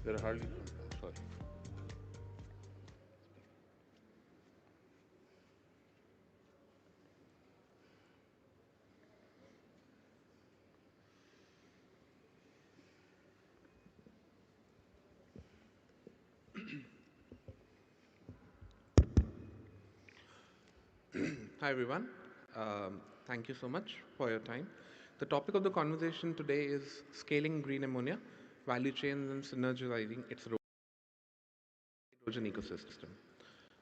There are hardly, sorry. Hi everyone. Thank you so much for your time. The topic of the conversation today is scaling green ammonia, value chains and synergizing its role in the hydrogen ecosystem.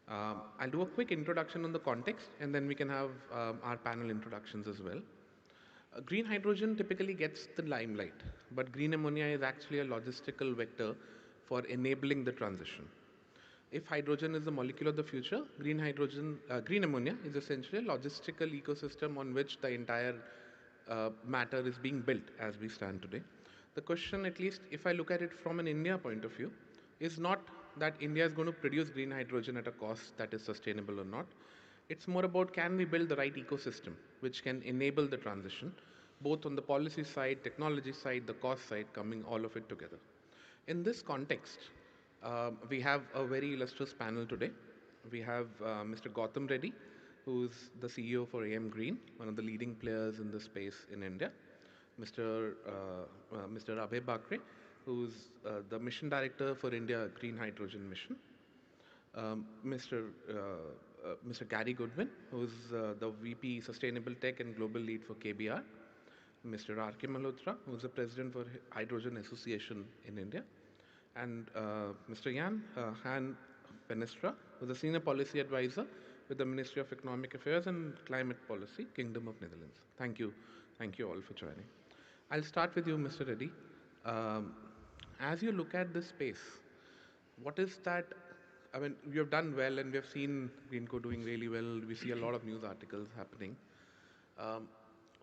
I'll do a quick introduction on the context and then we can have our panel introductions as well. Green hydrogen typically gets the limelight, but green ammonia is actually a logistical vector for enabling the transition. If hydrogen is the molecule of the future, green ammonia is essentially a logistical ecosystem on which the entire matter is being built as we stand today. The question, at least if I look at it from an India point of view, is not that India is going to produce green hydrogen at a cost that is sustainable or not. It's more about can we build the right ecosystem which can enable the transition, both on the policy side, technology side, the cost side, coming all of it together. In this context, we have a very illustrious panel today. We have Mr. Gautam Reddy, who's the CEO for AM Green, one of the leading players in this space in India. Mr. Abhay Bakre, who's the mission director for India Green Hydrogen Mission. Mr. Gary Goodwin, who's the VP Sustainable Tech and Global Lead for KBR. Mr. R.K. Malhotra, who's the president for Hydrogen Association in India. And Mr. Jan Han Penestra, who's a senior policy advisor with the Ministry of Economic Affairs and Climate Policy, Kingdom of Netherlands. Thank you. Thank you all for joining. I'll start with you, Mr. Reddy. Um, as you look at this space, what is that? I mean, we have done well and we have seen Greenco doing really well. We see a lot of news articles happening. Um,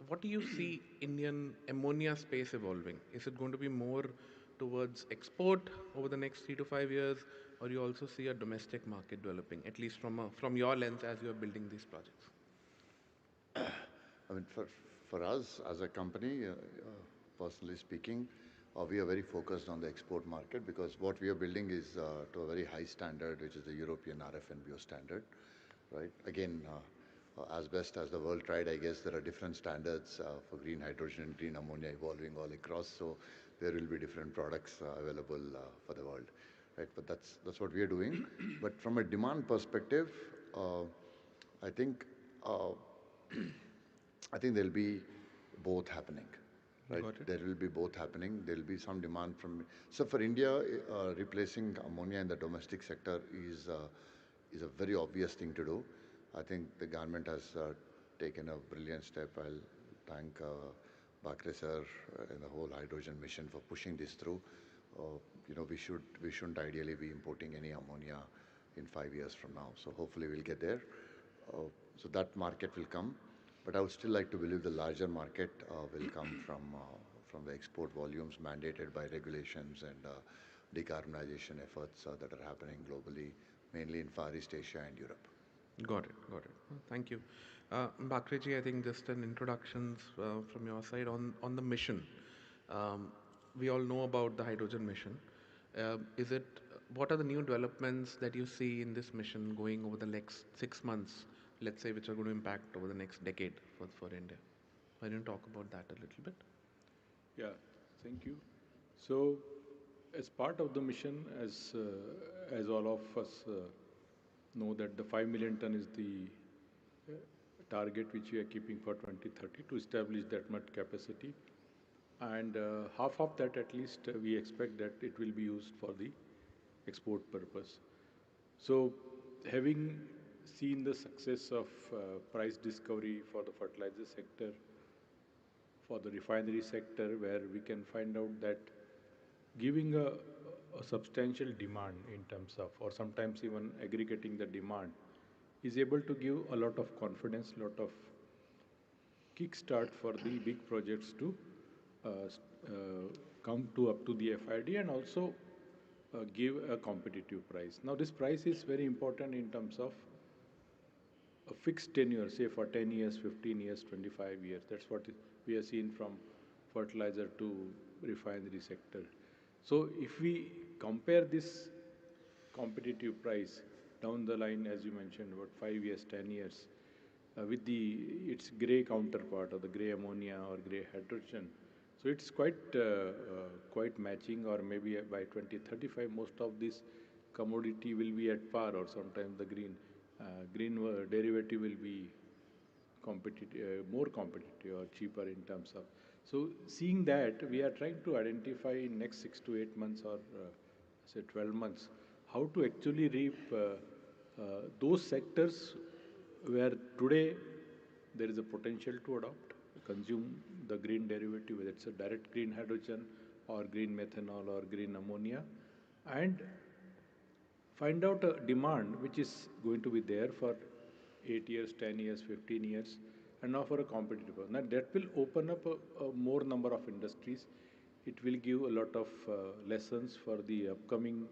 what do you see Indian ammonia space evolving? Is it going to be more towards export over the next 3 to 5 years, or you also see a domestic market developing, at least from your lens as you are building these projects? I mean, for us as a company, personally speaking, we are very focused on the export market because what we are building is to a very high standard, which is the European RFNBO standard, right? Again, as best as the world tried, I guess there are different standards for green hydrogen and green ammonia evolving all across. So there will be different products available for the world, right? But that's what we are doing. But from a demand perspective, I think. I think there'll be both happening, right? Got it. There will be both happening. There'll be some demand from. So for India, replacing ammonia in the domestic sector is a very obvious thing to do. I think the government has taken a brilliant step. I'll thank Bakre sir and the whole hydrogen mission for pushing this through. We shouldn't ideally be importing any ammonia in 5 years from now. So hopefully we'll get there. So that market will come. But I would still like to believe the larger market will come from the export volumes mandated by regulations and decarbonization efforts that are happening globally, mainly in Far East Asia and Europe. Got it. Got it. Thank you. Bakreji, I think just an introductions from your side on the mission. Um, we all know about the hydrogen mission. Is it what are the new developments that you see in this mission going over the next 6 months, let's say, which are going to impact over the next decade for India? Why don't you talk about that a little bit? Yeah, thank you. So, as part of the mission, as all of us know that the 5 million ton is the uh, target which we are keeping for 2030 to establish that much capacity, and half of that at least we expect that it will be used for the export purpose. So, having seen the success of price discovery for the fertilizer sector, for the refinery sector, where we can find out that giving a substantial demand in terms of, or sometimes even aggregating the demand, is able to give a lot of confidence, lot of kickstart for the big projects to uh, come to up to the FID and also give a competitive price. Now, this price is very important in terms of a fixed tenure, say for 10 years, 15 years, 25 years. That's what we have seen from fertilizer to refinery sector. So if we compare this competitive price down the line, as you mentioned, about 5 years, 10 years, with its gray counterpart or the gray ammonia or gray hydrogen. So it's quite matching, or maybe by 2035, most of this commodity will be at par, or sometimes the green derivative will be competitive, more competitive or cheaper in terms of. So seeing that, we are trying to identify in next 6 to 8 months, or say 12 months, how to actually reap those sectors where today there is a potential to adopt, consume the green derivative, whether it's a direct green hydrogen or green methanol or green ammonia, and find out a demand which is going to be there for 8 years, 10 years, 15 years, and offer a competitive price. Now, that will open up a more number of industries. It will give a lot of lessons for the upcoming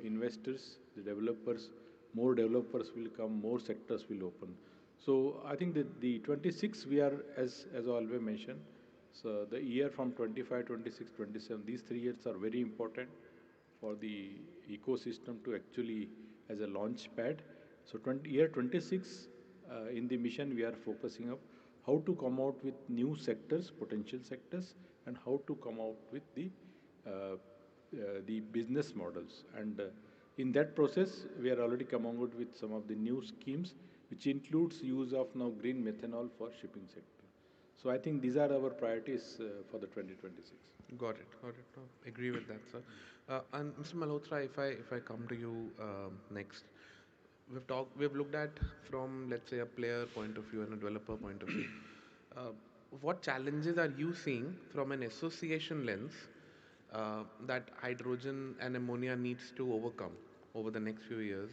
investors, the developers. More developers will come, more sectors will open. So I think that the 26 we are, as always mentioned, so the year from 25, 26, 27, these 3 years are very important for the ecosystem to actually as a launch pad. So year 26 in the mission we are focusing up how to come out with new sectors, potential sectors, and how to come out with the business models. And in that process, we are already coming out with some of the new schemes, which includes use of now green methanol for shipping sector. So I think these are our priorities for the 2026. Got it. Got it. No, agree with that, sir. And Mr. Malhotra, if I come to you next, we've looked at from, let's say, a player point of view and a developer point of view. Uh, what challenges are you seeing from an association lens that hydrogen and ammonia needs to overcome over the next few years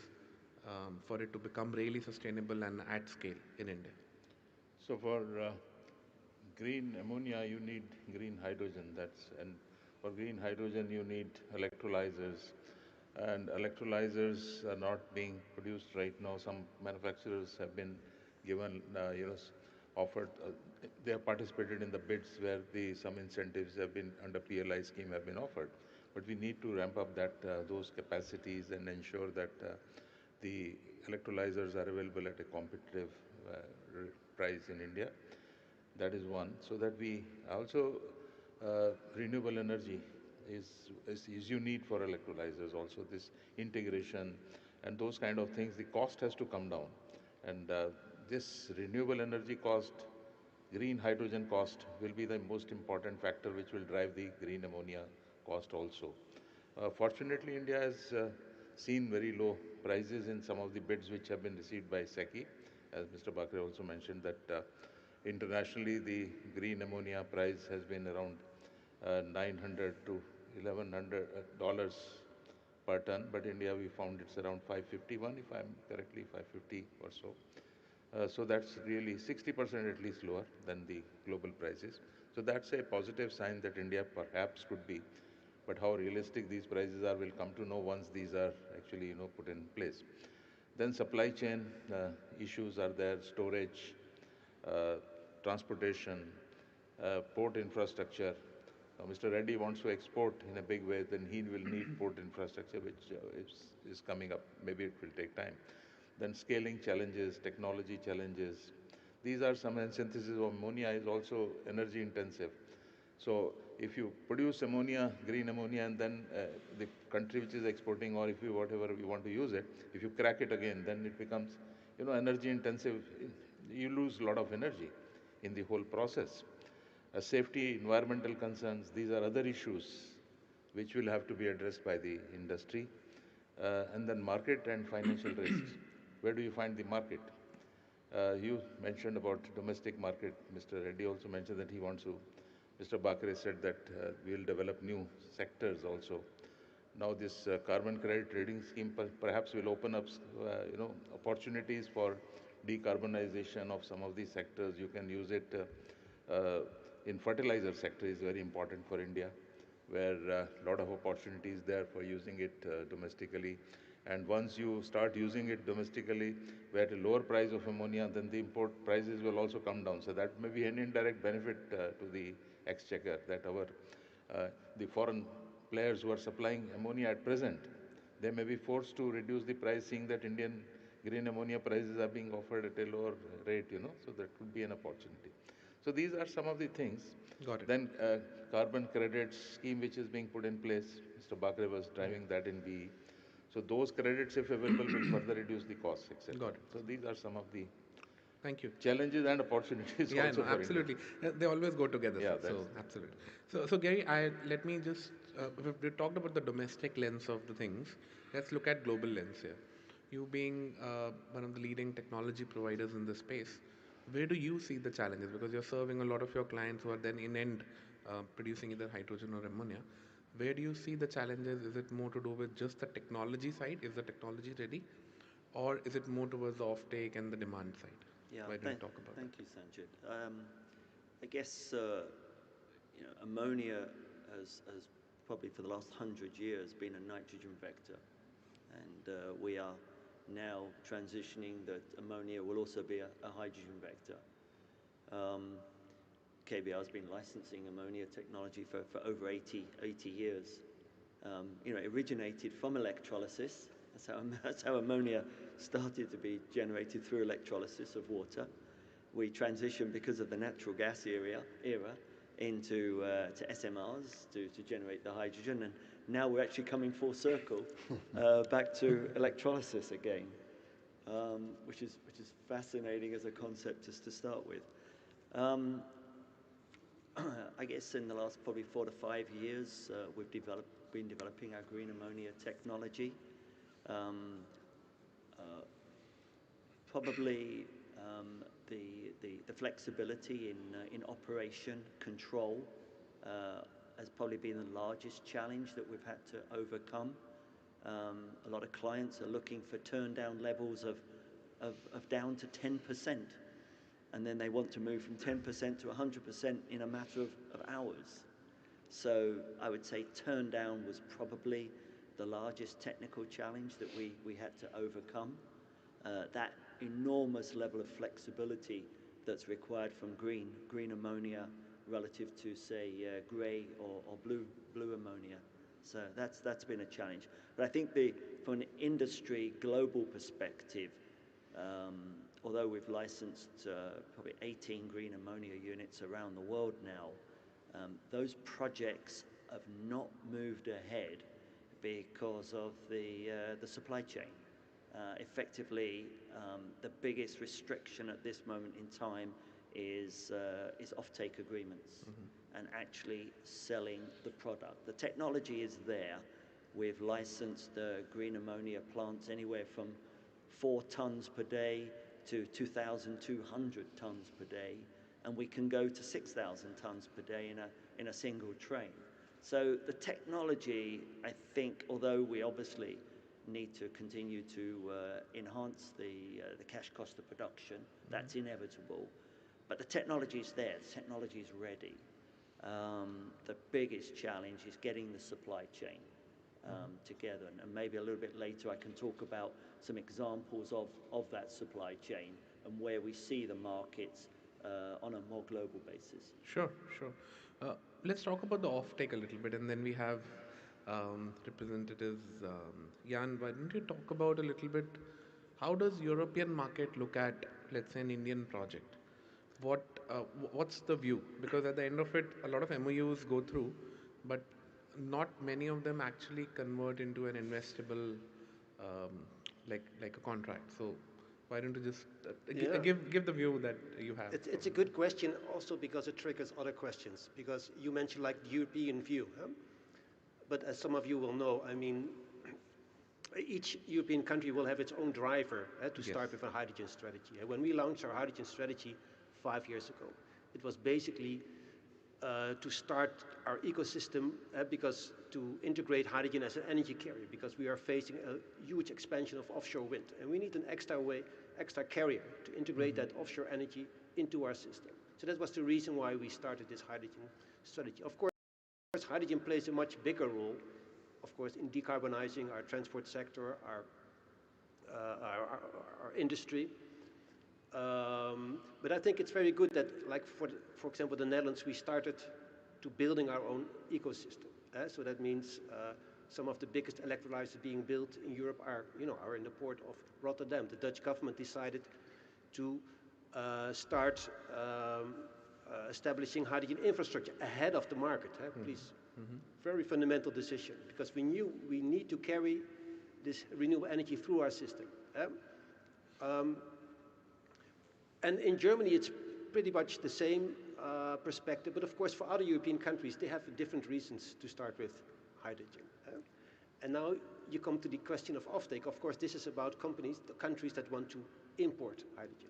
for it to become really sustainable and at scale in India? So for green ammonia, you need green hydrogen. And for green hydrogen, you need electrolyzers. And electrolyzers are not being produced right now. Some manufacturers have been given, offered. They have participated in the bids where some incentives have been under PLI scheme have been offered. But we need to ramp up those capacities and ensure that the electrolyzers are available at a competitive price in India. That is one. So that we also renewable energy is you need for electrolyzers also, this integration and those kind of things. The cost has to come down, and this renewable energy cost, green hydrogen cost will be the most important factor which will drive the green ammonia cost also. Fortunately, India has seen very low prices in some of the bids which have been received by SECI, as Mr. Bakre also mentioned that internationally the green ammonia price has been around 900 to $1,100 per ton, but India we found it's around 551, if I'm correctly, 550 or so. So that's really 60% at least lower than the global prices. So that's a positive sign that India perhaps could be, but how realistic these prices are we'll come to know once these are actually put in place. Then supply chain issues are there, storage, transportation, port infrastructure. Mr. Reddy wants to export in a big way, then he will need port infrastructure, which is coming up. Maybe it will take time. Then scaling challenges, technology challenges. These are some, and synthesis of ammonia is also energy intensive. So if you produce ammonia, green ammonia, and then the country which is exporting, or if you whatever you want to use it, if you crack it again, then it becomes energy intensive. You lose a lot of energy in the whole process. Safety, environmental concerns, these are other issues which will have to be addressed by the industry. And then market and financial risks. Where do you find the market? You mentioned about domestic market. Mr. Reddy also mentioned that he wants to. Mr. Bakre said that we will develop new sectors also. Now this carbon credit trading scheme perhaps will open up, opportunities for decarbonization of some of these sectors. You can use it in fertilizer sector is very important for India, where a lot of opportunities there for using it domestically. And once you start using it domestically, where at a lower price of ammonia, then the import prices will also come down. So that may be an indirect benefit to the exchequer, that the foreign players who are supplying ammonia at present, they may be forced to reduce the price, seeing that Indian green ammonia prices are being offered at a lower rate, so that could be an opportunity. So these are some of the things. Got it. Then carbon credits scheme which is being put in place, Mr. Bakre was driving that in BE. So those credits, if available, will further reduce the costs, etc. Got it. So these are some of the Thank you. challenges and opportunities Yeah, also no, for India. absolutely. They always go together. Yeah, Sir. So that's absolutely. So Gary, let me just we talked about the domestic lens of the things. Let's look at global lens here. You being one of the leading technology providers in this space, where do you see the challenges? Because you're serving a lot of your clients who are then in end producing either hydrogen or ammonia. Where do you see the challenges? Is it more to do with just the technology side? Is the technology ready? Or is it more towards the offtake and the demand side? Yeah, Why don't you talk about thank you, Sanjit. I guess ammonia has probably for the last 100 years been a nitrogen vector, and we are now transitioning that ammonia will also be a hydrogen vector. KBR has been licensing ammonia technology for over 80 years. It originated from electrolysis. That's how ammonia started to be generated, through electrolysis of water. We transitioned, because of the natural gas era, into to SMRs to generate the hydrogen, and now we're actually coming full circle back to electrolysis again, which is fascinating as a concept just to start with. I guess in the last probably 4 to 5 years, we've been developing our green ammonia technology. Probably the flexibility in operation control has probably been the largest challenge that we've had to overcome. A lot of clients are looking for turn down levels of down to 10%, and then they want to move from 10% to 100% in a matter of hours. So I would say turn down was probably the largest technical challenge that we had to overcome. That enormous level of flexibility that's required from green ammonia relative to, say, grey or blue ammonia. So that's been a challenge. But I think from an industry global perspective, although we've licensed probably 18 green ammonia units around the world now, those projects have not moved ahead because of the supply chain. Effectively, the biggest restriction at this moment in time is offtake agreements, and actually selling the product. The technology is there. We've licensed green ammonia plants anywhere from 4 tons per day to 2,200 tons per day, and we can go to 6,000 tons per day in a single train. So the technology, I think, although we obviously need to continue to enhance the cash cost of production, that's inevitable, but the technology is there, the technology is ready. The biggest challenge is getting the supply chain together, and maybe a little bit later I can talk about some examples of that supply chain and where we see the markets on a more global basis. Sure. Let's talk about the offtake a little bit, and then we have representatives. Jan, why don't you talk about a little bit, how does European market look at, let's say, an Indian project? What's the view? Because at the end of it, a lot of MOUs go through, but not many of them actually convert into an investable, like a contract. So why don't you just give the view that you have? It's a good question also because it triggers other questions, because you mentioned like the European view. Huh? But as some of you will know, I mean, each European country will have its own driver to start with a hydrogen strategy. When we launched our hydrogen strategy 5 years ago, it was basically to start our ecosystem because to integrate hydrogen as an energy carrier, because we are facing a huge expansion of offshore wind, and we need an extra carrier to integrate that offshore energy into our system. So that was the reason why we started this hydrogen strategy. Of course, hydrogen plays a much bigger role, of course, in decarbonizing our transport sector, our industry. But I think it's very good that, like for example, the Netherlands, we started to building our own ecosystem. So that means some of the biggest electrolyzers being built in Europe are in the port of Rotterdam. The Dutch government decided to start establishing hydrogen infrastructure ahead of the market. Please, very fundamental decision, because we knew we need to carry this renewable energy through our system. And in Germany, it's pretty much the same perspective, but of course for other European countries, they have different reasons to start with hydrogen. And now you come to the question of offtake. Of course, this is about the countries that want to import hydrogen.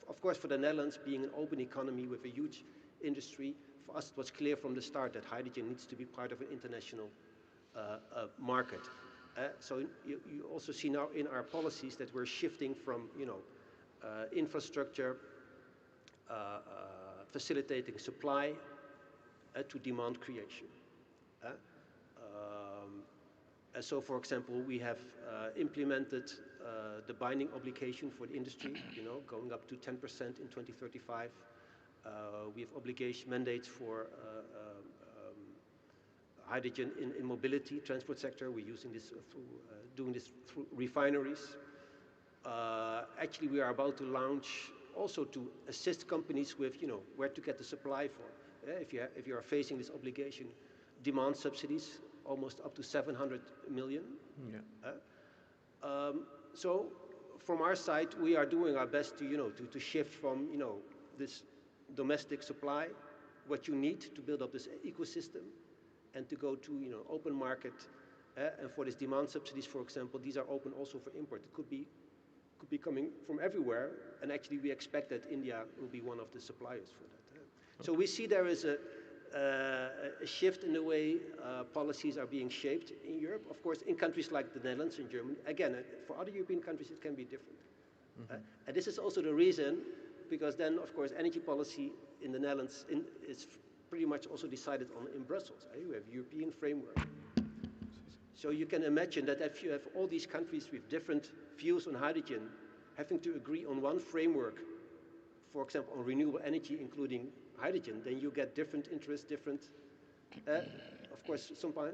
Of course, for the Netherlands, being an open economy with a huge industry, for us it was clear from the start that hydrogen needs to be part of an international market. So you also see now in our policies that we're shifting from, infrastructure, facilitating supply to demand creation. So, for example, we have implemented the binding obligation for the industry, going up to 10% in 2035. We have obligation mandates for hydrogen in mobility, transport sector. We're using this doing this through refineries. Actually, we are about to launch also to assist companies with, where to get the supply for. If you are facing this obligation, demand subsidies, almost up to 700 million. Yeah. So from our side, we are doing our best to shift from, this domestic supply, what you need to build up this ecosystem, and to go to, open market. And for these demand subsidies, for example, these are open also for import. It could be coming from everywhere, and actually we expect that India will be one of the suppliers for that. Okay. So we see there is a shift in the way policies are being shaped in Europe. Of course, in countries like the Netherlands and Germany, again, for other European countries it can be different. And this is also the reason, because then, of course, energy policy in the Netherlands is pretty much also decided on in Brussels. We have European framework. So you can imagine that if you have all these countries with different views on hydrogen, having to agree on one framework, for example, on renewable energy, including hydrogen, then you get different interests, different. Of course,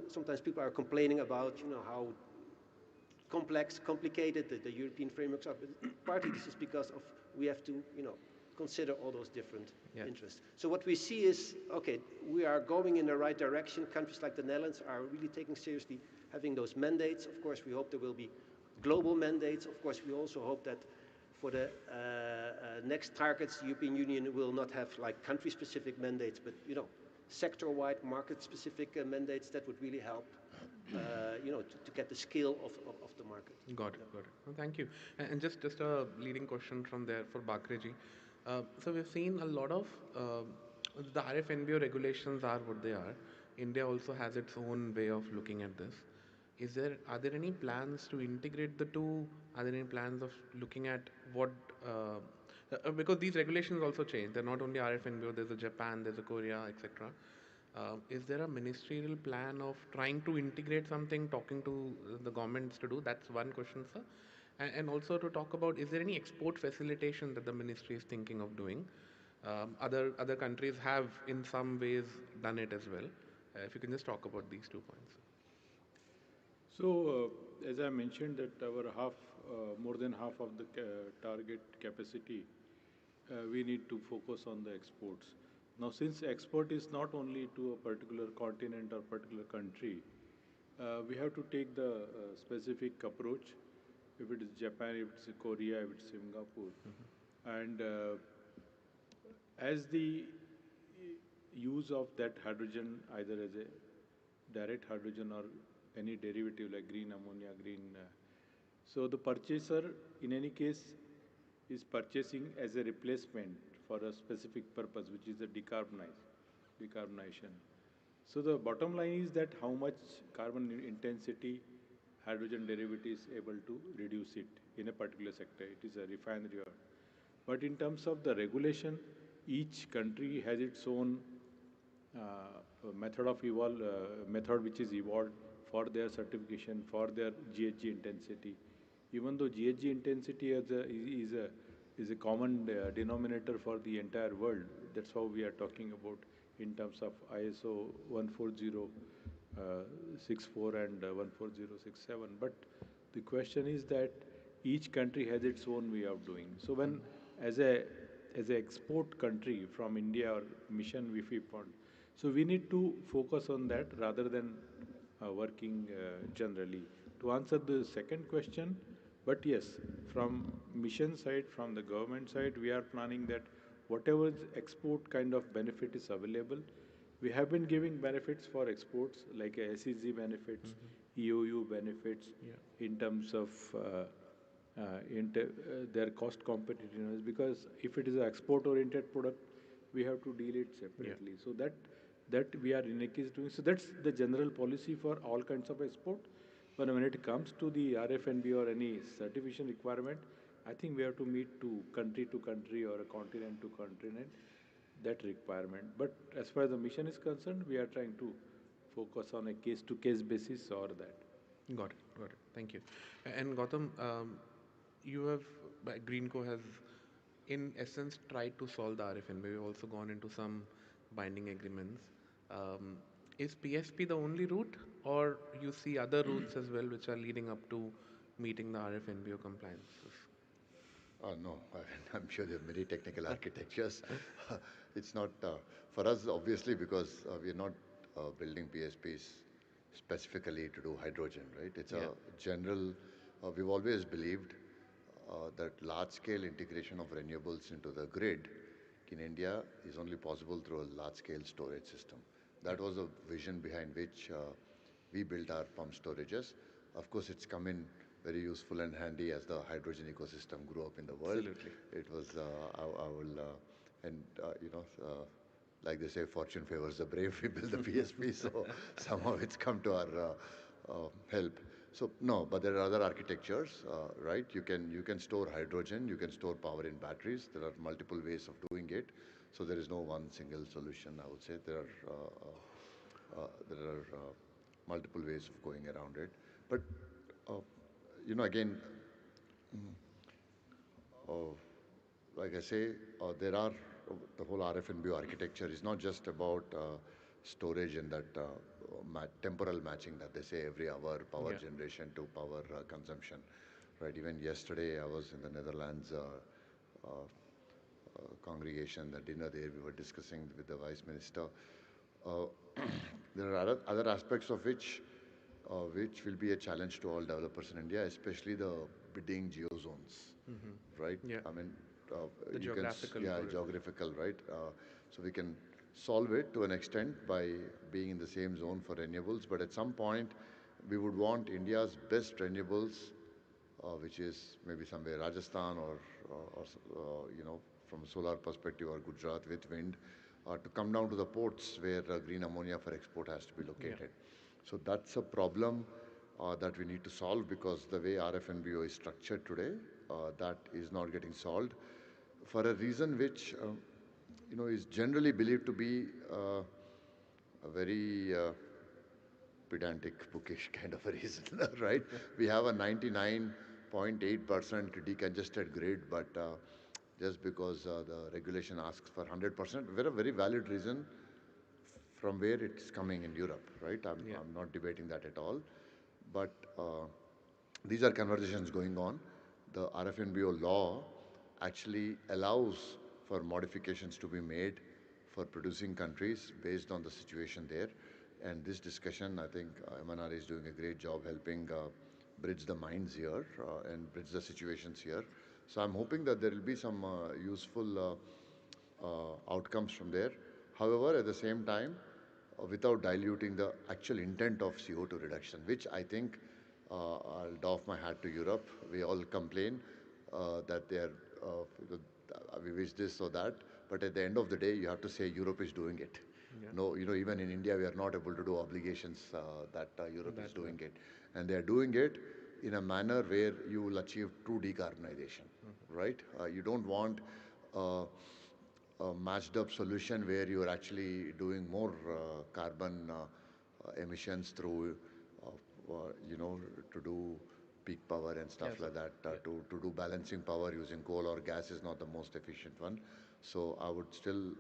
sometimes people are complaining about, how complicated the European frameworks are. But partly this is because of we have to, consider all those different interests. So what we see is, okay, we are going in the right direction. Countries like the Netherlands are really taking seriously having those mandates. Of course, we hope there will be global mandates. Of course, we also hope that for the next targets, the European Union will not have like country-specific mandates, but sector-wide, market-specific mandates that would really help, to get the scale of the market. Got it. Well, thank you. And just a leading question from there for Bakreji. So we've seen a lot of the RFNBO regulations are what they are. India also has its own way of looking at this. Are there any plans to integrate the two? Are there any plans of looking at what, because these regulations also change. They're not only RFNBO, there's a Japan, there's a Korea, etc. Is there a ministerial plan of trying to integrate something, talking to the governments to do? That's one question, sir. And also to talk about, is there any export facilitation that the ministry is thinking of doing? Other countries have in some ways done it as well. If you can just talk about these 2 points. So, as I mentioned, that our more than half of the target capacity, we need to focus on the exports. Now, since export is not only to a particular continent or particular country, we have to take the specific approach. If it is Japan, if it's Korea, if it's Singapore, and as the use of that hydrogen, either as a direct hydrogen or any derivative like green ammonia, so the purchaser in any case is purchasing as a replacement for a specific purpose, which is the decarbonization. So the bottom line is that how much carbon intensity hydrogen derivative is able to reduce it in a particular sector. It is a refinery. But in terms of the regulation, each country has its own method which is evolved for their certification, for their GHG intensity. Even though GHG intensity is a common denominator for the entire world, that's how we are talking about in terms of ISO 140 64 and 14067. But the question is that each country has its own way of doing. So when as a as a export country from India or mission if we want, so we need to focus on that rather than working generally. To answer the second question, but yes, from mission side, from the government side, we are planning that whatever export kind of benefit is available, we have been giving benefits for exports like SEZ benefits, EOU benefits in terms of their cost competitiveness. Because if it is an export-oriented product, we have to deal it separately. So that we are in a case doing. So that's the general policy for all kinds of export. But when it comes to the RFNB or any certification requirement, I think we have to meet to country or a continent to continent that requirement. But as far as the mission is concerned, we are trying to focus on a case to case basis or that. Got it. Got it. Thank you. And Gautam, you have, Greenco has, in essence, tried to solve the RFN. We've also gone into some binding agreements. Is PSP the only route, or you see other routes as well which are leading up to meeting the RFNBO compliances? No, I mean, I'm sure there are many technical architectures. It's not for us, obviously, because we're not building PSPs specifically to do hydrogen, right? It's a general. We've always believed that large-scale integration of renewables into the grid in India is only possible through a large-scale storage system. That was a vision behind which we built our pump storages. Of course, it's come in very useful and handy as the hydrogen ecosystem grew up in the world. Absolutely. It was, I will, like they say, fortune favors the brave. We built the PSP, so somehow it's come to our help. So no, but there are other architectures, right? You can store hydrogen, you can store power in batteries. There are multiple ways of doing it. So there is no one single solution. I would say there are multiple ways of going around it. But again, like I say, there are the whole RFNBO architecture is not just about storage and that temporal matching that they say every hour, power generation to power consumption, right? Even yesterday, I was in the Netherlands congregation, the dinner there, we were discussing with the Vice Minister. There are other aspects of which will be a challenge to all developers in India, especially the bidding geozones, right? Yeah. I mean, The geographical. geographical, right? So we can solve it to an extent by being in the same zone for renewables, but at some point, we would want India's best renewables, which is maybe somewhere Rajasthan or from a solar perspective or Gujarat with wind, to come down to the ports where green ammonia for export has to be located. So that's a problem that we need to solve because the way RFNBO is structured today, that is not getting solved for a reason which is generally believed to be a very pedantic, bookish kind of a reason, right? We have a 99.8% decongested grid, but just because the regulation asks for 100%, very valid reason from where it's coming in Europe, right? I'm not debating that at all. But these are conversations going on. The RFNBO law actually allows for modifications to be made for producing countries based on the situation there. And this discussion, I think MNR is doing a great job helping bridge the minds here and bridge the situations here. So I'm hoping that there will be some useful outcomes from there. However, at the same time, without diluting the actual intent of CO2 reduction, which I think I'll doff my hat to Europe. We all complain that they are, we wish this or that, but at the end of the day, you have to say Europe is doing it. No, even in India, we are not able to do obligations that Europe is doing it. And they are doing it in a manner where you will achieve true decarbonization, right? You don't want a matched up solution where you are actually doing more carbon emissions through, to do peak power and stuff like that. To do balancing power using coal or gas is not the most efficient one. So I would still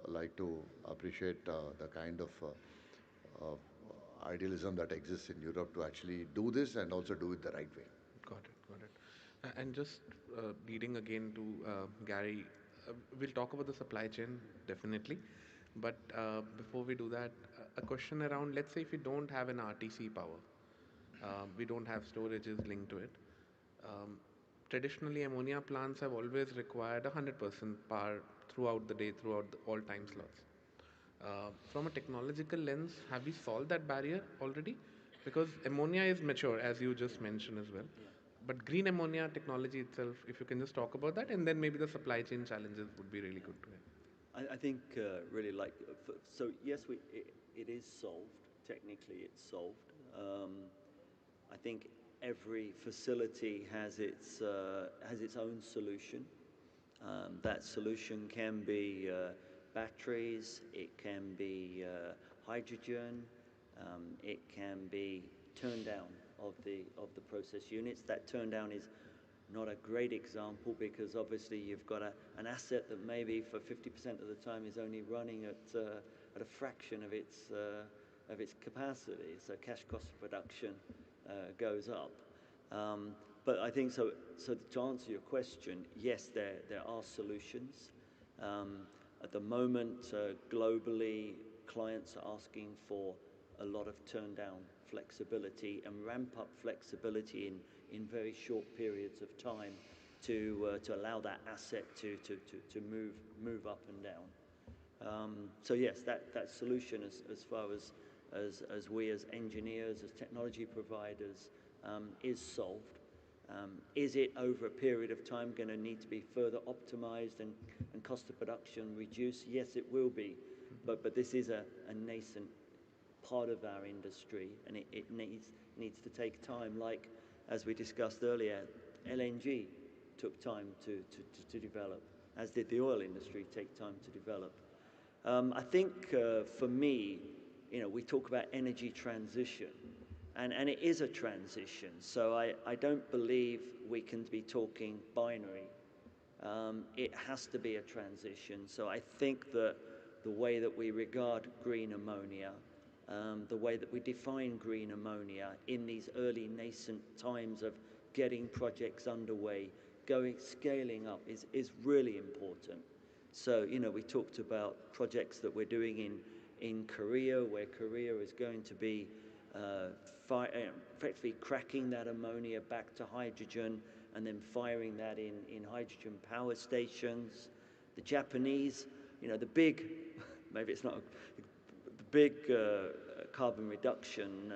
like to appreciate the kind of idealism that exists in Europe to actually do this and also do it the right way. Got it, got it. And just leading again to Gary, we'll talk about the supply chain definitely. But before we do that, a question around, let's say if you don't have an RTC power, we don't have storages linked to it. Um, Traditionally, ammonia plants have always required 100% power throughout the day, throughout all time slots. From a technological lens, have we solved that barrier already? Because ammonia is mature, as you just mentioned as well. Yeah. But green ammonia technology itself, if you can just talk about that, and then maybe the supply chain challenges would be really good to hear. I think really like so yes, it is solved. Technically, it's solved. I think every facility has its own solution. That solution can be batteries, it can be hydrogen, it can be turn down of the process units. That turn down is not a great example because obviously you've got an asset that maybe for 50% of the time is only running at a fraction of its capacity. So cash cost of production goes up. But I think so. So to answer your question, yes, there are solutions. At the moment, globally, clients are asking for a lot of turn down flexibility and ramp up flexibility in very short periods of time to allow that asset to move up and down. So yes, that solution as far as we as engineers, as technology providers, is solved. Is it over a period of time going to need to be further optimized and cost of production reduced? Yes, it will be, but this is a nascent part of our industry, and it needs to take time. Like as we discussed earlier, LNG took time to develop, as did the oil industry take time to develop. I think for me, we talk about energy transition. And it is a transition, so I don't believe we can be talking binary. It has to be a transition. So I think that the way that we regard green ammonia, the way that we define green ammonia in these early nascent times of getting projects underway, scaling up is really important. So, we talked about projects that we're doing in Korea, where Korea is going to be effectively cracking that ammonia back to hydrogen and then firing that in hydrogen power stations. The Japanese, the big, maybe it's not, the big carbon reduction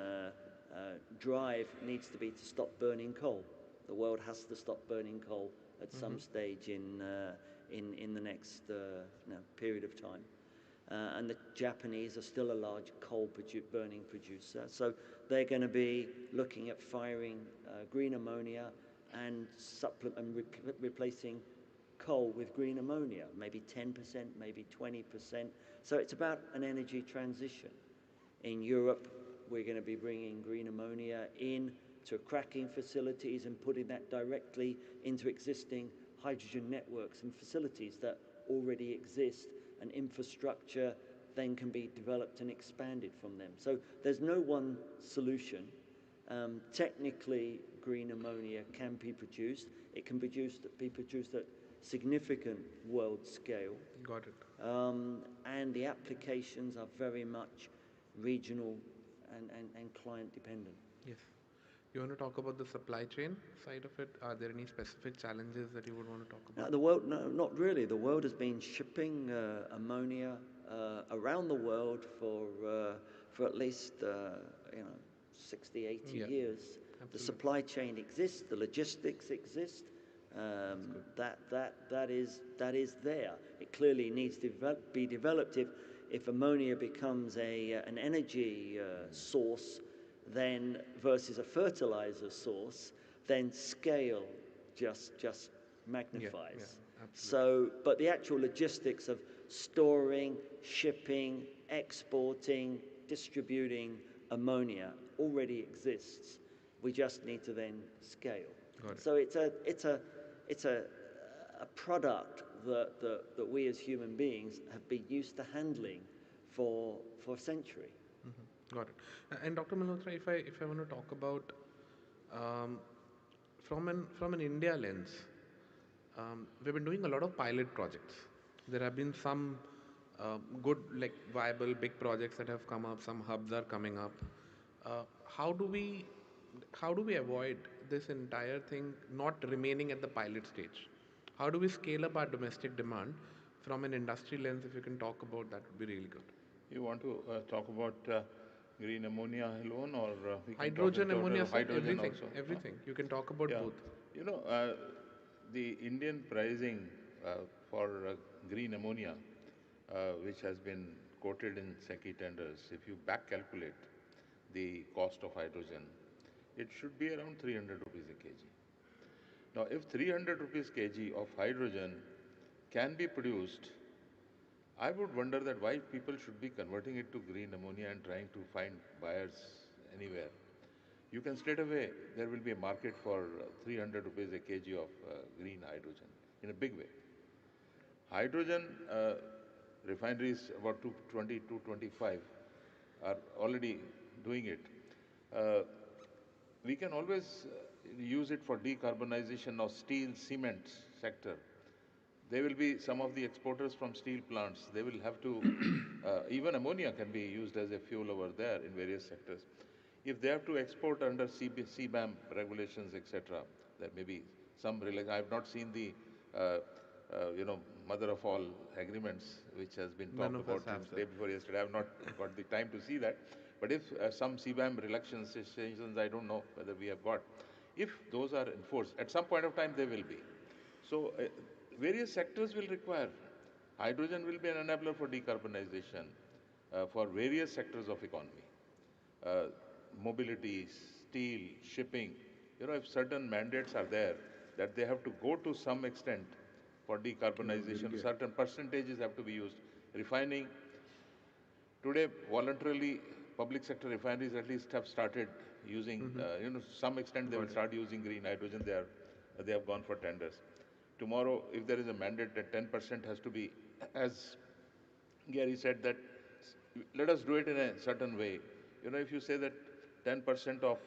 drive needs to be to stop burning coal. The world has to stop burning coal at some stage in the next period of time. And the Japanese are still a large coal burning producer. So they're going to be looking at firing green ammonia and replacing coal with green ammonia, maybe 10%, maybe 20%. So it's about an energy transition. In Europe, we're going to be bringing green ammonia in to cracking facilities and putting that directly into existing hydrogen networks and facilities that already exist, and infrastructure then can be developed and expanded from them. So there's no one solution. Technically, green ammonia can be produced. It can be produced at significant world scale. Got it. And the applications are very much regional and client dependent. Yes. You want to talk about the supply chain side of it? Are there any specific challenges that you would want to talk about? No, not really. The world has been shipping ammonia around the world for at least 60, 80 years. Absolutely. The supply chain exists. The logistics exist. That is there. It clearly needs to be developed. If ammonia becomes an energy source, then versus a fertilizer source, then scale just magnifies. So, but the actual logistics of storing, shipping, exporting, distributing ammonia already exists. We just need to then scale. So it's a product that we as human beings have been used to handling for a century. Got it. And Dr. Malhotra, if I want to talk about um, from an India lens, we've been doing a lot of pilot projects. There have been some good, like viable big projects that have come up. Some hubs are coming up. Uh, how do we how do we avoid this entire thing not remaining at the pilot stage? How do we scale up our domestic demand from an industry lens? If you can talk about that, would be really good. You want to talk about green ammonia alone, or we can talk in Hydrogen, total ammonia, of sir, hydrogen everything, also? Huh? everything. You can talk about Yeah. both. You know, the Indian pricing for green ammonia, which has been quoted in SECI tenders, if you back calculate the cost of hydrogen, it should be around 300 rupees a kg. Now, if 300 rupees kg of hydrogen can be produced, I would wonder that why people should be converting it to green ammonia and trying to find buyers anywhere. You can straight away, there will be a market for 300 rupees a kg of green hydrogen in a big way. Hydrogen refineries, about 220, 225, are already doing it. Uh, we can always use it for decarbonization of steel, cement sector. They will be some of the exporters from steel plants. They will have to, even ammonia can be used as a fuel over there in various sectors. If they have to export under CBAM regulations, etc., there may be some. I have not seen the, mother of all agreements, which has been None talked of us about have, since sir. day before yesterday. I have not got the time to see that. But if some CBAM relaxations, I don't know whether we have got. If those are enforced, at some point of time they will be. So various sectors will require. Hydrogen will be an enabler for decarbonization for various sectors of economy. Uh, Mobility, steel, shipping. If certain mandates are there that they have to go to some extent for decarbonization, certain percentages have to be used. Refining, today, voluntarily, public sector refineries at least have started using, some extent they will Got it. start using green hydrogen. They have gone for tenders. Tomorrow, if there is a mandate that 10% has to be, as Gary said, that let us do it in a certain way. If you say that 10% of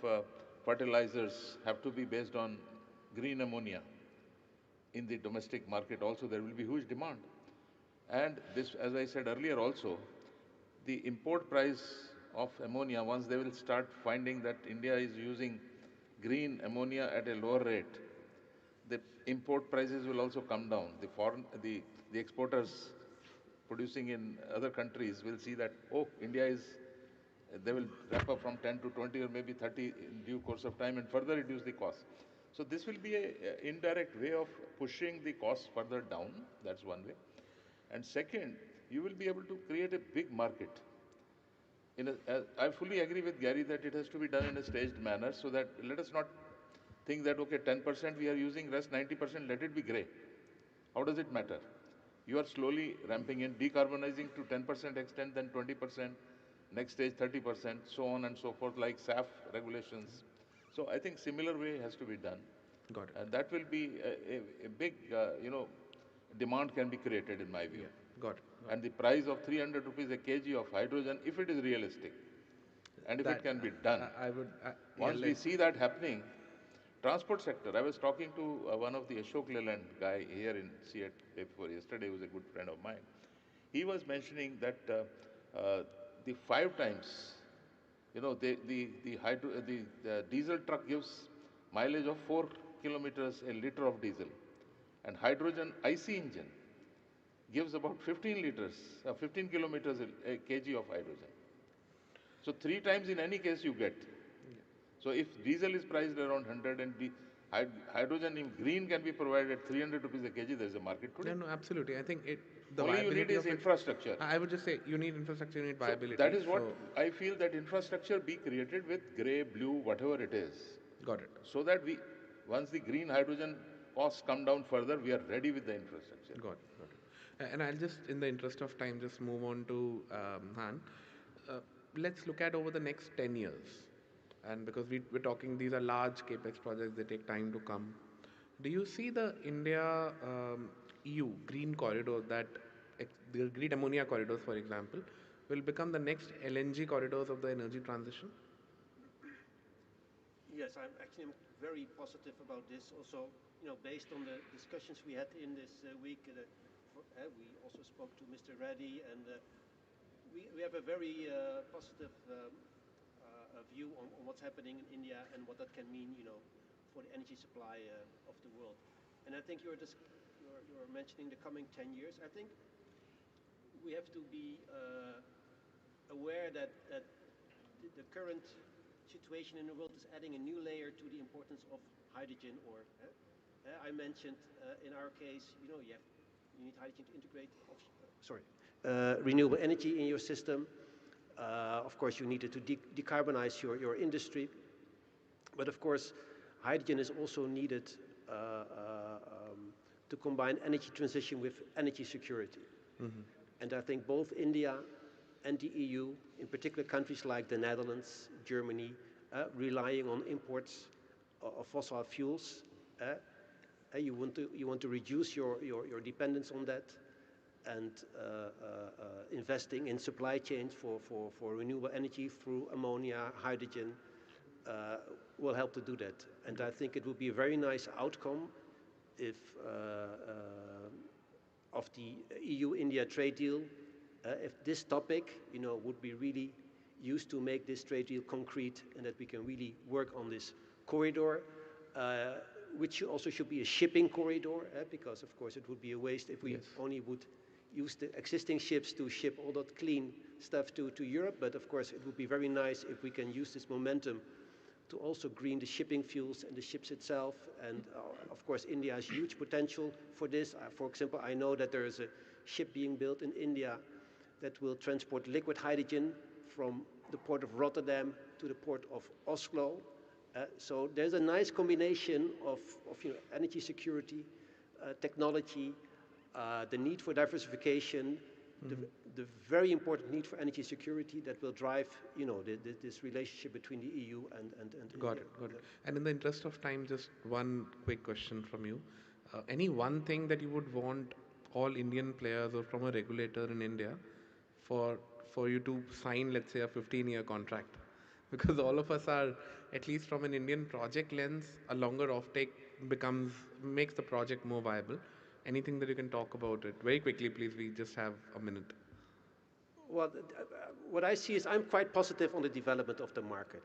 fertilizers have to be based on green ammonia in the domestic market also, there will be huge demand. And this, as I said earlier also, the import price of ammonia, once they will start finding that India is using green ammonia at a lower rate, the import prices will also come down. The exporters producing in other countries will see that, oh, India is, they will ramp up from 10 to 20 or maybe 30 in due course of time and further reduce the cost. So this will be a indirect way of pushing the costs further down. That's one way. And second, you will be able to create a big market. I fully agree with Gary that it has to be done in a staged manner, so that let us not think that, okay, 10% we are using, rest 90%, let it be grey. How does it matter? You are slowly ramping in, decarbonizing to 10% extent, then 20%, next stage 30%, so on and so forth, like SAF regulations. So I think similar way has to be done. Got it. And that will be a big, demand can be created in my view. Yeah. Got it. And the price of 300 rupees a kg of hydrogen, if it is realistic, and if it That can be done. I would. Yeah. Once we see that happening, transport sector, I was talking to one of the Ashok Leyland guy here in Seattle day before yesterday, who was a good friend of mine. He was mentioning that the 5 times, the diesel truck gives mileage of 4 kilometers a liter of diesel, and hydrogen IC engine gives about 15 liters, 15 kilometers a kg of hydrogen. So 3 times in any case you get. So if diesel is priced around 100 and hydrogen in green can be provided at 300 rupees a kg, there is a market today. No, no, absolutely. I think the Only you need viability is of it. infrastructure. I would just say you need infrastructure, you need So viability. that is what So I feel, that infrastructure be created with grey, blue, whatever it is. got it. So that once the green hydrogen costs come down further, we are ready with the infrastructure. Got it. Got it. And I'll just, in the interest of time, just move on to Han. Uh, let's look at over the next 10 years. And because we're talking, these are large capex projects, they take time to come. Do you see the India EU green corridor, the green ammonia corridors, for example, will become the next LNG corridors of the energy transition? Yes, I'm very positive about this. Also, based on the discussions we had in this week, we also spoke to Mr. Reddy, and we have a very positive view on what's happening in India and what that can mean, for the energy supply of the world. And I think you're mentioning the coming 10 years. I think we have to be aware that the current situation in the world is adding a new layer to the importance of hydrogen. I mentioned in our case, you need hydrogen to integrate renewable energy in your system. Of course, you need it to decarbonize your industry. But of course, hydrogen is also needed to combine energy transition with energy security. Mm-hmm. And I think both India and the EU, in particular countries like the Netherlands, Germany, relying on imports of fossil fuels, you want to reduce your dependence on that, and investing in supply chains for renewable energy through ammonia, hydrogen, will help to do that. And I think it would be a very nice outcome if of the EU-India trade deal, if this topic, would be really used to make this trade deal concrete, and that we can really work on this corridor, which also should be a shipping corridor, because of course it would be a waste if we only would use the existing ships to ship all that clean stuff to Europe. But of course it would be very nice if we can use this momentum to also green the shipping fuels and the ships itself. And of course India has huge potential for this. For example, I know that there is a ship being built in India that will transport liquid hydrogen from the port of Rotterdam to the port of Oslo. So there's a nice combination of energy security, technology, the need for diversification, mm-hmm. the very important need for energy security that will drive this relationship between the EU and Got India. it. And in the interest of time, just one quick question from you. Any one thing that you would want all Indian players or from a regulator in India for you to sign, let's say, a 15-year contract? Because all of us are, at least from an Indian project lens, a longer offtake makes the project more viable. Anything that you can talk about it? Very quickly, please, we just have a minute. Well, what I see is I'm quite positive on the development of the market.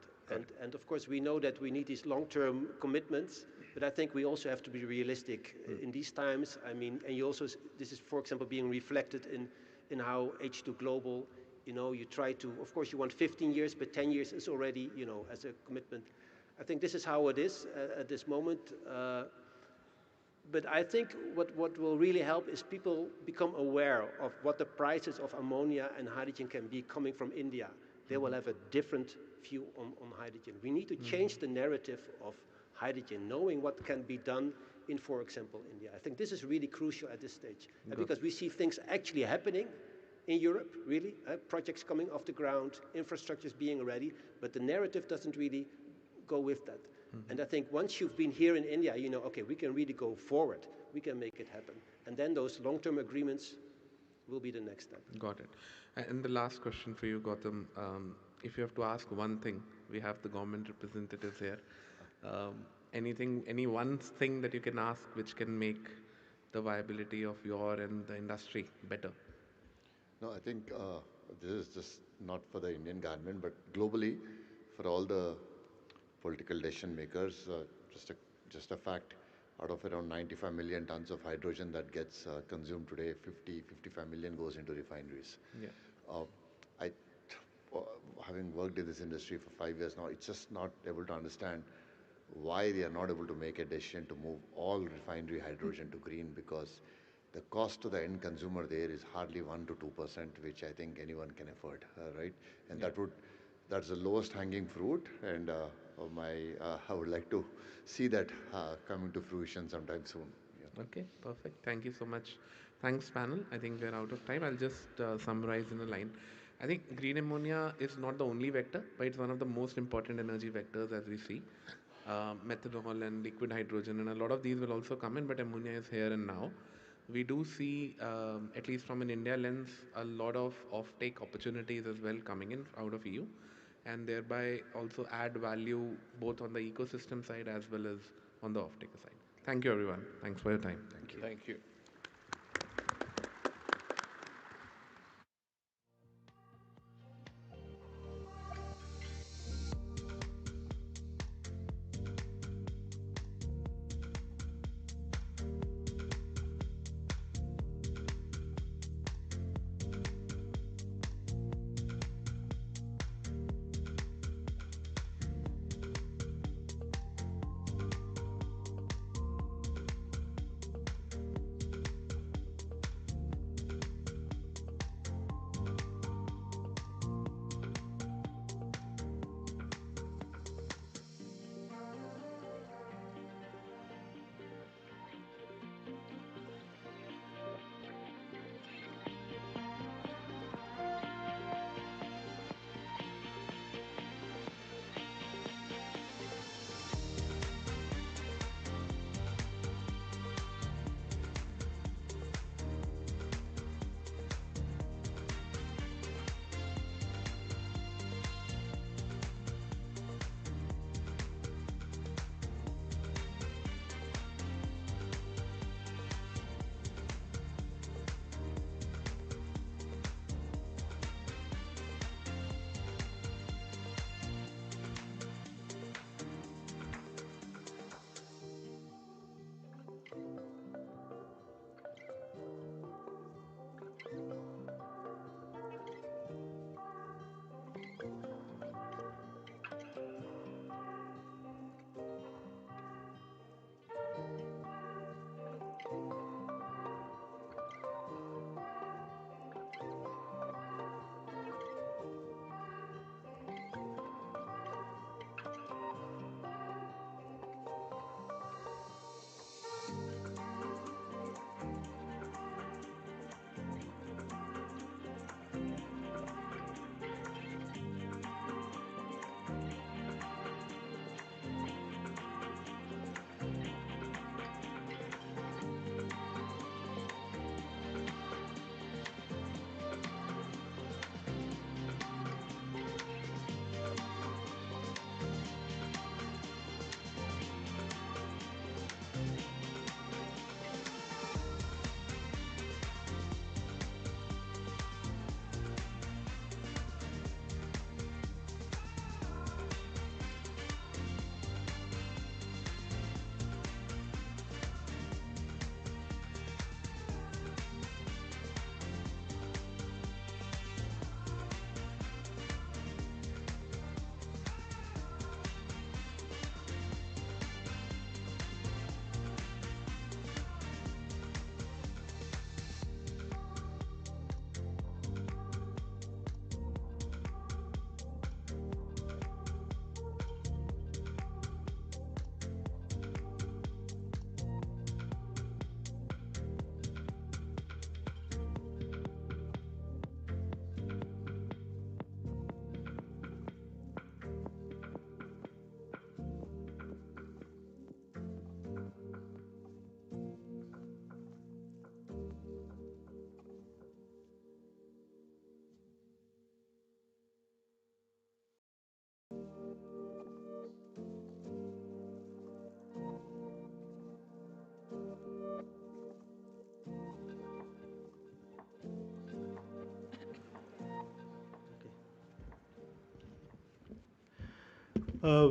And of course, we know that we need these long-term commitments, but I think we also have to be realistic in these times. I mean, and this is, for example, being reflected in how H2 Global, you try to, of course, you want 15 years, but 10 years is already, as a commitment. I think this is how it is at this moment. But I think what will really help is people become aware of what the prices of ammonia and hydrogen can be coming from India. They will have a different view on hydrogen. We need to change the narrative of hydrogen, knowing what can be done in, for example, India. I think this is really crucial at this stage, because we see things actually happening in Europe, really, projects coming off the ground, infrastructures being ready, but the narrative doesn't really go with that. Mm-hmm. And I think once you've been here in India, okay, we can really go forward. We can make it happen. And then those long-term agreements will be the next step. Got it. And the last question for you, Gautam, if you have to ask one thing, we have the government representatives here. Any one thing that you can ask which can make the viability of your and the industry better? No, I think this is just not for the Indian government, but globally, for all the political decision makers, just a fact, out of around 95 million tons of hydrogen that gets consumed today, 55 million goes into refineries. Yeah. Having worked in this industry for 5 years now, it's just not able to understand why they are not able to make a decision to move all refinery hydrogen to green, because the cost to the end consumer there is hardly 1 to 2%, which I think anyone can afford, right? And that's the lowest hanging fruit, and I would like to see that coming to fruition sometime soon. Yeah. Okay, perfect. Thank you so much. Thanks, panel. I think we're out of time. I'll just summarize in a line. I think green ammonia is not the only vector, but it's one of the most important energy vectors as we see. Methanol and liquid hydrogen, and a lot of these will also come in, but ammonia is here and now. We do see, at least from an India lens, a lot of off-take opportunities as well coming in out of EU, and thereby also add value both on the ecosystem side as well as on the off-taker side. Thank you, everyone. Thanks for your time. Thank you. Thank you.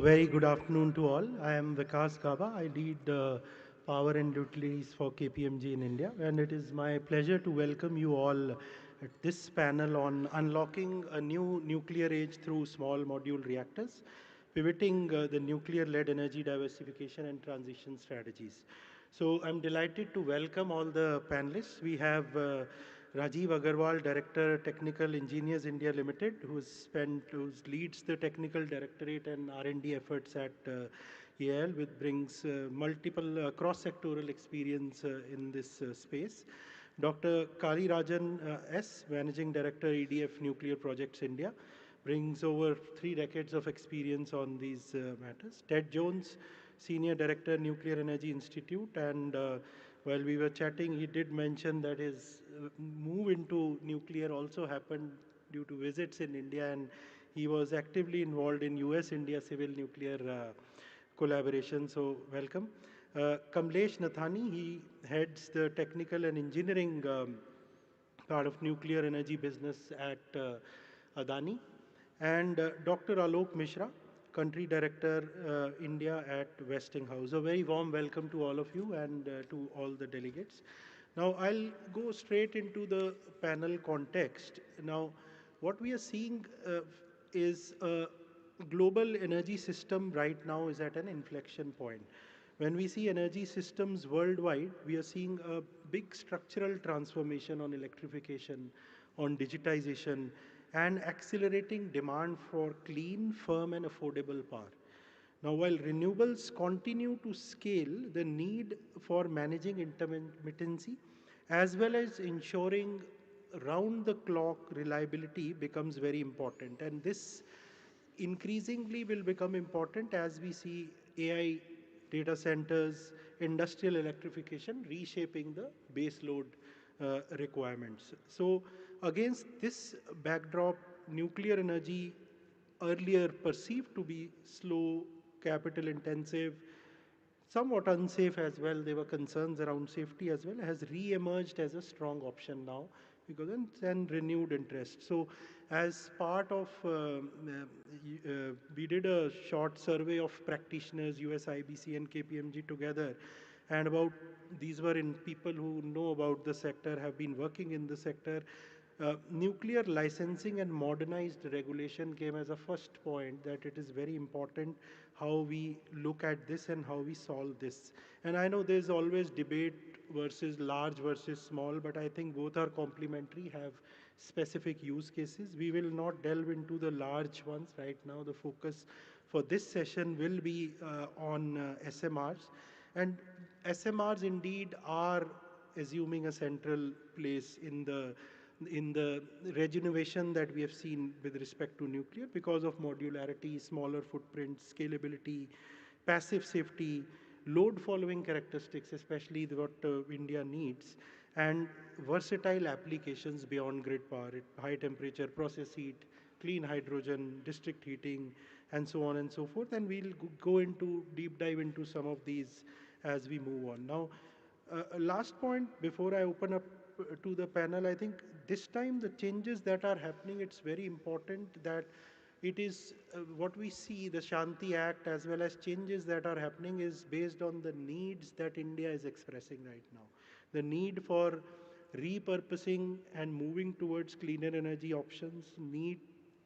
Very good afternoon to all. I am Vikas Gaba. I lead power and utilities for KPMG in India, and it is my pleasure to welcome you all at this panel on unlocking a new nuclear age through small module reactors, pivoting the nuclear-led energy diversification and transition strategies. So I'm delighted to welcome all the panelists. We have Rajiv Agarwal, Director, Technical Engineers India Limited, who leads the technical directorate and R&D efforts at EL, which brings multiple cross-sectoral experience in this space. Dr. Kali Rajan S, Managing Director, EDF Nuclear Projects India, brings over 3 decades of experience on these matters. Ted Jones, Senior Director, Nuclear Energy Institute, and while we were chatting, he did mention that his move into nuclear also happened due to visits in India, and he was actively involved in US-India civil nuclear collaboration. So welcome. Kamlesh Nathani, he heads the technical and engineering part of nuclear energy business at Adani, and Dr. Alok Mishra, Country Director India at Westinghouse. A very warm welcome to all of you and to all the delegates. Now, I'll go straight into the panel context. Now, what we are seeing is a global energy system right now is at an inflection point. When we see energy systems worldwide, we are seeing a big structural transformation on electrification, on digitization, and accelerating demand for clean, firm, and affordable power. Now, while renewables continue to scale, the need for managing intermittency as well as ensuring round the clock reliability becomes very important. And this increasingly will become important as we see AI data centers, industrial electrification reshaping the base load requirements. So against this backdrop, nuclear energy, earlier perceived to be slow, capital intensive, somewhat unsafe as well, there were concerns around safety as well, has re-emerged as a strong option now because and renewed interest. So as part of, we did a short survey of practitioners, USIBC and KPMG together, and about, these were in people who know about the sector, have been working in the sector. Nuclear licensing and modernized regulation came as a first point, that it is very important how we look at this and how we solve this. And I know there's always debate versus large versus small, but I think both are complementary, have specific use cases. We will not delve into the large ones right now. The focus for this session will be on SMRs. And SMRs indeed are assuming a central place in the regeneration that we have seen with respect to nuclear because of modularity, smaller footprints, scalability, passive safety, load following characteristics, especially what India needs, and versatile applications beyond grid power, high temperature, process heat, clean hydrogen, district heating, and so on and so forth. And we'll go into deep dive into some of these as we move on. Now, last point before I open up to the panel, I think this time the changes that are happening, it's very important that it is what we see, the Shanti Act as well as changes that are happening is based on the needs that India is expressing right now. The need for repurposing and moving towards cleaner energy options, need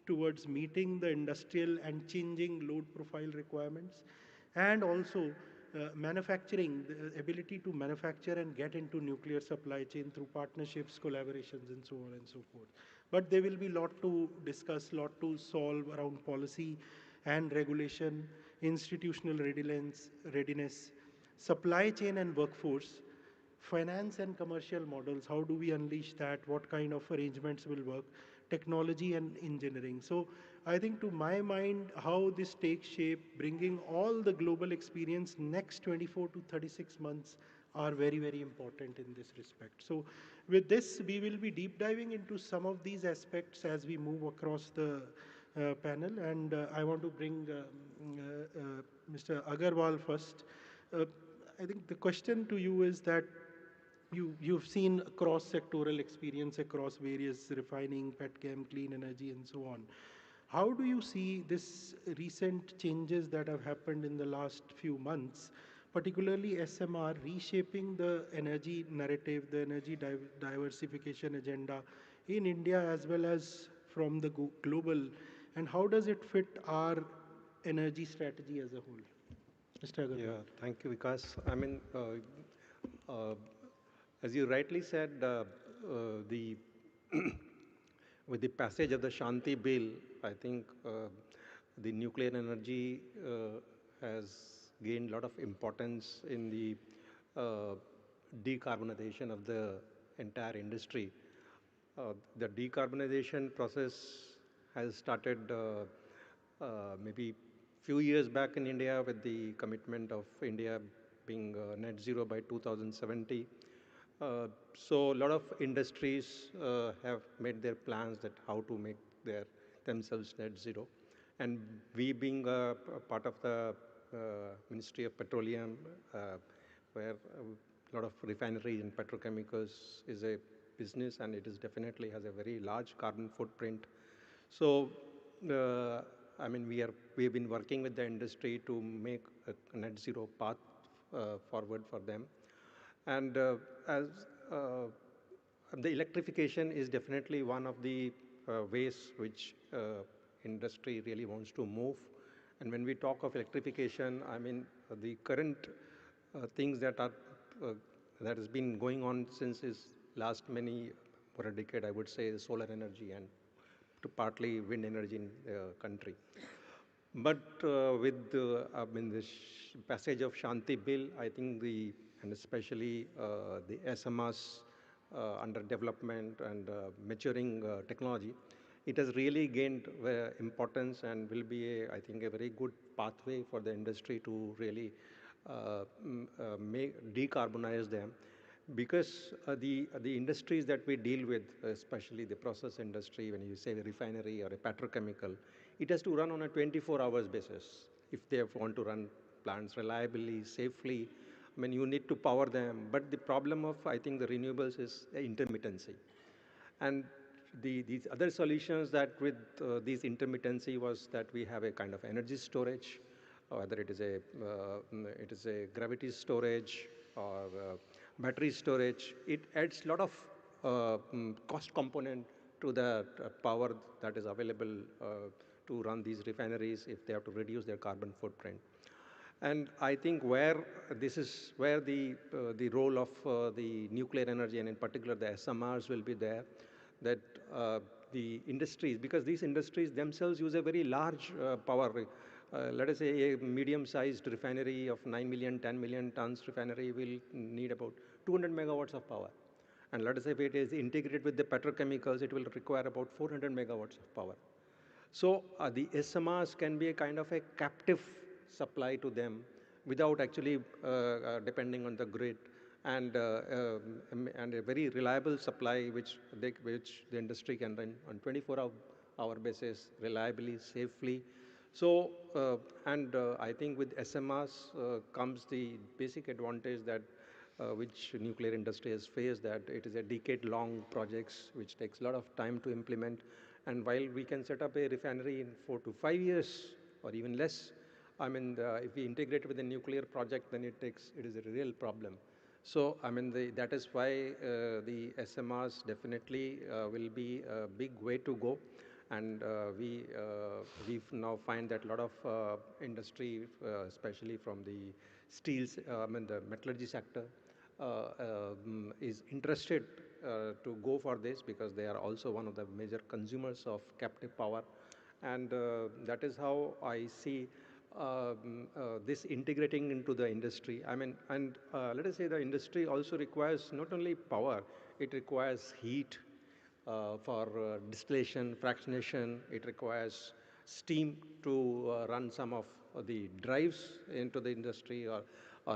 towards meeting the industrial and changing load profile requirements, and also manufacturing, the ability to manufacture and get into nuclear supply chain through partnerships, collaborations, and so on and so forth. But there will be a lot to discuss, lot to solve around policy and regulation, institutional readiness, supply chain and workforce, finance and commercial models. How do we unleash that? What kind of arrangements will work? Technology and engineering. So I think to my mind, how this takes shape, bringing all the global experience next 24 to 36 months are very, very important in this respect. So with this, we will be deep diving into some of these aspects as we move across the panel. And I want to bring Mr. Agarwal first. I think the question to you is that you've seen cross-sectoral experience across various refining, petchem, clean energy, and so on. How do you see this recent changes that have happened in the last few months, particularly SMR, reshaping the energy narrative, the energy diversification agenda in India as well as from the global, and how does it fit our energy strategy as a whole? Mr. Agarwal. Yeah, thank you, Vikas. I mean, uh, as you rightly said, the with the passage of the Shanti Bill, I think the nuclear energy has gained a lot of importance in the decarbonization of the entire industry. The decarbonization process has started maybe few years back in India with the commitment of India being net zero by 2070. So a lot of industries have made their plans that how to make themselves net zero. And we being a part of the Ministry of Petroleum, where a lot of refineries and petrochemicals is a business, and it is definitely has a very large carbon footprint. So, I mean, we've been working with the industry to make a net zero path forward for them. And as the electrification is definitely one of the ways which industry really wants to move. And when we talk of electrification, I mean, the current things that has been going on since is last many for a decade, I would say, solar energy and to partly wind energy in the country. But with I mean, the passage of Shanti Bill, I think and especially the SMRs under development and maturing technology, it has really gained importance and will be, I think, a very good pathway for the industry to really decarbonize them. Because the industries that we deal with, especially the process industry, when you say a refinery or a petrochemical, it has to run on a 24 hours basis. If they want to run plants reliably, safely, I mean, you need to power them. But the problem of, I think, the renewables is intermittency. And these other solutions that with these intermittency was that we have a kind of energy storage, whether it is a gravity storage or battery storage. It adds a lot of cost component to the power that is available to run these refineries if they have to reduce their carbon footprint. And I think where this is where the role of the nuclear energy and in particular the SMRs will be there, that the industries, because these industries themselves use a very large power. Let us say a medium-sized refinery of 9 million, 10 million tons refinery will need about 200 megawatts of power. And let us say if it is integrated with the petrochemicals, it will require about 400 megawatts of power. So the SMRs can be a kind of a captive supply to them without actually depending on the grid, and a very reliable supply which the industry can run on 24-hour basis reliably, safely. So I think with SMRs comes the basic advantage that which nuclear industry has faced, that it is a decade-long projects which takes a lot of time to implement. And while we can set up a refinery in 4 to 5 years or even less, I mean, if we integrate with a nuclear project, then it is a real problem. So, I mean, that is why the SMRs definitely will be a big way to go. And we now find that a lot of industry, especially from the steels, I mean, the metallurgy sector, is interested to go for this because they are also one of the major consumers of captive power. And that is how I see this integrating into the industry. I mean, and let us say the industry also requires not only power, it requires heat for distillation, fractionation. It requires steam to run some of the drives into the industry, or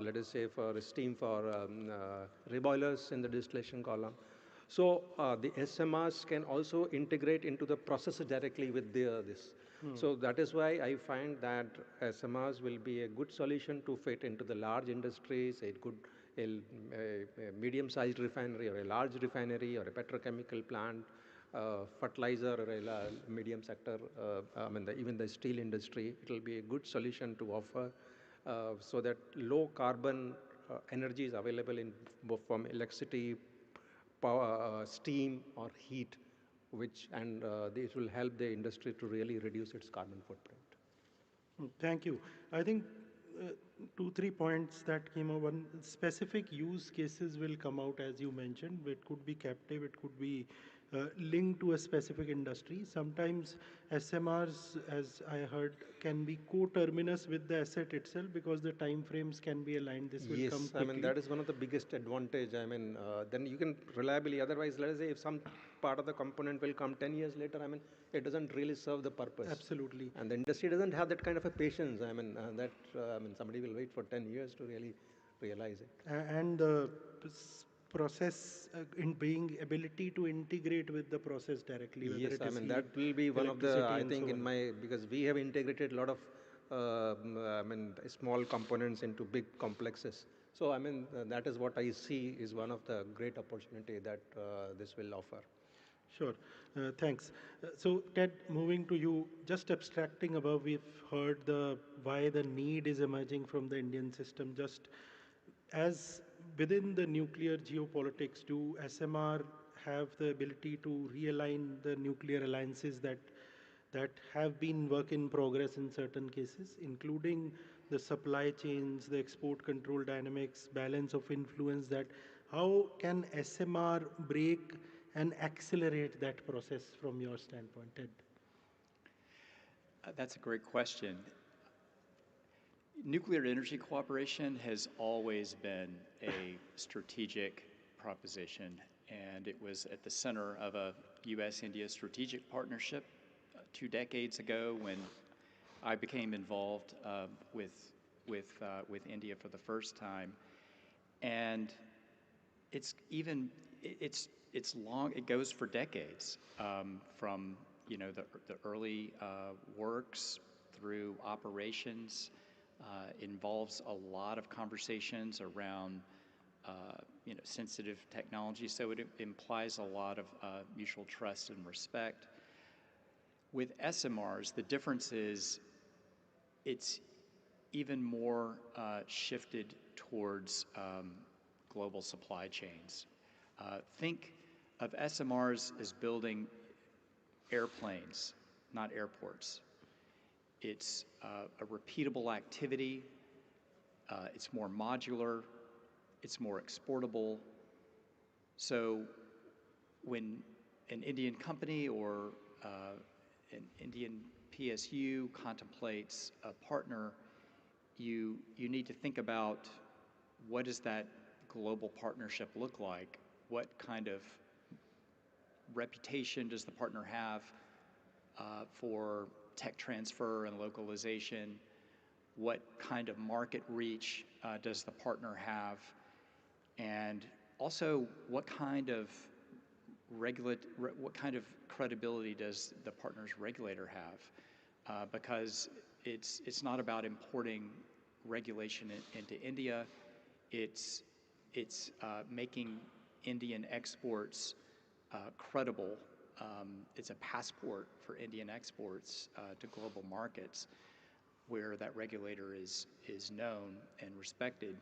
let us say for steam for reboilers in the distillation column. So the SMRs can also integrate into the process directly with this. So that is why I find that SMRs will be a good solution to fit into the large industries, a medium-sized refinery or a large refinery or a petrochemical plant, fertilizer or a medium sector, I mean even the steel industry. It will be a good solution to offer so that low carbon energy is available in from electricity, power, steam or heat, and this will help the industry to really reduce its carbon footprint. Thank you. I think 2, 3 points that came up. One, specific use cases will come out as you mentioned. It could be captive, it could be linked to a specific industry. Sometimes SMRs, as I heard, can be co-terminus with the asset itself because the time frames can be aligned. This will come quickly. I mean, that is one of the biggest advantage. I mean, then you can reliably, otherwise, let us say if some part of the component will come 10 years later, I mean, it doesn't really serve the purpose. Absolutely. And the industry doesn't have that kind of a patience. I mean, I mean, somebody will wait for 10 years to really realize it. And the process in being ability to integrate with the process directly, whether Yes, it I is mean, heat, that will be one of the, electricity, I and think so in on. my, because we have integrated a lot of, I mean, small components into big complexes. So, I mean, that is what I see is one of the great opportunity that this will offer. Sure. Thanks. So, Ted, moving to you, just abstracting above, we've heard the why the need is emerging from the Indian system. Just as within the nuclear geopolitics, do SMR have the ability to realign the nuclear alliances that have been work in progress in certain cases, including the supply chains, the export control dynamics, balance of influence, that how can SMR break and accelerate that process from your standpoint, Ted? That's a great question. Nuclear energy cooperation has always been a strategic proposition, and it was at the center of a U.S.-India strategic partnership 2 decades ago when I became involved with India for the first time. And it's long. It goes for decades, from the early works through operations. Involves a lot of conversations around sensitive technology, so it implies a lot of mutual trust and respect. With SMRs, the difference is it's even more shifted towards global supply chains. Think of SMRs as building airplanes, not airports. It's a repeatable activity. It's more modular. It's more exportable. So when an Indian company or an Indian PSU contemplates a partner, you need to think about what does that global partnership look like? What kind of reputation does the partner have for tech transfer and localization? What kind of market reach does the partner have? And also, what kind of credibility does the partner's regulator have? Because it's not about importing regulation into India. It's making Indian exports credible. It's a passport for Indian exports to global markets where that regulator is known and respected.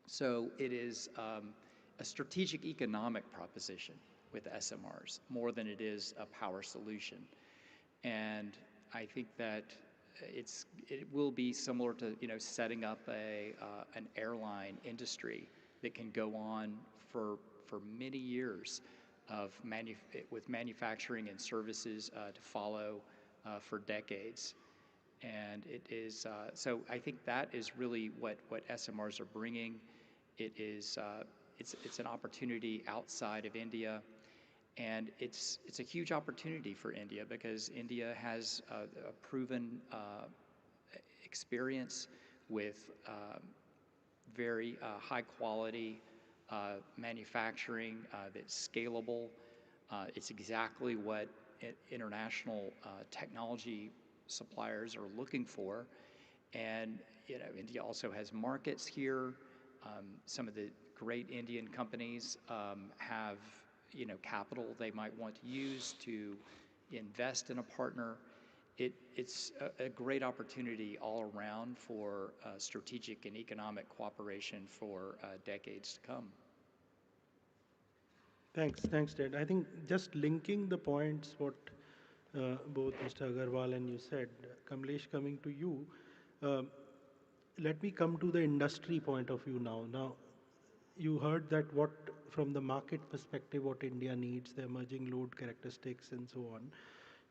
So it is a strategic economic proposition with SMRs more than it is a power solution. And I think that it will be similar to setting up an airline industry that can go on for many years with manufacturing and services to follow for decades. And it is so I think that is really what SMRs are bringing. It's an opportunity outside of India, and it's a huge opportunity for India because India has a proven experience with very high quality manufacturing that's scalable. It's exactly what international technology suppliers are looking for. And India also has markets here. Some of the great Indian companies have capital they might want to use to invest in a partner. It's a great opportunity all around for strategic and economic cooperation for decades to come. Thanks, Ted. I think just linking the points what both Mr. Agarwal and you said, Kamlesh, coming to you, let me come to the industry point of view now. Now, you heard that what from the market perspective, what India needs, the emerging load characteristics and so on.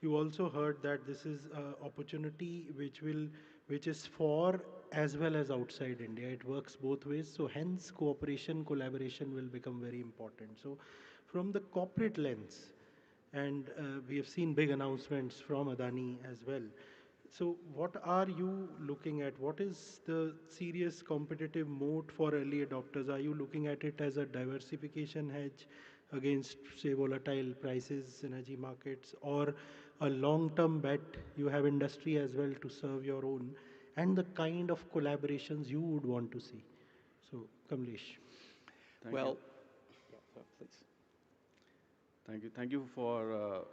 You also heard that this is an opportunity which is for as well as outside India. It works both ways. So hence cooperation, collaboration will become very important. So from the corporate lens, and we have seen big announcements from Adani as well. So what are you looking at? What is the serious competitive moat for early adopters? Are you looking at it as a diversification hedge against, say, volatile prices, energy markets, or a long-term bet? You have industry as well to serve your own, and the kind of collaborations you would want to see. So, Kamlesh. Thank Well, you. yeah, please. Thank you. Thank you for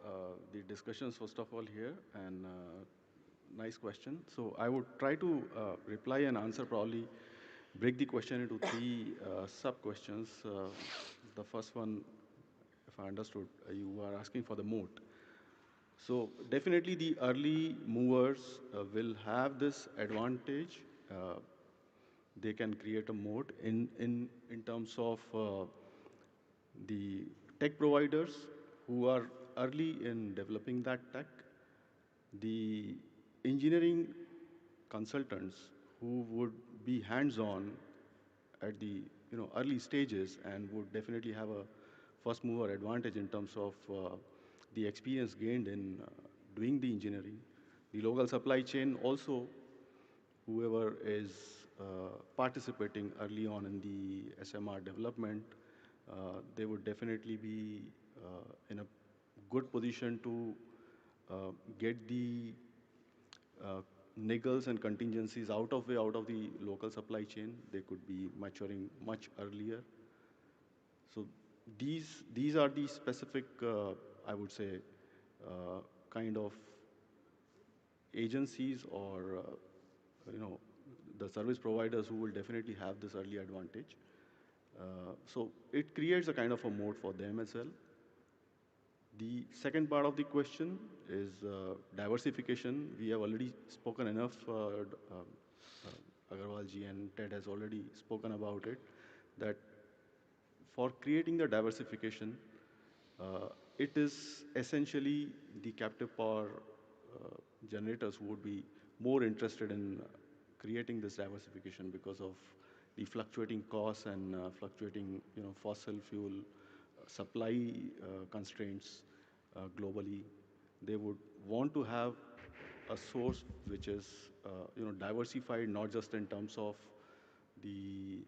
the discussions, first of all, here, and nice question. So I would try to reply and answer, probably break the question into three sub-questions. The first one, if I understood, you are asking for the moat. So definitely the early movers will have this advantage. They can create a moat in terms of the tech providers who are early in developing that tech, the engineering consultants who would be hands-on at the early stages and would definitely have a first mover advantage in terms of the experience gained in doing the engineering. The local supply chain also, whoever is participating early on in the SMR development, they would definitely be in a good position to get the uh, niggles and contingencies out of the local supply chain. They could be maturing much earlier. So these are the specific, I would say, kind of agencies or the service providers who will definitely have this early advantage. So it creates a kind of a moat for them as well. The second part of the question is diversification. We have already spoken enough. Agarwal ji and Ted has already spoken about it. That for creating the diversification, it is essentially the captive power generators who would be more interested in creating this diversification because of the fluctuating costs and fluctuating fossil fuel supply constraints globally. They would want to have a source which is diversified, not just in terms of the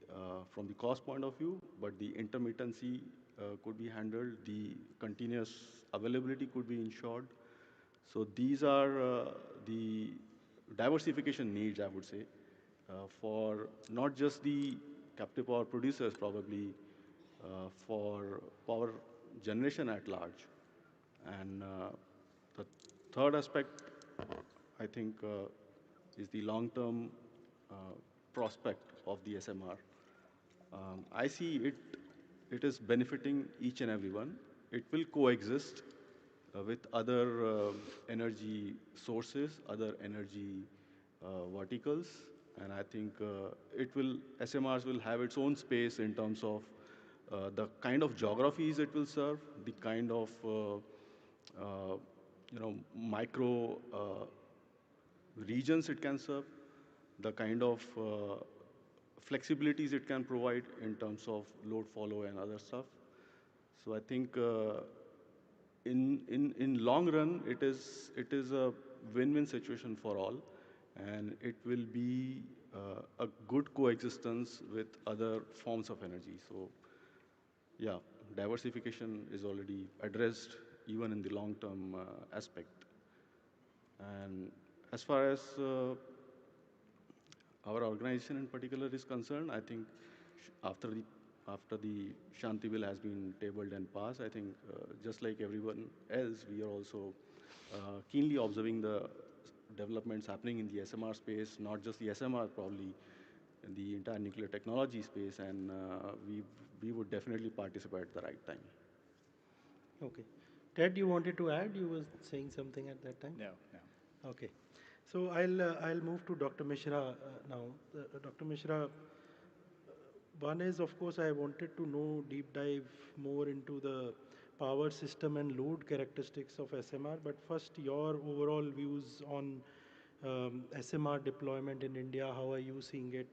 from the cost point of view, but the intermittency could be handled, the continuous availability could be ensured. So these are the diversification needs, I would say, for not just the captive power producers, probably for power generation at large. And the third aspect, I think, is the long-term uh, prospect of the SMR. I see it is benefiting each and everyone. It will coexist with other energy sources, other energy verticals, and I think SMRs will have its own space in terms of the kind of geographies it will serve, the kind of micro regions it can serve, the kind of flexibilities it can provide in terms of load follow and other stuff. So I think in long run, it is a win-win situation for all, and it will be a good coexistence with other forms of energy. So yeah, diversification is already addressed even in the long-term aspect. And as far as our organization in particular is concerned, I think after the Shanti Bill has been tabled and passed, I think just like everyone else, we are also keenly observing the developments happening in the SMR space, not just the SMR, probably in the entire nuclear technology space, and we would definitely participate at the right time. Okay. Ted, you wanted to add? You were saying something at that time? No, no. Okay. So I'll move to Dr. Mishra now. Dr. Mishra, one is, of course, I wanted to know deep dive more into the power system and load characteristics of SMR. But first, your overall views on SMR deployment in India. How are you seeing it?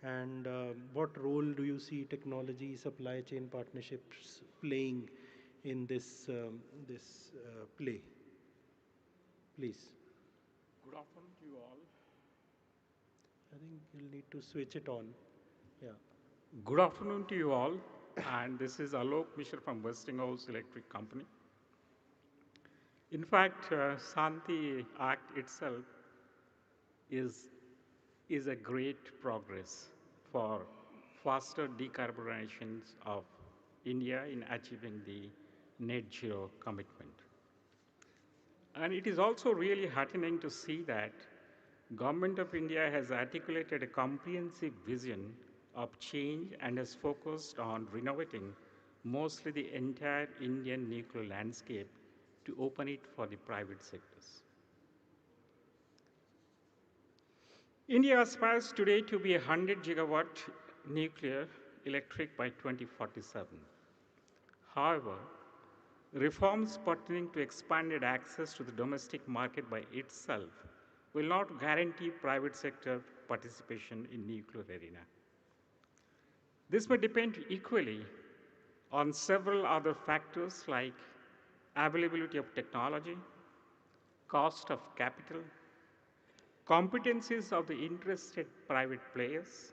And what role do you see technology, supply chain partnerships playing in this play? Please. Good afternoon to you all. I think you'll need to switch it on. Yeah. Good afternoon to you all. And this is Alok Mishra from Westinghouse Electric Company. In fact, Santi Act itself is, is a great progress for faster decarbonization of India in achieving the net zero commitment. And it is also really heartening to see that Government of India has articulated a comprehensive vision of change and has focused on renovating mostly the entire Indian nuclear landscape to open it for the private sectors. India aspires today to be a 100 gigawatt nuclear electric by 2047. However, reforms pertaining to expanded access to the domestic market by itself will not guarantee private sector participation in nuclear arena. This may depend equally on several other factors like availability of technology, cost of capital, competencies of the interested private players.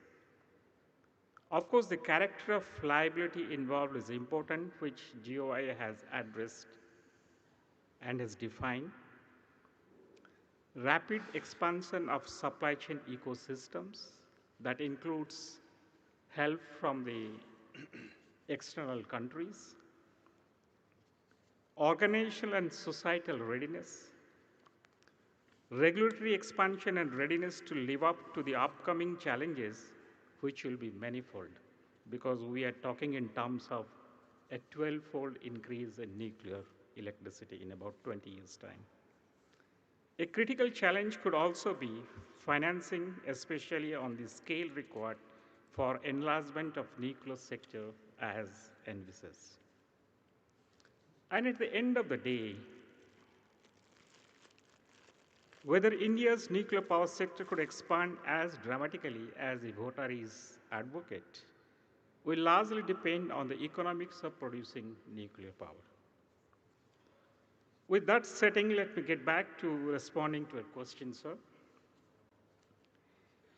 Of course, the character of liability involved is important, which GOI has addressed and has defined. Rapid expansion of supply chain ecosystems that includes help from the external countries, organizational and societal readiness, regulatory expansion and readiness to live up to the upcoming challenges, which will be manifold, because we are talking in terms of a 12-fold increase in nuclear electricity in about 20 years' time. A critical challenge could also be financing, especially on the scale required for enlargement of nuclear sector as envisaged. And at the end of the day, whether India's nuclear power sector could expand as dramatically as the votaries advocate will largely depend on the economics of producing nuclear power. With that setting, let me get back to responding to a question, sir.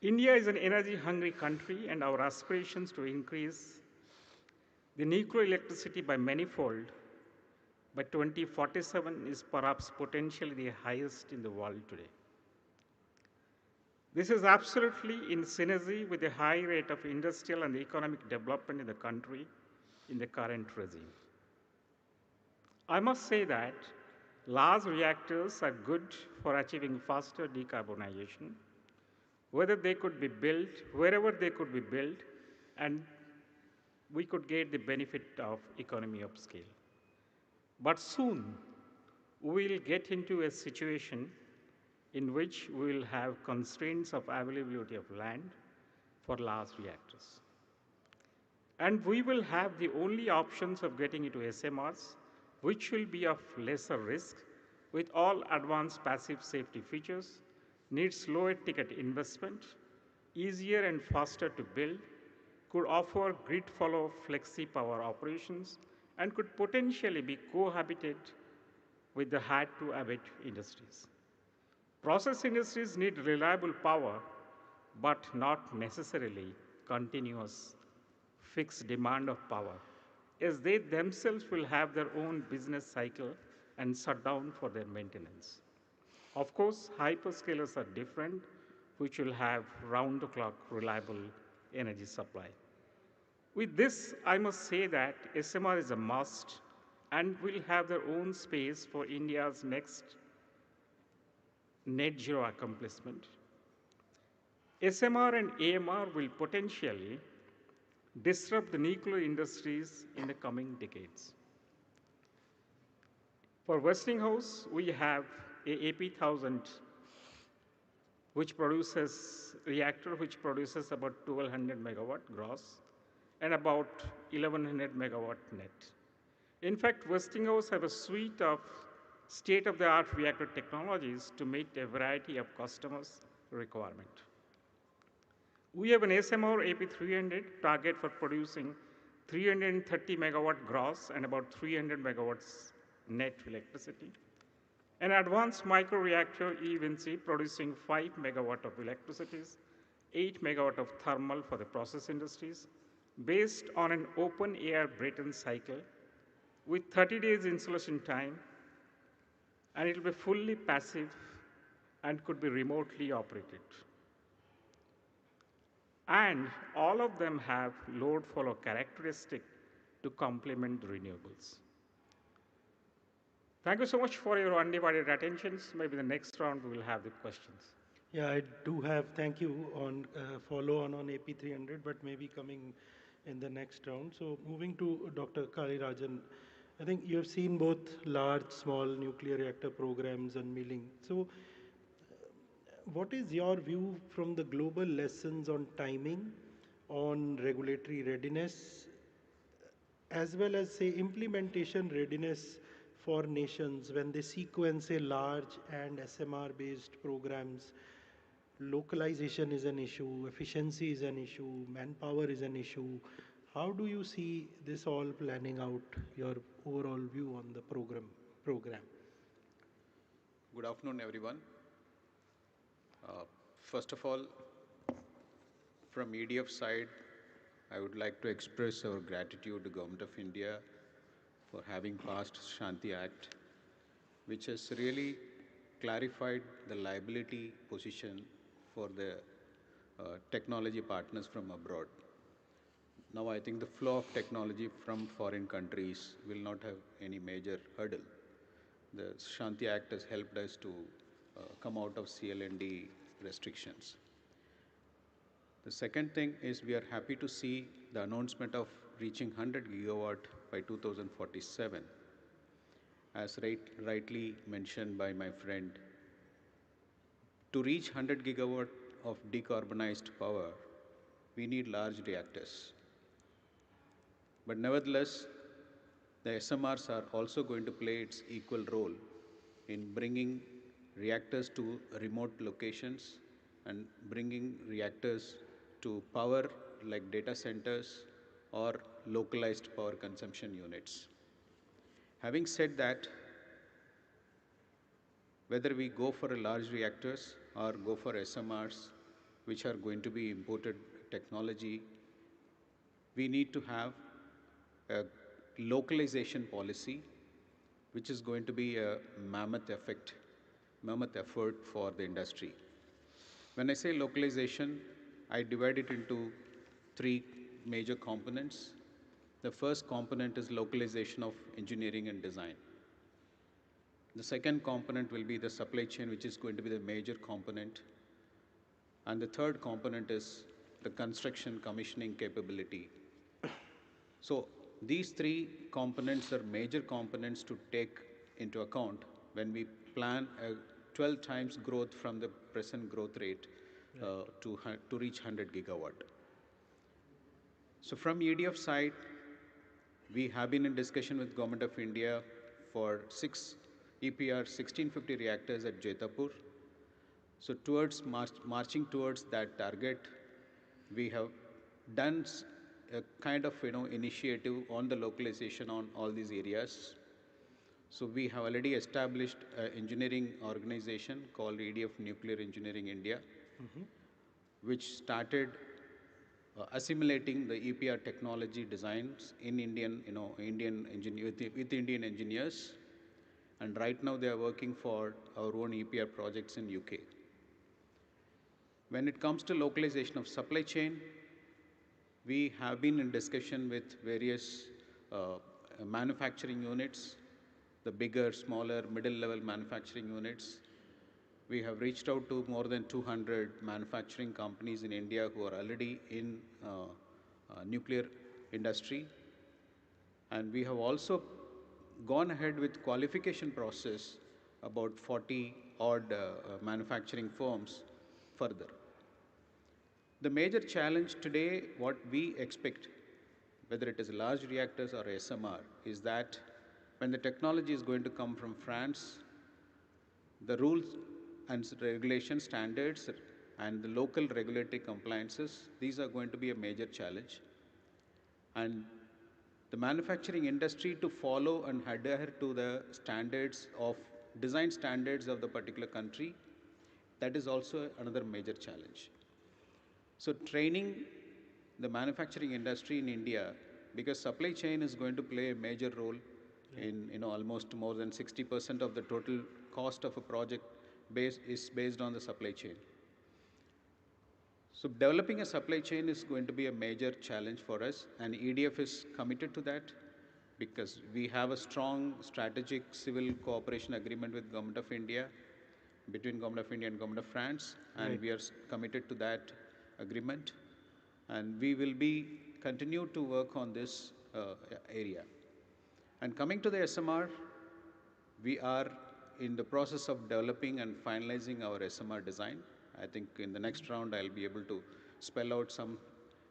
India is an energy-hungry country, and our aspirations to increase the nuclear electricity by manifold by 2047 is perhaps potentially the highest in the world today. This is absolutely in synergy with the high rate of industrial and economic development in the country in the current regime. I must say that large reactors are good for achieving faster decarbonization, whether they could be built, wherever they could be built, and we could get the benefit of economy of scale. But soon, we will get into a situation in which we will have constraints of availability of land for large reactors. And we will have the only options of getting into SMRs, which will be of lesser risk with all advanced passive safety features, needs lower ticket investment, easier and faster to build, could offer grid follow flexi power operations, and could potentially be cohabited with the hard to abate industries. Process industries need reliable power, but not necessarily continuous fixed demand of power, as they themselves will have their own business cycle and shut down for their maintenance. Of course, hyperscalers are different, which will have round-the-clock reliable energy supply. With this, I must say that SMR is a must and will have their own space for India's next net zero accomplishment. SMR and AMR will potentially disrupt the nuclear industries in the coming decades. For Westinghouse, we have a AP1000 which produces reactor which produces about 1200 megawatt gross and about 1100 megawatt net. In fact, Westinghouse have a suite of state-of-the-art reactor technologies to meet a variety of customers' requirement. We have an SMR AP300 target for producing 330 megawatt gross and about 300 megawatts net electricity. An advanced microreactor EVNC producing 5 megawatt of electricity, 8 megawatt of thermal for the process industries, based on an open air Brayton cycle with 30 days installation time, and it will be fully passive and could be remotely operated. And all of them have load follow characteristic to complement the renewables. Thank you so much for your undivided attention. Maybe the next round we will have the questions. Yeah, I do have, thank you, on follow on AP300, but maybe coming in the next round. So moving to Dr. Kalirajan, I think you have seen both large, small nuclear reactor programs unveiling. So what is your view from the global lessons on timing, on regulatory readiness, as well as, say, implementation readiness for nations when they sequence a large and SMR-based programs? Localization is an issue, efficiency is an issue, manpower is an issue. How do you see this all planning out, your overall view on the program? Good afternoon, everyone. First of all, from EDF side, I would like to express our gratitude to Government of India for having passed Shanti Act, which has really clarified the liability position for the technology partners from abroad. Now I think the flow of technology from foreign countries will not have any major hurdle. The Shanti Act has helped us to come out of CL&D restrictions. The second thing is we are happy to see the announcement of reaching 100 gigawatt by 2047. As rightly mentioned by my friend, to reach 100 gigawatt of decarbonized power, we need large reactors. But nevertheless, the SMRs are also going to play its equal role in bringing reactors to remote locations and bringing reactors to power like data centers or localized power consumption units. Having said that, whether we go for a large reactors or go for SMRs, which are going to be imported technology, we need to have a localization policy, which is going to be a mammoth effort for the industry. When I say localization, I divide it into three major components. The first component is localization of engineering and design. The second component will be the supply chain, which is going to be the major component. And the third component is the construction commissioning capability. So these three components are major components to take into account when we plan a 12 times growth from the present growth rate to reach 100 gigawatt. So from EDF side, we have been in discussion with Government of India for 6 EPR 1650 reactors at Jetapur. So towards marching towards that target, we have done a kind of initiative on the localization on all these areas. So we have already established an engineering organization called EDF Nuclear Engineering India, which started assimilating the EPR technology designs in with Indian engineers. And right now they are working for our own EPR projects in UK. When it comes to localization of supply chain, we have been in discussion with various manufacturing units, the bigger, smaller, middle-level manufacturing units. We have reached out to more than 200 manufacturing companies in India who are already in nuclear industry. And we have also gone ahead with qualification process about 40 odd manufacturing firms further. The major challenge today, what we expect, whether it is large reactors or SMR, is that when the technology is going to come from France, the rules and regulation standards and the local regulatory compliances, these are going to be a major challenge. And the manufacturing industry to follow and adhere to the standards of design standards of the particular country, that is also another major challenge. So training the manufacturing industry in India, because supply chain is going to play a major role in almost more than 60% of the total cost of a project is based on the supply chain. So developing a supply chain is going to be a major challenge for us, and EDF is committed to that because we have a strong strategic civil cooperation agreement with Government of India, between Government of India and Government of France, and we are committed to that agreement, and we will be continue to work on this area. And coming to the SMR, we are in the process of developing and finalizing our SMR design. I think in the next round I'll be able to spell out some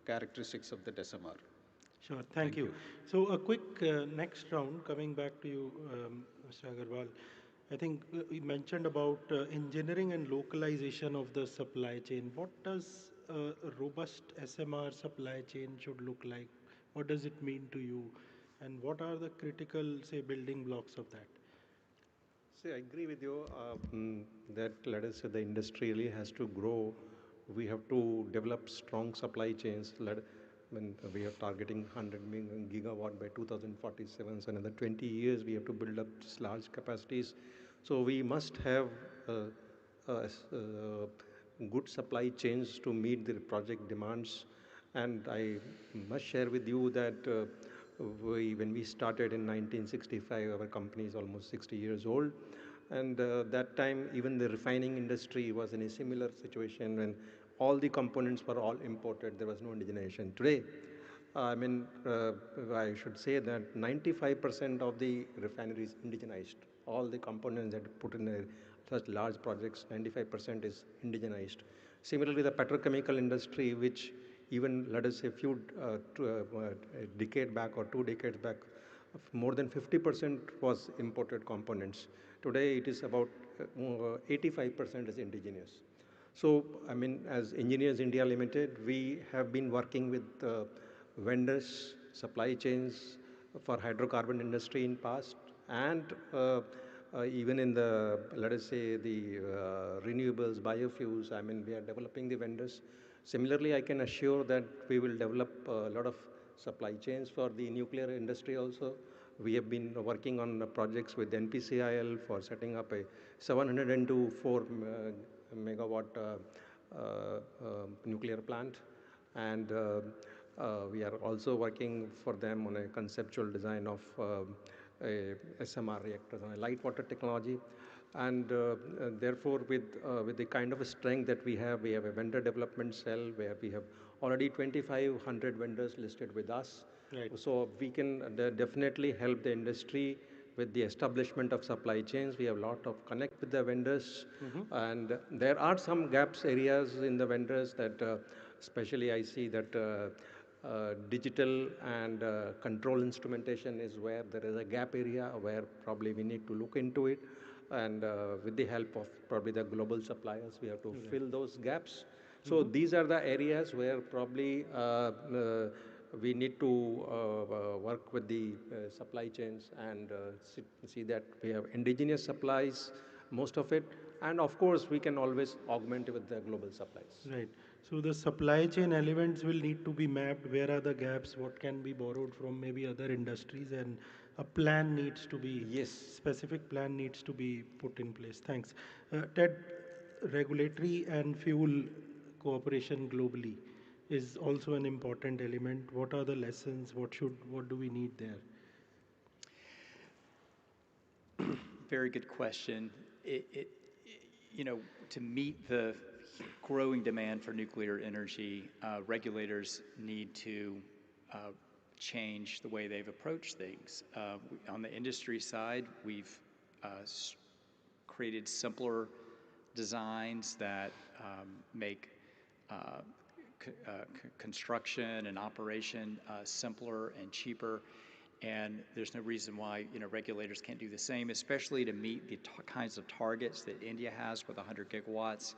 characteristics of that SMR. Sure, thank you. So a quick next round, coming back to you, Mr. Agarwal. I think we mentioned about engineering and localization of the supply chain. What does a robust SMR supply chain should look like? What does it mean to you? And what are the critical, say, building blocks of that? See, I agree with you that, let us say, the industry really has to grow. We have to develop strong supply chains. When we are targeting 100 million gigawatt by 2047, so another 20 years we have to build up large capacities. So we must have good supply chains to meet the project demands. And I must share with you that when we started in 1965, our company is almost 60 years old. And that time, even the refining industry was in a similar situation when all the components were all imported. There was no indigenization. Today, I should say that 95% of the refinery is indigenized. All the components that put in such large projects, 95% is indigenized. Similarly, the petrochemical industry, which even, let us say, a decade back or 2 decades back, more than 50% was imported components. Today, it is about 85% is indigenous. So, as Engineers India Limited, we have been working with vendors, supply chains for hydrocarbon industry in past, and even in the, let us say, the renewables, biofuels. We are developing the vendors. Similarly, I can assure that we will develop a lot of supply chains for the nuclear industry also. We have been working on projects with NPCIL for setting up a 702 4 megawatt nuclear plant, and we are also working for them on a conceptual design of a SMR reactors on a light water technology. And therefore, with the kind of a strength that we have a vendor development cell where we have already 2,500 vendors listed with us. Right. So we can definitely help the industry with the establishment of supply chains. We have a lot of connect with the vendors, and there are some gaps areas in the vendors that especially I see that digital and control instrumentation is where there is a gap area where probably we need to look into it, and with the help of probably the global suppliers we have to fill those gaps. So these are the areas where probably we need to work with the supply chains and see that we have indigenous supplies, most of it, and of course we can always augment with the global supplies. Right. So the supply chain elements will need to be mapped. Where are the gaps? What can be borrowed from maybe other industries? And a plan needs to be, specific plan needs to be put in place. Thanks. Ted, regulatory and fuel cooperation globally is also an important element. What are the lessons? What do we need there? Very good question. To meet the growing demand for nuclear energy, regulators need to change the way they've approached things. On the industry side, we've created simpler designs that make construction and operation simpler and cheaper. And there's no reason why regulators can't do the same, especially to meet the kinds of targets that India has with 100 gigawatts.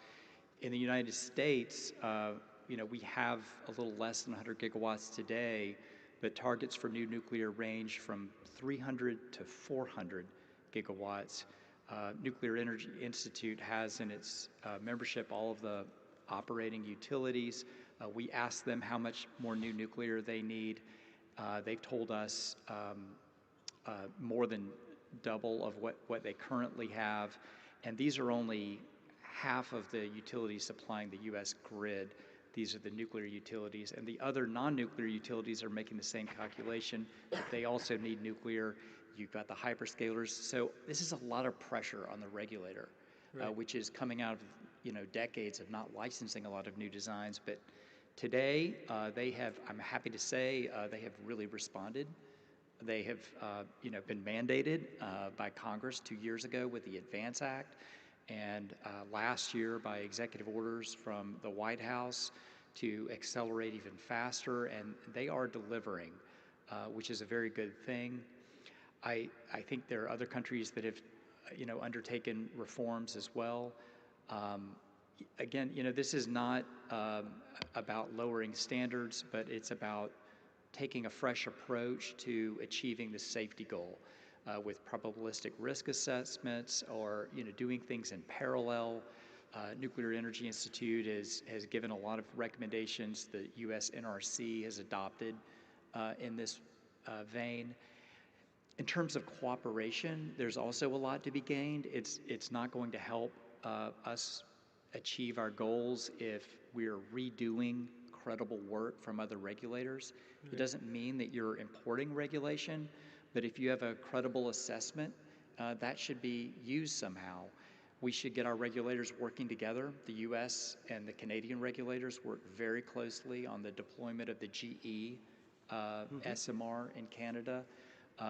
In the United States, we have a little less than 100 gigawatts today, but targets for new nuclear range from 300 to 400 gigawatts. Nuclear Energy Institute has in its membership all of the operating utilities. We asked them how much more new nuclear they need. They've told us more than double of what they currently have. And these are only half of the utilities supplying the U.S. grid. These are the nuclear utilities. And the other non-nuclear utilities are making the same calculation, but they also need nuclear. You've got the hyperscalers. So this is a lot of pressure on the regulator, which is coming out of decades of not licensing a lot of new designs. But today, they have, I'm happy to say, they have really responded. They have been mandated by Congress 2 years ago with the ADVANCE Act, and last year by executive orders from the White House to accelerate even faster, and they are delivering, which is a very good thing. I think there are other countries that have undertaken reforms as well. Again, this is not about lowering standards, but it's about taking a fresh approach to achieving the safety goal with probabilistic risk assessments, or doing things in parallel. Nuclear Energy Institute has given a lot of recommendations. The U.S. NRC has adopted in this vein. In terms of cooperation, there's also a lot to be gained. It's not going to help us achieve our goals if we're redoing credible work from other regulators. It doesn't mean that you're importing regulation, but if you have a credible assessment, that should be used somehow. We should get our regulators working together. The US and the Canadian regulators work very closely on the deployment of the GE SMR in Canada.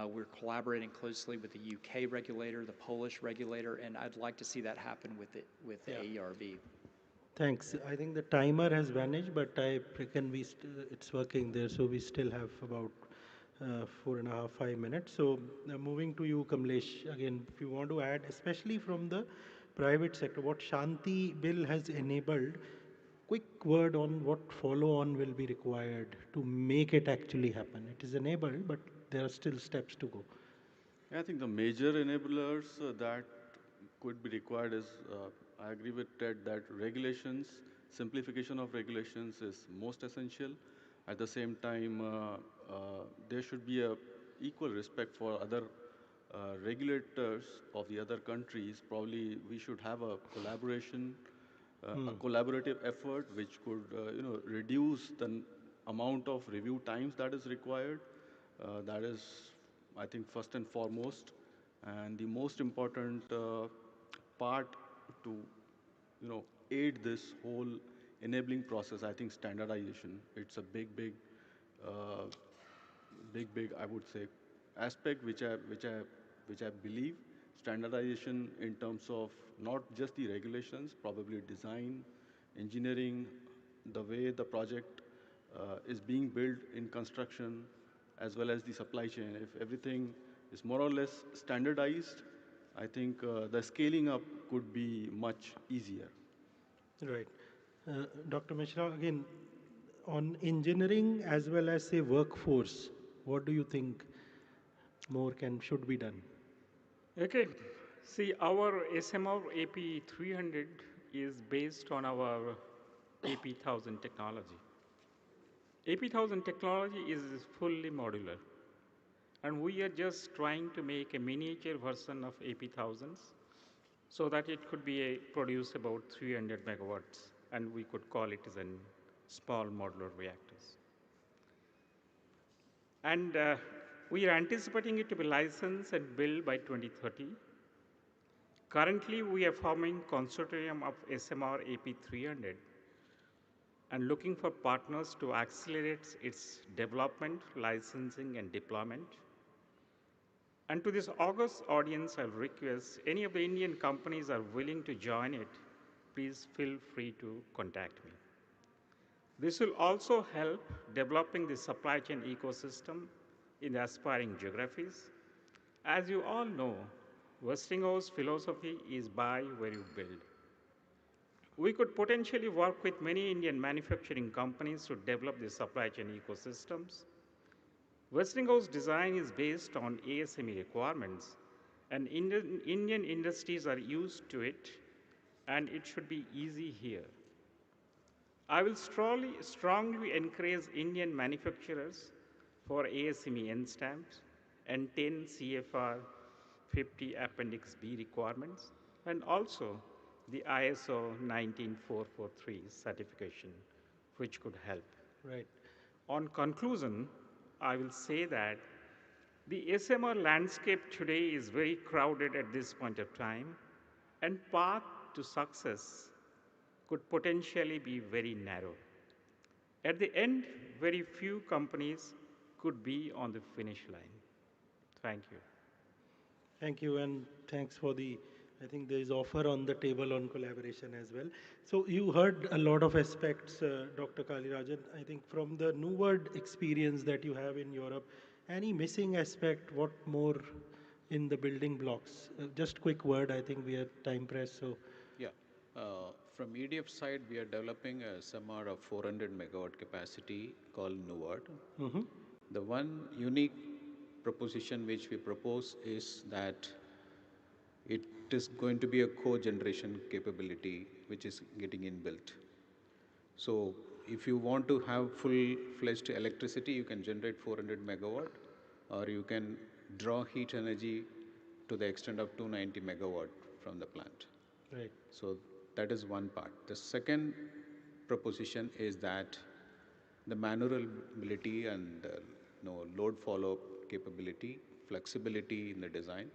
We're collaborating closely with the UK regulator, the Polish regulator, and I'd like to see that happen with the AERV. Thanks. I think the timer has vanished, but I reckon it's working there, so we still have about 4.5, 5 minutes. So moving to you, Kamlesh, again, if you want to add, especially from the private sector, what Shanti Bill has enabled, quick word on what follow-on will be required to make it actually happen. It is enabled, but there are still steps to go. I think the major enablers that could be required is, I agree with Ted that regulations, simplification of regulations is most essential. At the same time, there should be a equal respect for other regulators of the other countries. Probably we should have a collaboration, a collaborative effort which could reduce the amount of review times that is required. That is, I think, first and foremost. And the most important part to aid this whole enabling process, I think standardization. It's a big, I would say, aspect which I believe standardization in terms of not just the regulations, probably design, engineering, the way the project is being built in construction, as well as the supply chain. If everything is more or less standardized, I think the scaling up could be much easier. Right. Dr. Mishra, again, on engineering as well as, say, workforce, what do you think more should be done? Okay. See, our SMR AP300 is based on our AP1000 technology. AP1000 technology is fully modular, and we are just trying to make a miniature version of AP1000s so that it could be produce about 300 megawatts, and we could call it as a small modular reactors. And we are anticipating it to be licensed and built by 2030. Currently, we are forming consortium of SMR AP300 and looking for partners to accelerate its development, licensing, and deployment. And to this August audience, I'll request any of the Indian companies are willing to join it, please feel free to contact me. This will also help developing the supply chain ecosystem in the aspiring geographies. As you all know, Westinghouse's philosophy is buy where you build. We could potentially work with many Indian manufacturing companies to develop the supply chain ecosystems. Westinghouse design is based on ASME requirements, And Indian industries are used to it, and it should be easy here. I will strongly encourage Indian manufacturers for ASME N stamps and 10 CFR 50 Appendix B requirements, and also the ISO 19443 certification, which could help. Right. On conclusion, I will say that the SMR landscape today is very crowded at this point of time, and path to success could potentially be very narrow. At the end, very few companies could be on the finish line. Thank you. Thank you, and thanks for the. I think there is offer on the table on collaboration as well. So you heard a lot of aspects, Dr. Kalirajan. I think from the new word experience that you have in Europe, any missing aspect? What more in the building blocks? Just quick word. I think we are time pressed. So Yeah. From EDF side, we are developing a SMR of 400 megawatt capacity called Nuward. mm-hmm. The one unique proposition which we propose is that it is going to be a co-generation capability which is getting inbuilt. So if you want to have full-fledged electricity, you can generate 400 megawatt, or you can draw heat energy to the extent of 290 megawatt from the plant. Right. So that is one part. The second proposition is that the maneuverability and load follow-up capability, flexibility in the design.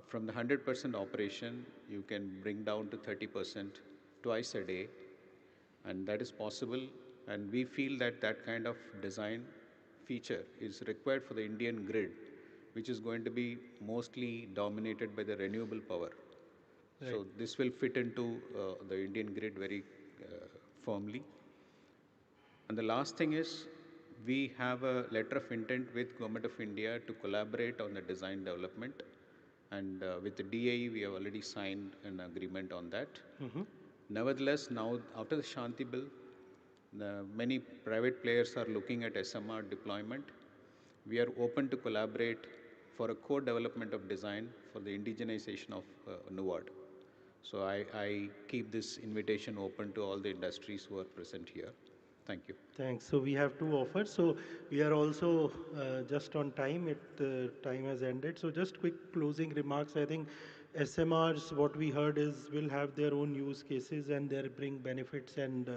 From the 100% operation, you can bring down to 30% twice a day, and that is possible. And we feel that that kind of design feature is required for the Indian grid, which is going to be mostly dominated by the renewable power. Right. So this will fit into the Indian grid very firmly. And the last thing is, we have a letter of intent with Government of India to collaborate on the design development. And with the DAE, we have already signed an agreement on that. Mm-hmm. Nevertheless, now after the Shanti Bill, many private players are looking at SMR deployment. We are open to collaborate for a co-development of design for the indigenization of Nuward. So I keep this invitation open to all the industries who are present here. Thank you. Thanks. So we have two offers. So we are also just on time. Time has ended. So just quick closing remarks. I think SMRs, what we heard is, will have their own use cases and they bring benefits, and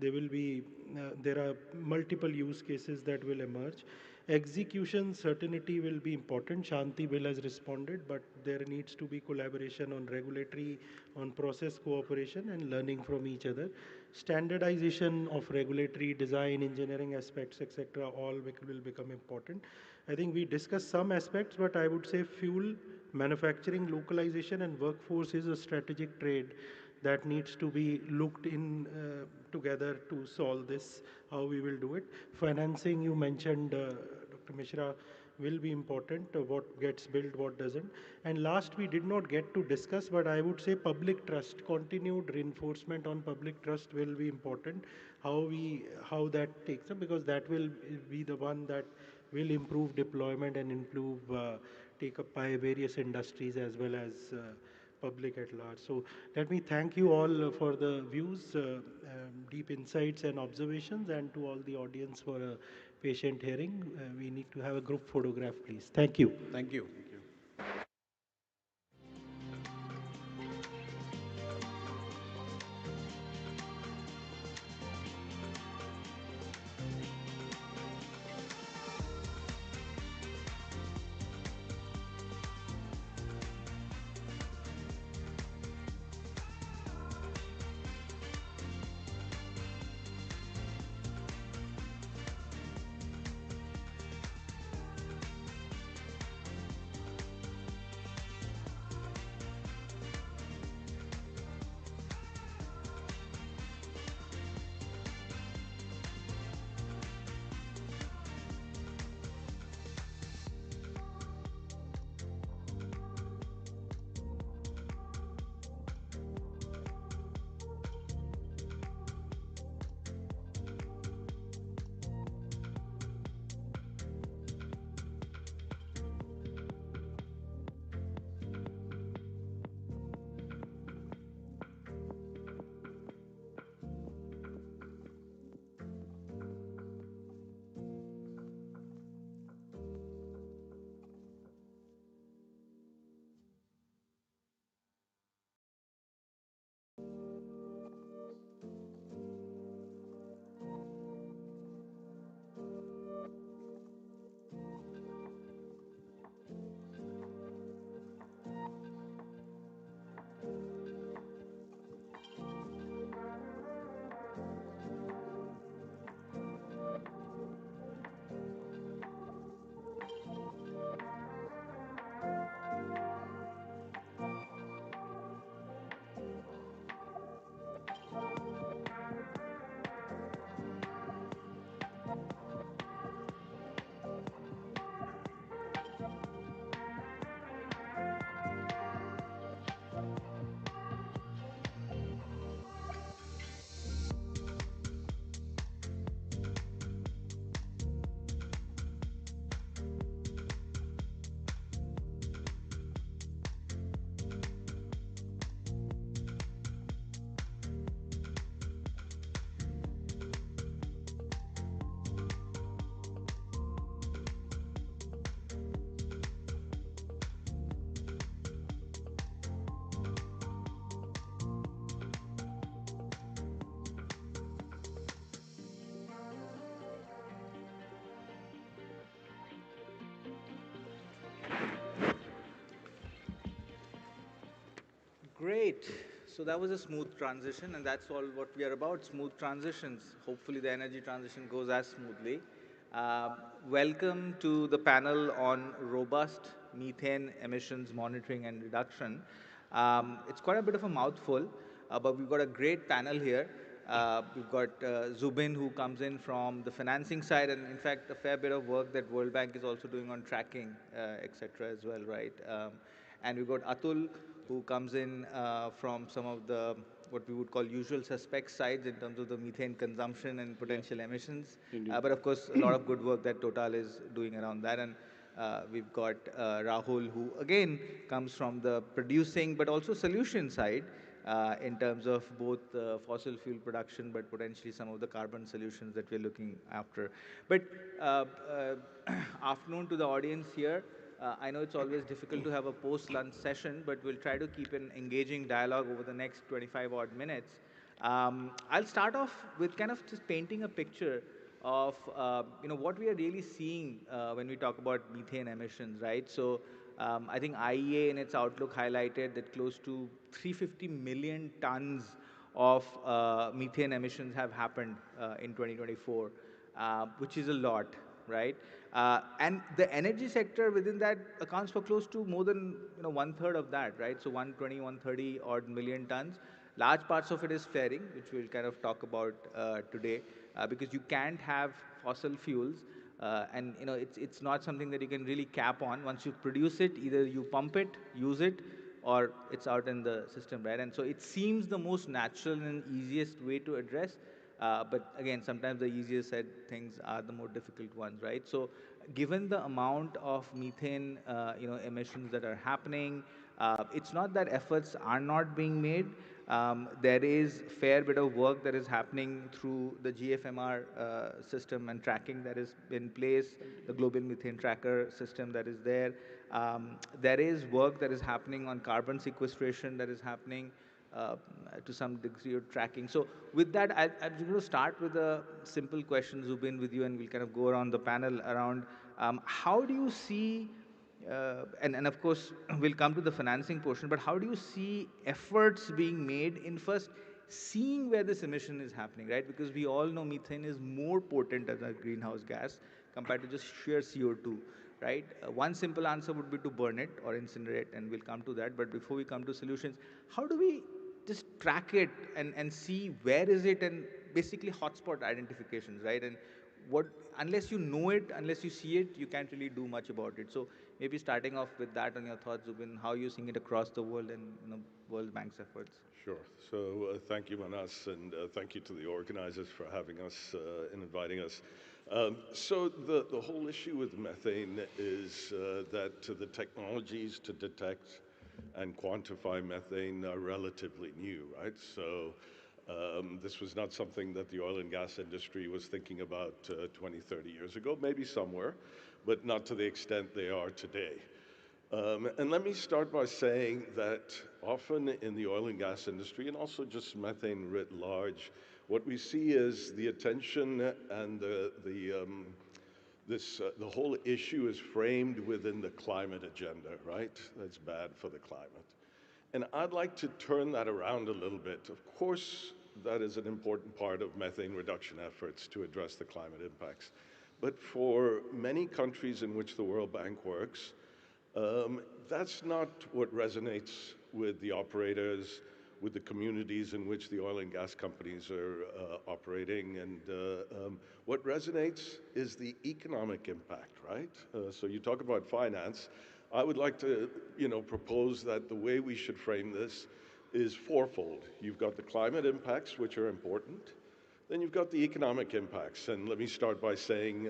there are multiple use cases that will emerge. Execution certainty will be important. Shanti Bill has responded, but there needs to be collaboration on regulatory, on process cooperation, and learning from each other. Standardization of regulatory design, engineering aspects, etc., all will become important. I think we discussed some aspects, but I would say fuel, manufacturing, localization, and workforce is a strategic trade that needs to be looked in together to solve this, how we will do it. Financing, you mentioned, Dr. Mishra, will be important, what gets built, what doesn't. And last, we did not get to discuss, but I would say public trust, continued reinforcement on public trust will be important, how that takes up, because that will be the one that will improve deployment and improve take up by various industries as well as public at large. So let me thank you all for the views, deep insights and observations, and to all the audience for a patient hearing. We need to have a group photograph, please. Thank you. Thank you. Great. So that was a smooth transition, and that's all what we are about, smooth transitions. Hopefully the energy transition goes as smoothly. Welcome to the panel on robust methane emissions monitoring and reduction. It's quite a bit of a mouthful, but we've got a great panel here. We've got Zubin, who comes in from the financing side, and in fact, a fair bit of work that World Bank is also doing on tracking, etc. as well, right? And we've got Atul, who comes in from some of the what we would call usual suspect sides in terms of the methane consumption and potential emissions. But of course, a lot of good work that Total is doing around that. And we've got Rahul, who again comes from the producing but also solution side in terms of both fossil fuel production but potentially some of the carbon solutions that we're looking after. But afternoon to the audience here. I know it's always difficult to have a post-lunch session, but we'll try to keep an engaging dialogue over the next 25 odd minutes. I'll start off with kind of just painting a picture of what we are really seeing when we talk about methane emissions, right? So I think IEA in its outlook highlighted that close to 350 million tons of methane emissions have happened in 2024, which is a lot, right? And the energy sector within that accounts for close to more than one third of that, right? So 120, 130 odd million tons. Large parts of it is flaring, which we'll kind of talk about today, because you can't have fossil fuels, and it's not something that you can really cap on. Once you produce it, either you pump it, use it, or it's out in the system, right? And so it seems the most natural and easiest way to address. But again, sometimes the easier said things are the more difficult ones, right? So given the amount of methane emissions that are happening, it's not that efforts are not being made. There is fair bit of work that is happening through the GFMR system and tracking that is in place, the global methane tracker system that is there. There is work that is happening on carbon sequestration that is happening to some degree of tracking. So with that, I'm going to start with a simple question, Zubin, with you, and we'll kind of go around the panel around how do you see, and of course, we'll come to the financing portion, but how do you see efforts being made in first seeing where this emission is happening, right? Because we all know methane is more potent as a greenhouse gas compared to just sheer CO2, right? One simple answer would be to burn it or incinerate, and we'll come to that. But before we come to solutions, how do we just track it and see where is it, and basically hotspot identifications, right? And what, unless you know it, unless you see it, you can't really do much about it. So maybe starting off with that on your thoughts, Zubin, how you're seeing it across the world and World Bank's efforts. Sure. So thank you, Manas, and thank you to the organizers for having us and inviting us. So the whole issue with methane is that the technologies to detect and quantify methane are relatively new, right? So this was not something that the oil and gas industry was thinking about 20, 30 years ago, maybe somewhere, but not to the extent they are today. And let me start by saying that often in the oil and gas industry, and also just methane writ large, what we see is the attention and the whole issue is framed within the climate agenda, right? That's bad for the climate. And I'd like to turn that around a little bit. Of course, that is an important part of methane reduction efforts to address the climate impacts. But for many countries in which the World Bank works, that's not what resonates with the operators, with the communities in which the oil and gas companies are operating. And what resonates is the economic impact, right? So you talk about finance. I would like to, propose that the way we should frame this is fourfold. You've got the climate impacts, which are important. Then you've got the economic impacts. And let me start by saying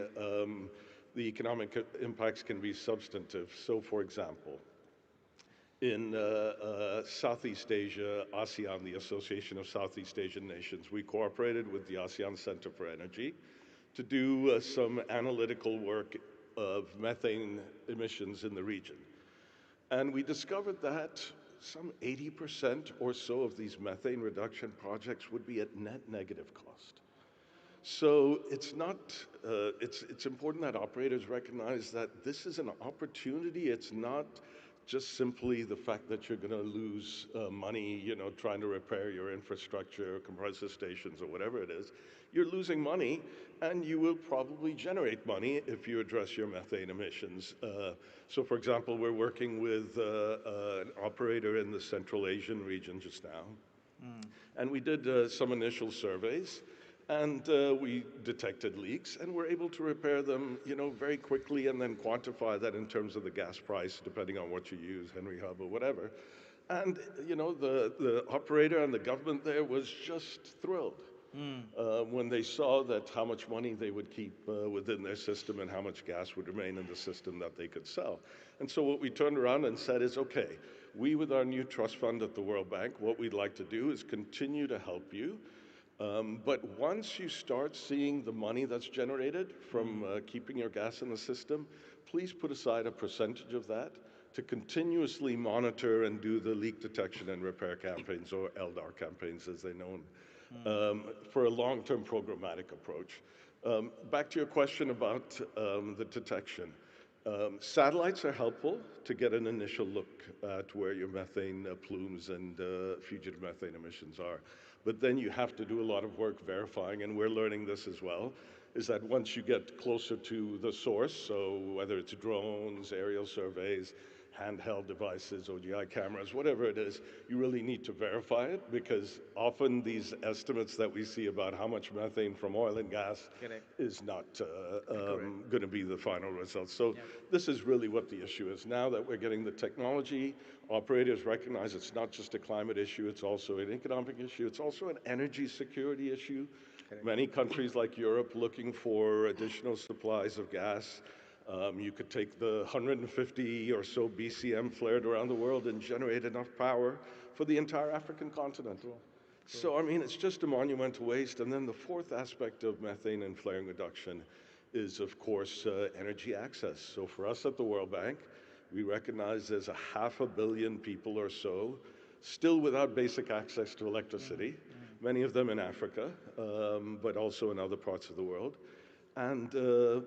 the economic impacts can be substantive. So, for example, in Southeast Asia, ASEAN, the Association of Southeast Asian Nations, we cooperated with the ASEAN Center for Energy to do some analytical work of methane emissions in the region. And we discovered that some 80% or so of these methane reduction projects would be at net negative cost. So it's not, it's important that operators recognize that this is an opportunity. It's not just simply the fact that you're going to lose money, trying to repair your infrastructure, compressor stations, or whatever it is. You're losing money, and you will probably generate money if you address your methane emissions. So, for example, we're working with an operator in the Central Asian region just now, and we did some initial surveys, and we detected leaks, and we're able to repair them, very quickly, and then quantify that in terms of the gas price, depending on what you use, Henry Hub or whatever. And the operator and the government there was just thrilled when they saw that how much money they would keep within their system and how much gas would remain in the system that they could sell. And so what we turned around and said is, okay, we with our new trust fund at the World Bank, what we'd like to do is continue to help you. But once you start seeing the money that's generated from keeping your gas in the system, please put aside a percentage of that to continuously monitor and do the leak detection and repair campaigns, or LDAR campaigns as they're known, for a long-term programmatic approach. Back to your question about the detection. Satellites are helpful to get an initial look at where your methane plumes and fugitive methane emissions are. But then you have to do a lot of work verifying, and we're learning this as well, is that once you get closer to the source, so whether it's drones, aerial surveys, handheld devices, OGI cameras, whatever it is, you really need to verify it, because often these estimates that we see about how much methane from oil and gas is not going to be the final result. So this is really what the issue is. Now that we're getting the technology, operators recognize it's not just a climate issue, it's also an economic issue, it's also an energy security issue. Many countries like Europe looking for additional supplies of gas. You could take the 150 or so BCM flared around the world and generate enough power for the entire African continent. So, I mean, it's just a monumental waste. And then the fourth aspect of methane and flaring reduction is, of course, energy access. So for us at the World Bank, we recognize there's 500 million people or so still without basic access to electricity, many of them in Africa, but also in other parts of the world. And a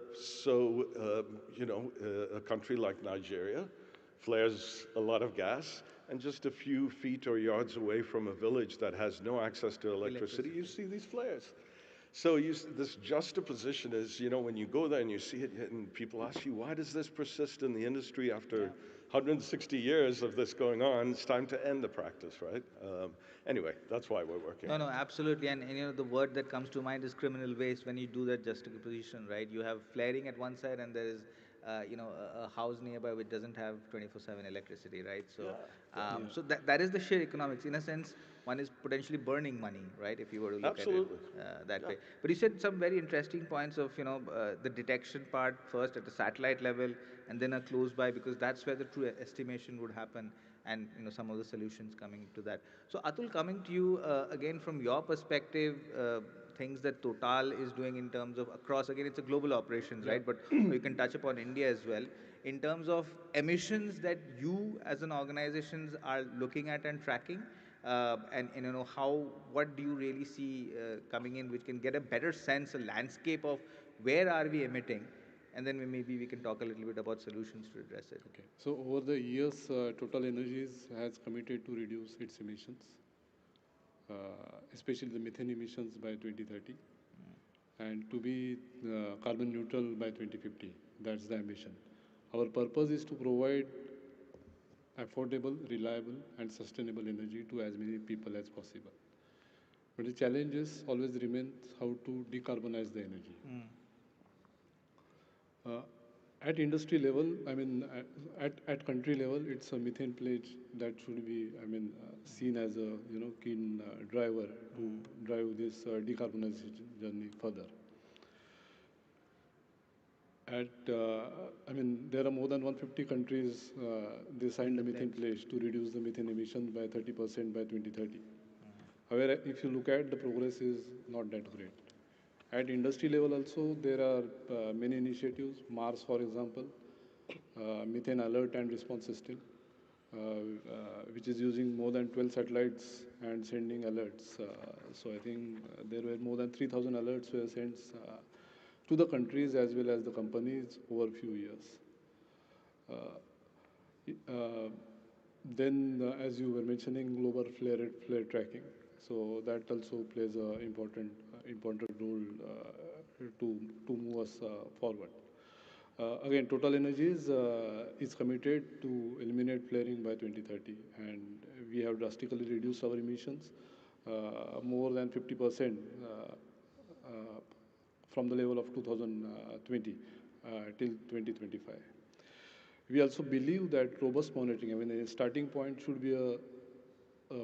country like Nigeria flares a lot of gas, and just a few feet or yards away from a village that has no access to electricity, you see these flares. So this juxtaposition is, when you go there and you see it, and people ask you, why does this persist in the industry after 160 years of this going on? It's time to end the practice, right? Anyway, that's why we're working. No, absolutely. And the word that comes to mind is criminal waste when you do that juxtaposition, right? You have flaring at one side, and there is a house nearby which doesn't have 24/7 electricity, right? So, so that is the sheer economics. In a sense, one is potentially burning money, right? If you were to look at it that way. But you said some very interesting points of the detection part first at the satellite level, and then a close by, because that's where the true estimation would happen, and some of the solutions coming to that. So Atul, coming to you again from your perspective, things that Total is doing in terms of across, again, it's a global operations, right? But you can touch upon India as well. In terms of emissions that you as an organizations are looking at and tracking, and what do you really see coming in, which can get a better sense, a landscape of where are we emitting, and then maybe we can talk a little bit about solutions to address it. Okay. So over the years, Total Energies has committed to reduce its emissions, especially the methane emissions by 2030, and to be carbon neutral by 2050. That's the ambition. Our purpose is to provide affordable, reliable, and sustainable energy to as many people as possible. But the challenge is always remains how to decarbonize the energy. At industry level, I mean, at country level, it's a methane pledge that should be, seen as a keen driver to drive this decarbonization journey further. There are more than 150 countries, they signed a methane pledge to reduce the methane emissions by 30% by 2030. However, if you look at the progress is not that great. At industry level also, there are many initiatives. Mars, for example, methane alert and response system, which is using more than 12 satellites and sending alerts. So I think there were more than 3,000 alerts were sent to the countries as well as the companies over a few years. Uh, then, as you were mentioning, global flare tracking. So that also plays an important role to move us forward. Again, Total Energies is committed to eliminate flaring by 2030, and we have drastically reduced our emissions more than 50% from the level of 2020 till 2025. We also believe that robust monitoring, I mean, a starting point should be a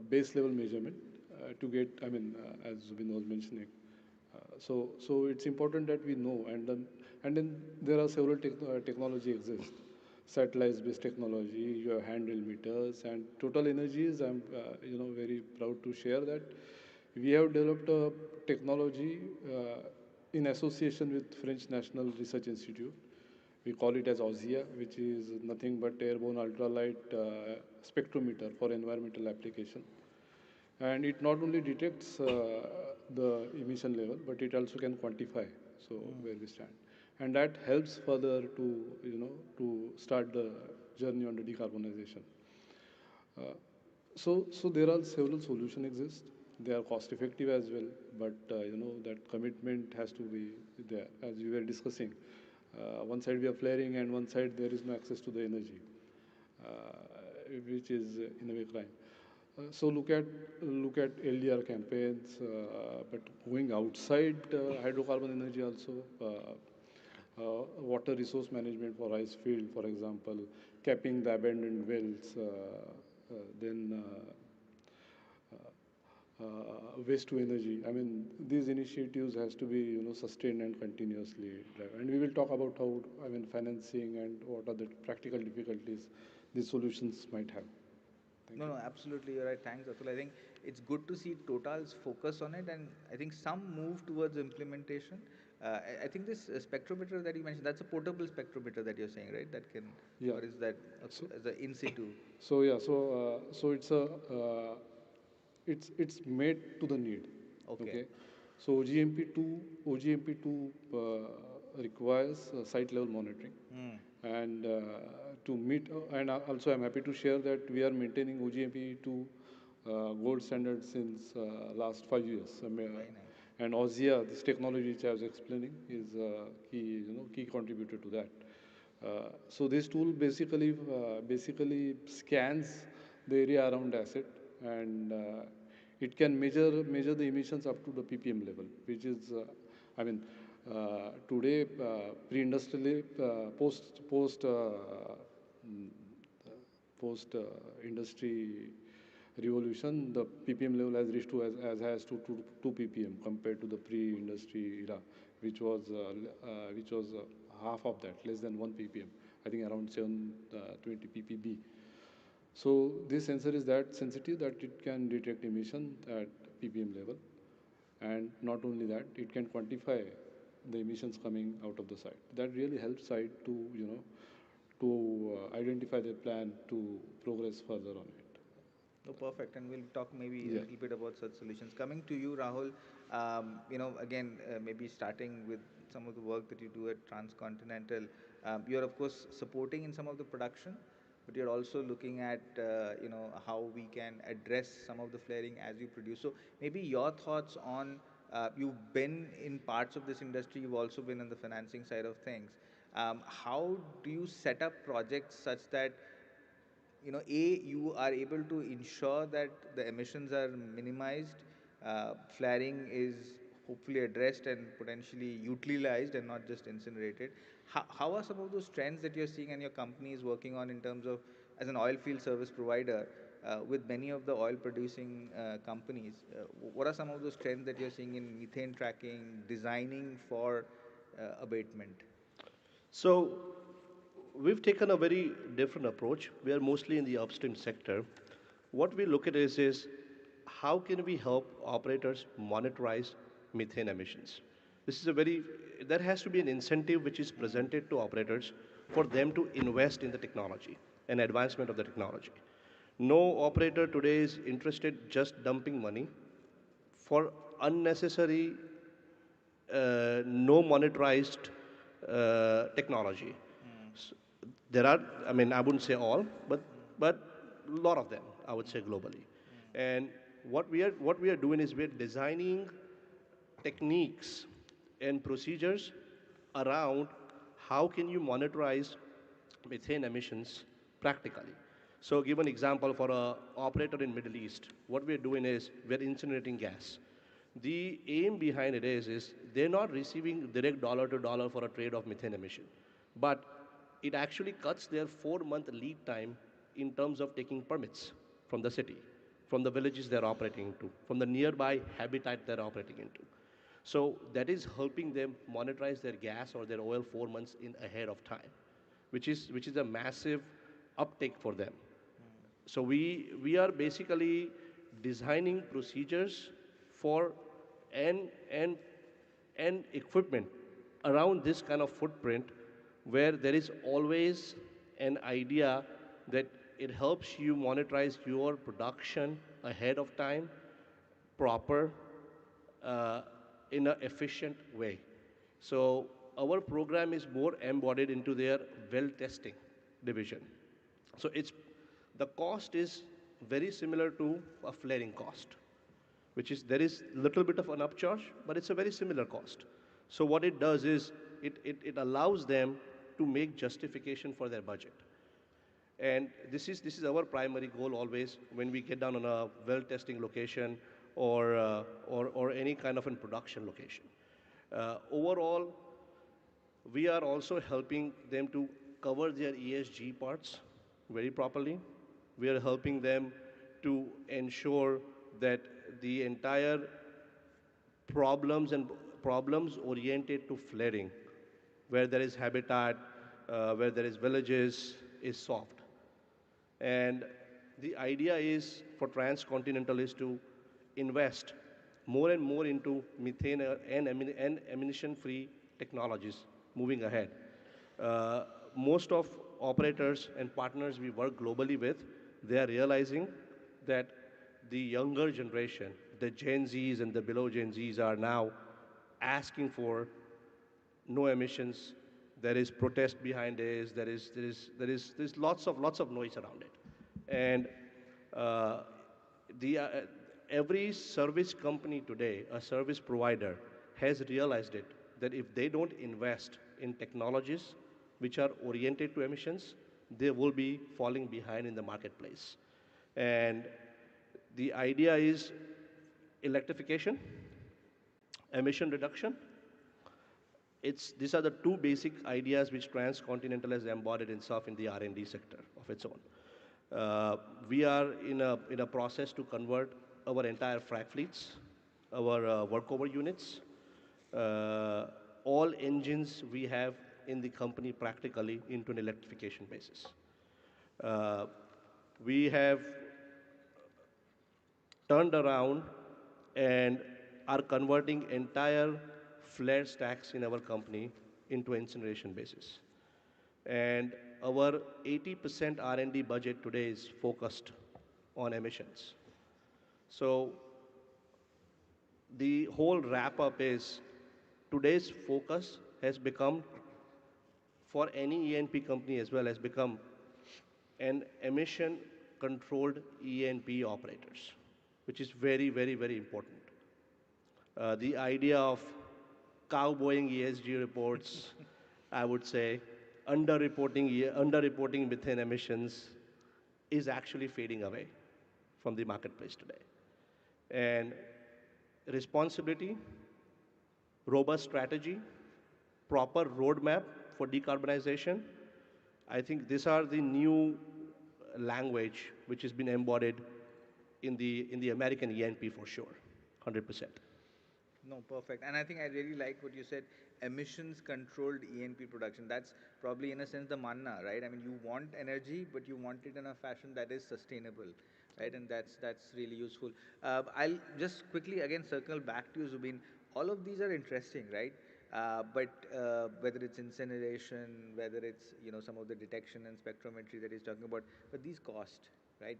base level measurement to get, as Zubin was mentioning. So it's important that we know, and then there are several technology exist. Satellite-based technology, you have handheld meters, and Total Energies. I'm very proud to share that we have developed a technology in association with French National Research Institute. We call it as AUSIA, which is nothing but airborne ultralight spectrometer for environmental application. And it not only detects the emission level, but it also can quantify where we stand. And that helps further to start the journey on the decarbonization. So there are several solutions exist. They are cost effective as well, but that commitment has to be there, as we were discussing. One side we are flaring, and one side there is no access to the energy, which is in a way crime. So look at LDR campaigns, but going outside hydrocarbon energy also, water resource management for rice field, for example, capping the abandoned wells, then waste to energy. I mean, these initiatives has to be sustained and continuously driven. And we will talk about how financing and what are the practical difficulties these solutions might have. No, absolutely, you're right. Thanks, Atul. I think it's good to see Total's focus on it, and I think some move towards implementation. I think this spectrometer that you mentioned, that's a portable spectrometer that you're saying, right? That can, Yeah. Or is that the in situ? So yeah, so it's made to the need. Okay. So OGMP2 requires site level monitoring. And to meet, and also I'm happy to share that we are maintaining OGMP2 gold standard since last 5 years. And AUSIA, this technology which I was explaining, is key contributor to that. So this tool basically scans the area around asset, and it can measure the emissions up to the ppm level, which is today pre-industrially post industry revolution, the ppm level has reached to as high as 2 ppm compared to the pre-industry era, which was half of that, less than 1 ppm, I think around 720 ppb. So this sensor is that sensitive that it can detect emission at ppm level, and not only that, it can quantify the emissions coming out of the site. That really helps site to identify their plan to progress further on it. Oh, perfect. And we'll talk maybe a little bit about such solutions. Coming to you, Rahul, again, maybe starting with some of the work that you do at Transcontinental, you're of course supporting in some of the production, but you're also looking at, how we can address some of the flaring as you produce. So maybe your thoughts on, you've been in parts of this industry, you've also been on the financing side of things. How do you set up projects such that you are able to ensure that the emissions are minimized, flaring is hopefully addressed and potentially utilized and not just incinerated. How are some of those trends that you're seeing and your company is working on in terms of, as an oil field service provider, with many of the oil producing companies, what are some of those trends that you're seeing in methane tracking, designing for abatement? So we've taken a very different approach. We are mostly in the upstream sector. What we look at is how can we help operators monitorize methane emissions? This is there has to be an incentive which is presented to operators for them to invest in the technology and advancement of the technology. No operator today is interested just dumping money for unnecessary, no monitorized technology. There are, I mean, I wouldn't say all, but a lot of them, I would say globally. And what we are doing is we're designing techniques and procedures around how can you monitorize methane emissions practically. So give an example for a operator in Middle East. What we're doing is we're incinerating gas. The aim behind it is they're not receiving direct dollar to dollar for a trade of methane emission, but it actually cuts their 4-month lead time in terms of taking permits from the city, from the villages they're operating into, from the nearby habitat they're operating into. So that is helping them monetize their gas or their oil 4 months in ahead of time, which is a massive uptake for them. So we are basically designing procedures for and and and equipment around this kind of footprint where there is always an idea that it helps you monetize your production ahead of time, proper, uh, in an efficient way. So our program is more embodied into their well testing division. So the cost is very similar to a flaring cost, which is there is little bit of an upcharge, but it's a very similar cost. So what it does is it allows them to make justification for their budget. And this is our primary goal always when we get down on a well testing location or any kind of a production location. Overall, we are also helping them to cover their ESG parts very properly. We are helping them to ensure that the entire problems oriented to flaring, where there is habitat, where there is villages, is solved. And the idea is for transcontinental is to invest more and more into methane and emission-free technologies moving ahead. Most of operators and partners we work globally with, they are realizing that the younger generation, the Gen Zs and the below Gen Zs are now asking for no emissions. There is protest behind this. There's lots of noise around it, and uh, the every service company today, a service provider, has realized it that if they don't invest in technologies which are oriented to emissions, they will be falling behind in the marketplace. And the idea is electrification, emission reduction. These are the two basic ideas which Transcontinental has embodied itself in the R&D sector of its own. We are in a process to convert our entire frac fleets, our workover units, all engines we have in the company practically into an electrification basis. Uh, we have turned around and are converting entire flare stacks in our company into incineration basis. And our 80% R&D budget today is focused on emissions. So the whole wrap up is today's focus has become for any E&P company as well has become an emission controlled E&P operators, which is very, very, very important. The idea of cowboying ESG reports, I would say, underreporting methane emissions is actually fading away from the marketplace today. And responsibility, robust strategy, proper roadmap for decarbonization, I think these are the new language which has been embodied in the American E&P for sure, 100%. No, perfect. And I think I really like what you said, emissions controlled E&P production. That's probably in a sense the manna, right? I mean, you want energy, but you want it in a fashion that is sustainable, right? And that's really useful. I'll just quickly again circle back to you, Zubin. All of these are interesting, right? But whether it's incineration, whether it's some of the detection and spectrometry that he's talking about, but these cost, right?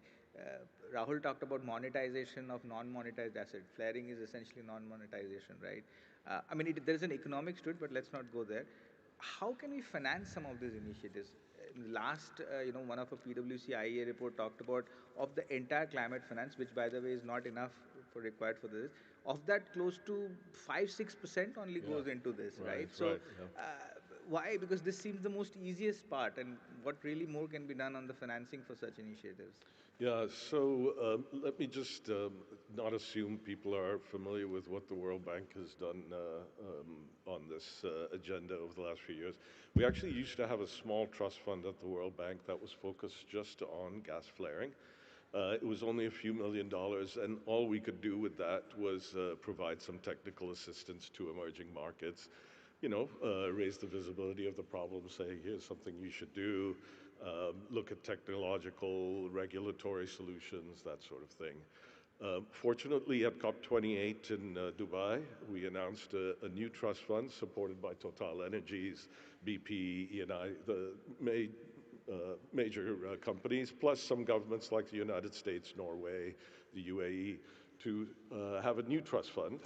Rahul talked about monetization of non-monetized asset. Flaring is essentially non-monetization, right? I mean, there's an economics to it, but let's not go there. How can we finance some of these initiatives? last, one of a PwC IEA report talked about of the entire climate finance, which by the way is not enough for required for this. Of that, close to 5-6% only goes into this, right? So, why? Because this seems the most easiest part, and what really more can be done on the financing for such initiatives? Yeah, so let me just not assume people are familiar with what the World Bank has done on this agenda over the last few years. We actually used to have a small trust fund at the World Bank that was focused just on gas flaring. It was only a few $1 million, and all we could do with that was provide some technical assistance to emerging markets, raise the visibility of the problem, say, here's something you should do, look at technological, regulatory solutions, that sort of thing. Fortunately, at COP28 in Dubai, we announced a new trust fund supported by Total Energies, BP, Eni, the major companies, plus some governments like the United States, Norway, the UAE, to have a new trust fund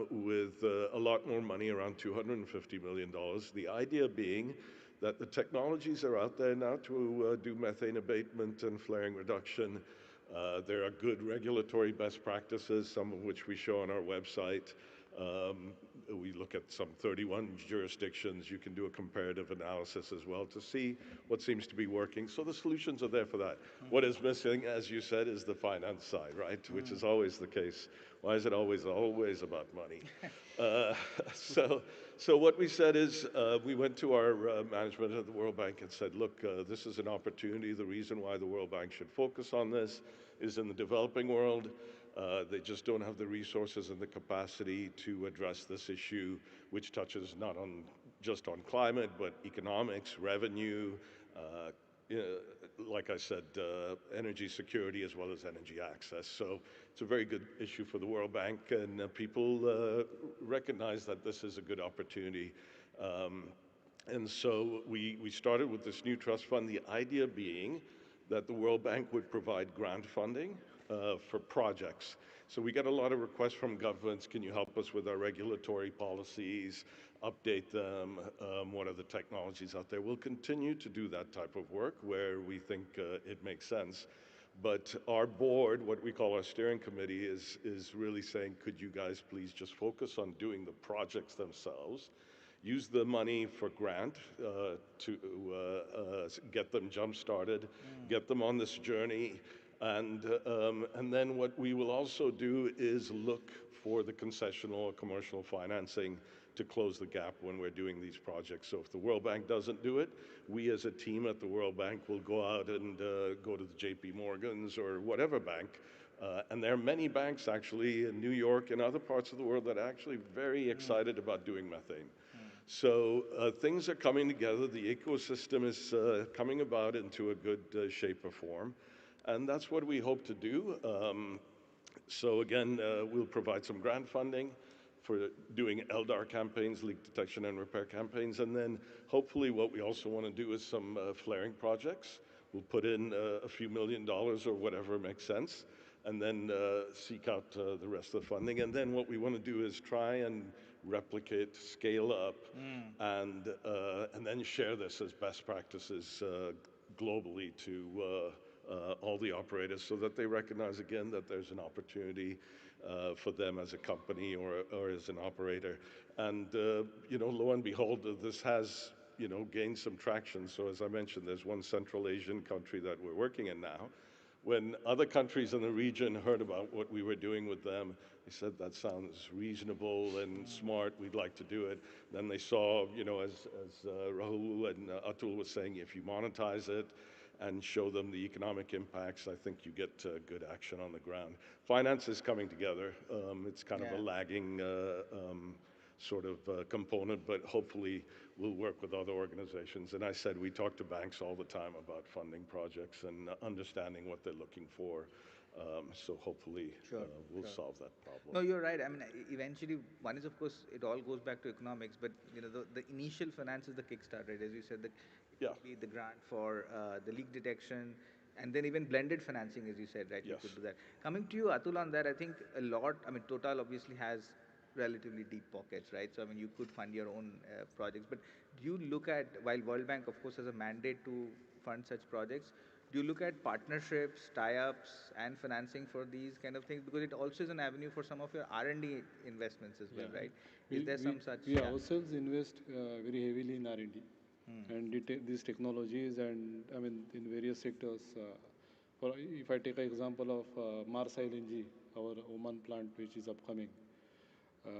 with a lot more money, around $250 million. The idea being that the technologies are out there now to do methane abatement and flaring reduction. There are good regulatory best practices, some of which we show on our website. We look at some 31 jurisdictions. You can do a comparative analysis as well to see what seems to be working. So the solutions are there for that. What is missing, as you said, is the finance side, right? Which is always the case. Why is it always about money? So what we said is we went to our management at the World Bank and said, look, this is an opportunity. The reason why the World Bank should focus on this is in the developing world. They just don't have the resources and the capacity to address this issue, which touches not just on climate, but economics, revenue, like I said, energy security as well as energy access. So it's a very good issue for the World Bank, and people recognize that this is a good opportunity. And so we started with this new trust fund, the idea being that the World Bank would provide grant funding for projects. So we get a lot of requests from governments, can you help us with our regulatory policies, update them, what are the technologies out there? We'll continue to do that type of work where we think it makes sense. But our board, what we call our steering committee, is really saying, could you guys please just focus on doing the projects themselves, use the money for grant to get them jump-started, get them on this journey, and then what we will also do is look for the concessional or commercial financing to close the gap when we're doing these projects. So if the World Bank doesn't do it, we as a team at the World Bank will go out and go to the JP Morgans or whatever bank. And there are many banks actually in New York and other parts of the world that are actually very excited about doing methane. So things are coming together. The ecosystem is coming about into a good shape or form. And that's what we hope to do. So again, we'll provide some grant funding for doing LDAR campaigns, leak detection and repair campaigns. And then hopefully what we also want to do is some flaring projects. We'll put in a few $1 million or whatever makes sense, and then seek out the rest of the funding. And then what we want to do is try and replicate, scale up, and then share this as best practices globally to all the operators so that they recognize again that there's an opportunity for them as a company or as an operator. And, lo and behold, this has, gained some traction. So as I mentioned, there's one Central Asian country that we're working in now. When other countries in the region heard about what we were doing with them, they said, that sounds reasonable and smart, we'd like to do it. Then they saw, as Rahul and Atul was saying, if you monetize it and show them the economic impacts, I think you get good action on the ground. Finance is coming together. It's kind of a lagging sort of component, but hopefully we'll work with other organizations. And I said we talk to banks all the time about funding projects and understanding what they're looking for. So hopefully we'll solve that problem. No, you're right. I mean, eventually, one is, of course, it all goes back to economics, but, the initial finance is the kickstart, right? As you said, it could be the grant for the leak detection, and then even blended financing, as you said, right? You could do that. Coming to you, Atul, on that, I think a lot, I mean, Total obviously has relatively deep pockets, right? So I mean, you could fund your own projects, but do you look at, while World Bank, of course, has a mandate to fund such projects, do you look at partnerships, tie-ups, and financing for these kind of things? Because it also is an avenue for some of your R&D investments as well, Yeah. right? We, Is there we, some such? we Yeah. ourselves invest very heavily in R&D and these technologies, and I mean in various sectors. For if I take an example of Mars LNG, our Oman plant which is upcoming, uh,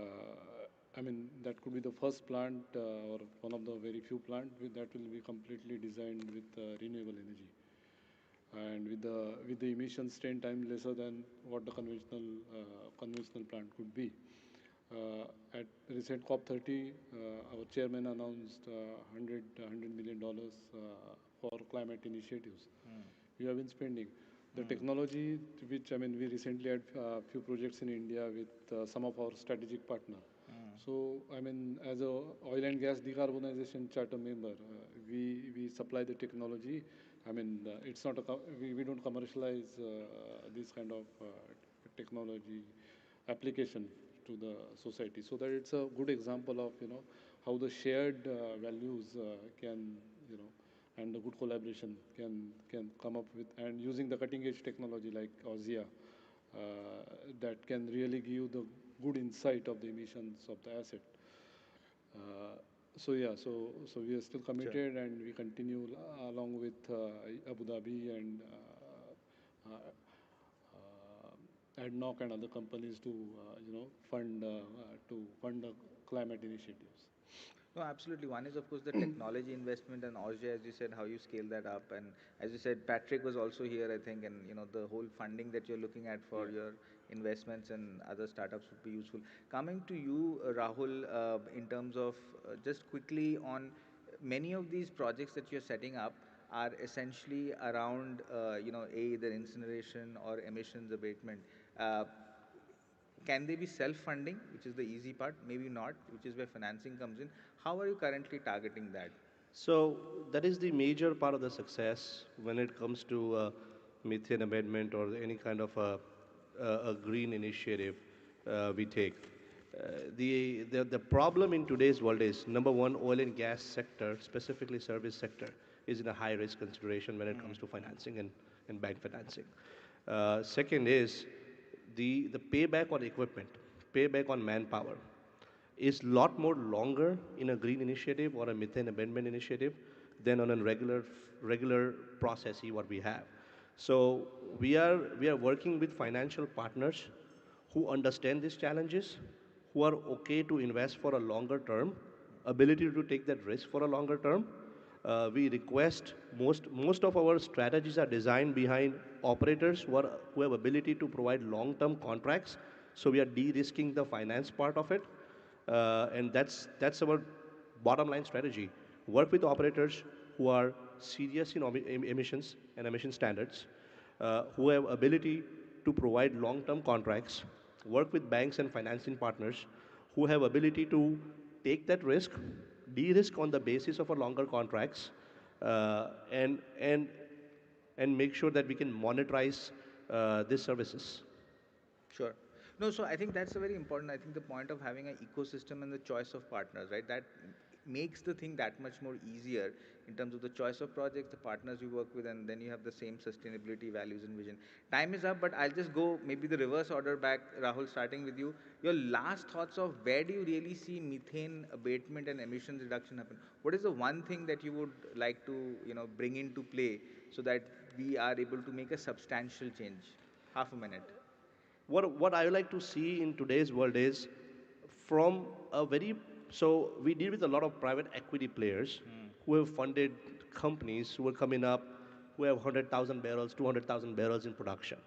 I mean that could be the first plant or one of the very few plants that will be completely designed with renewable energy, and with the emissions 10 times lesser than what the conventional plant could be. At recent COP30, our chairman announced $100 million for climate initiatives. We have been spending. The technology, which I mean, we recently had a few projects in India with some of our strategic partner. So, I mean, as a oil and gas decarbonization charter member, we supply the technology. I mean, it's not we don't commercialize this kind of technology application to the society. So that it's a good example of how the shared values can and the good collaboration can come up with, and using the cutting edge technology like AUSIA that can really give the good insight of the emissions of the asset. So yeah, so we are still committed, and we continue along with Abu Dhabi and ADNOC and other companies to fund the climate initiatives. No, absolutely. One is, of course, the technology investment, and also, as you said, how you scale that up. And as you said, Patrick was also here, I think, and the whole funding that you're looking at for your investments and other startups would be useful. Coming to you, Rahul, in terms of just quickly on many of these projects that you're setting up are essentially around, either incineration or emissions abatement. Uh, can they be self-funding, which is the easy part? Maybe not, which is where financing comes in. How are you currently targeting that? So that is the major part of the success when it comes to methane amendment or any kind of a green initiative we take. The problem in today's world is, number one, oil and gas sector, specifically service sector, is in a high risk consideration when it comes to financing and bank financing. Second is the payback on equipment, payback on manpower is a lot more longer in a green initiative or a methane amendment initiative than on a regular process what we have. So we are working with financial partners who understand these challenges, who are okay to invest for a longer term, ability to take that risk for a longer term. We request most of our strategies are designed behind operators who have ability to provide long-term contracts. So we are de-risking the finance part of it, and that's our bottom line strategy. Work with operators who are serious in emissions and emission standards, who have ability to provide long-term contracts. Work with banks and financing partners who have ability to take that risk, de-risk on the basis of a longer contracts, and make sure that we can monetize these services. Sure. No, so I think that's a very important. I think the point of having an ecosystem and the choice of partners, right? That makes the thing that much more easier in terms of the choice of projects, the partners you work with, and then you have the same sustainability values and vision. Time is up, but I'll just go maybe the reverse order back, Rahul, starting with you. Your last thoughts of where do you really see methane abatement and emissions reduction happen? What is the one thing that you would like to, bring into play so that we are able to make a substantial change? Half a minute. What I like to see in today's world is from a very so we deal with a lot of private equity players who have funded companies who are coming up, who have 100,000 barrels, 200,000 barrels in production.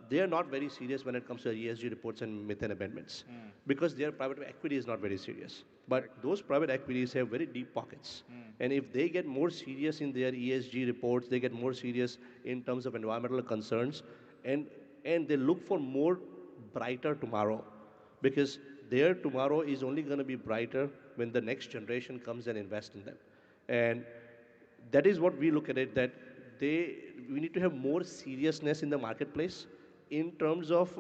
They are not very serious when it comes to ESG reports and methane amendments because their private equity is not very serious. But those private equities have very deep pockets. And if they get more serious in their ESG reports, they get more serious in terms of environmental concerns, and and they look for more brighter tomorrow, because their tomorrow is only going to be brighter when the next generation comes and invest in them. And that is what we look at it, that we need to have more seriousness in the marketplace in terms of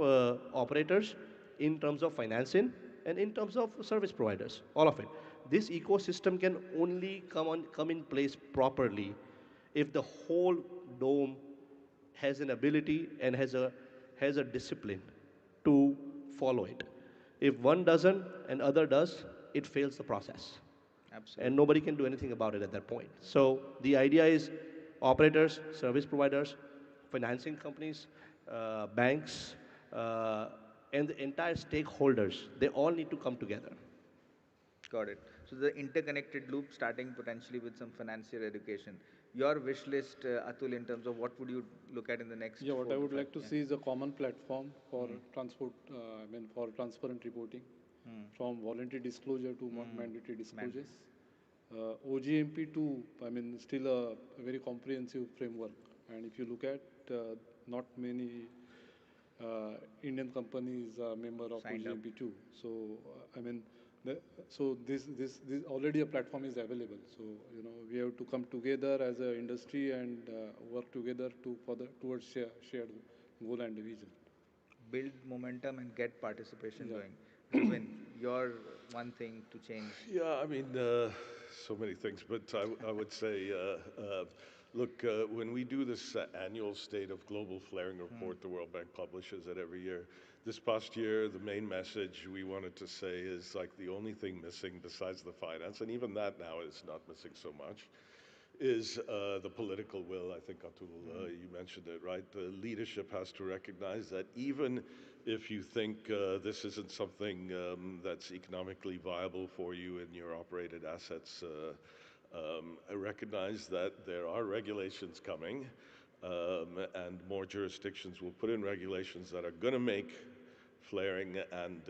operators in terms of financing and in terms of service providers, all of it. This ecosystem can only come in place properly if the whole dome has an ability and has a discipline to follow it. If one doesn't and other does, it fails the process. Absolutely. And nobody can do anything about it at that point. So the idea is operators, service providers, financing companies, banks, and the entire stakeholders, they all need to come together. Got it. So the interconnected loop starting potentially with some financier education. Your wish list, Atul, in terms of what would you look at in the next Yeah, what four I to would five? like to Yeah. see is a common platform for transport, for transparent reporting, from voluntary disclosure to mandatory disclosures. OGMP2, still a very comprehensive framework. And if you look at, not many Indian companies are member of Signed up. OGMP2. So, the, so this already a platform is available. So, we have to come together as an industry and work together towards shared goal and vision. Build momentum and get participation Yeah. going. Rubin, your one thing to change. Yeah, so many things, but I would say, look, when we do this annual State of Global Flaring report, the World Bank publishes it every year. This past year, the main message we wanted to say is like the only thing missing besides the finance, and even that now is not missing so much, is the political will. I think, Atul, you mentioned it, right? The leadership has to recognize that even if you think this isn't something that's economically viable for you in your operated assets, recognize that there are regulations coming, and more jurisdictions will put in regulations that are going to make flaring and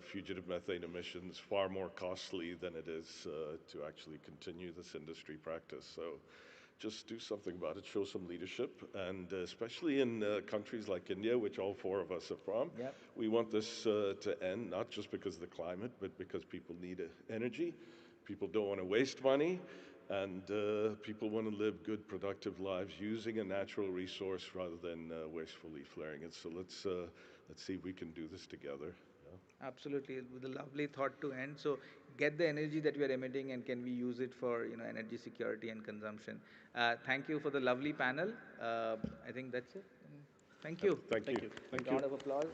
fugitive methane emissions far more costly than it is to actually continue this industry practice. So just do something about it, show some leadership, and especially in countries like India, which all four of us are from, Yep. we want this to end, not just because of the climate, but because people need energy, people don't want to waste money, and people want to live good, productive lives using a natural resource rather than wastefully flaring it. So let's see if we can do this together. Yeah. Absolutely, with a lovely thought to end. So, get the energy that we are emitting, and can we use it for energy security and consumption? Thank you for the lovely panel. I think that's it. Thank you. Thank you. Thank you. Round of applause.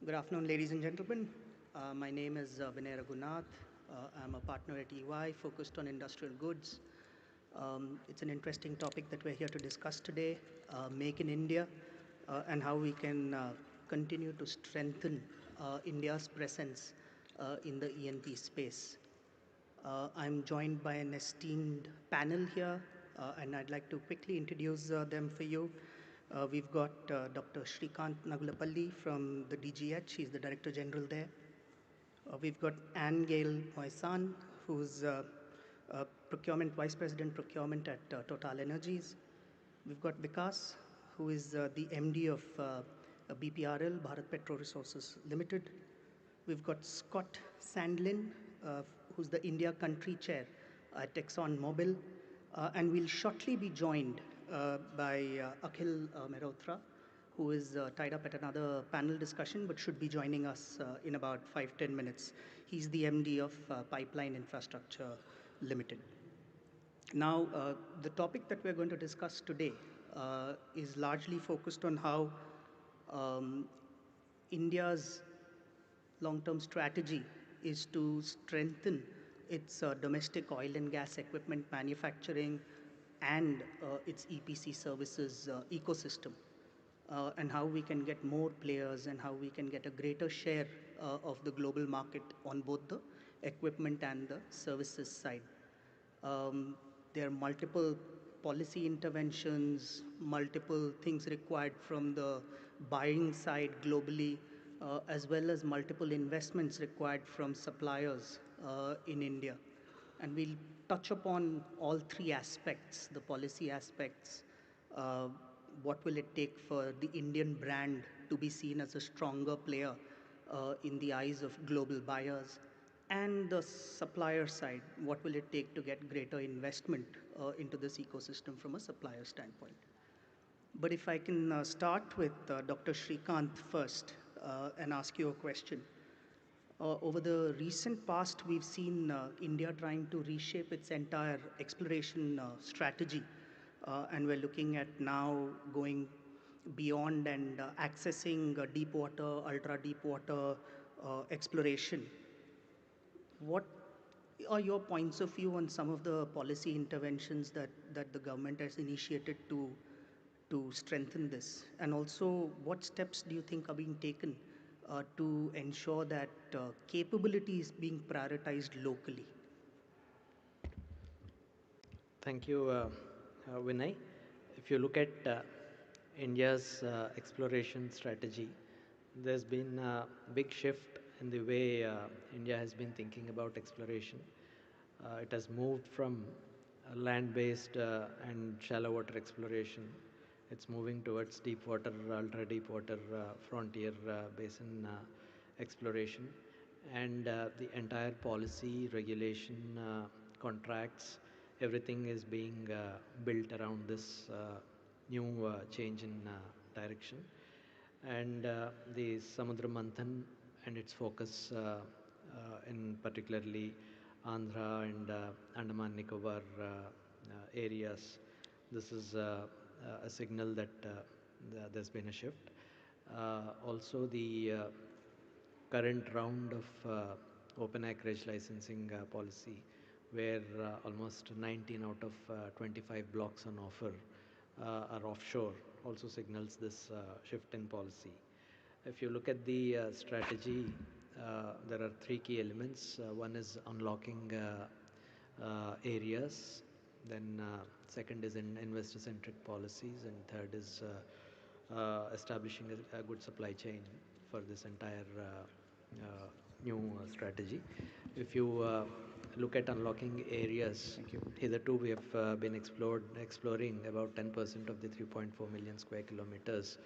Good afternoon, ladies and gentlemen. My name is Vinay Raghunath. I'm a partner at EY focused on industrial goods. It's an interesting topic that we're here to discuss today, Make in India, and how we can continue to strengthen India's presence in the E&P space. I'm joined by an esteemed panel here, and I'd like to quickly introduce them for you. We've got Dr. Shrikant Nagulapalli from the DGH. He's the Director General there. We've got Anne Gail Moisan, who's Vice President Procurement at Total Energies. We've got Vikas, who is the MD of BPRL, Bharat Petro Resources Limited. We've got Scott Sandlin, who's the India Country Chair at ExxonMobil. And we'll shortly be joined by Akhil Mehrotra, who is tied up at another panel discussion, but should be joining us in about 5-10 minutes. He's the MD of Pipeline Infrastructure Limited. Now, the topic that we're going to discuss today is largely focused on how India's long-term strategy is to strengthen its domestic oil and gas equipment manufacturing and its EPC services ecosystem, and how we can get more players and how we can get a greater share of the global market on both the equipment and the services side. There are multiple policy interventions, multiple things required from the buying side globally, as well as multiple investments required from suppliers in India. And we'll touch upon all three aspects, the policy aspects, what will it take for the Indian brand to be seen as a stronger player in the eyes of global buyers, and the supplier side, what will it take to get greater investment into this ecosystem from a supplier standpoint. But if I can start with Dr. Shrikant first and ask you a question. Over the recent past, we've seen India trying to reshape its entire exploration strategy, and we're looking at now going beyond and accessing deep water, ultra deep water exploration. What are your points of view on some of the policy interventions that the government has initiated to strengthen this? And also, what steps do you think are being taken to ensure that capability is being prioritized locally? Thank you, Vinay. If you look at India's exploration strategy, there's been a big shift in the way India has been thinking about exploration. It has moved from land-based and shallow water exploration. It's moving towards deep water, ultra deep water, frontier basin exploration. And the entire policy, regulation, contracts, everything is being built around this new change in direction. And the Samudra Manthan and its focus in particularly Andhra and Andaman Nicobar areas, this is a signal that there's been a shift. Also, the current round of open acreage licensing policy, where almost 19 out of 25 blocks on offer are offshore, also signals this shift in policy. If you look at the strategy, there are three key elements. One is unlocking areas, then second is in investor-centric policies, and third is establishing a good supply chain for this entire new strategy. If you look at unlocking areas, hitherto we have been exploring about 10% of the 3.4 million square kilometers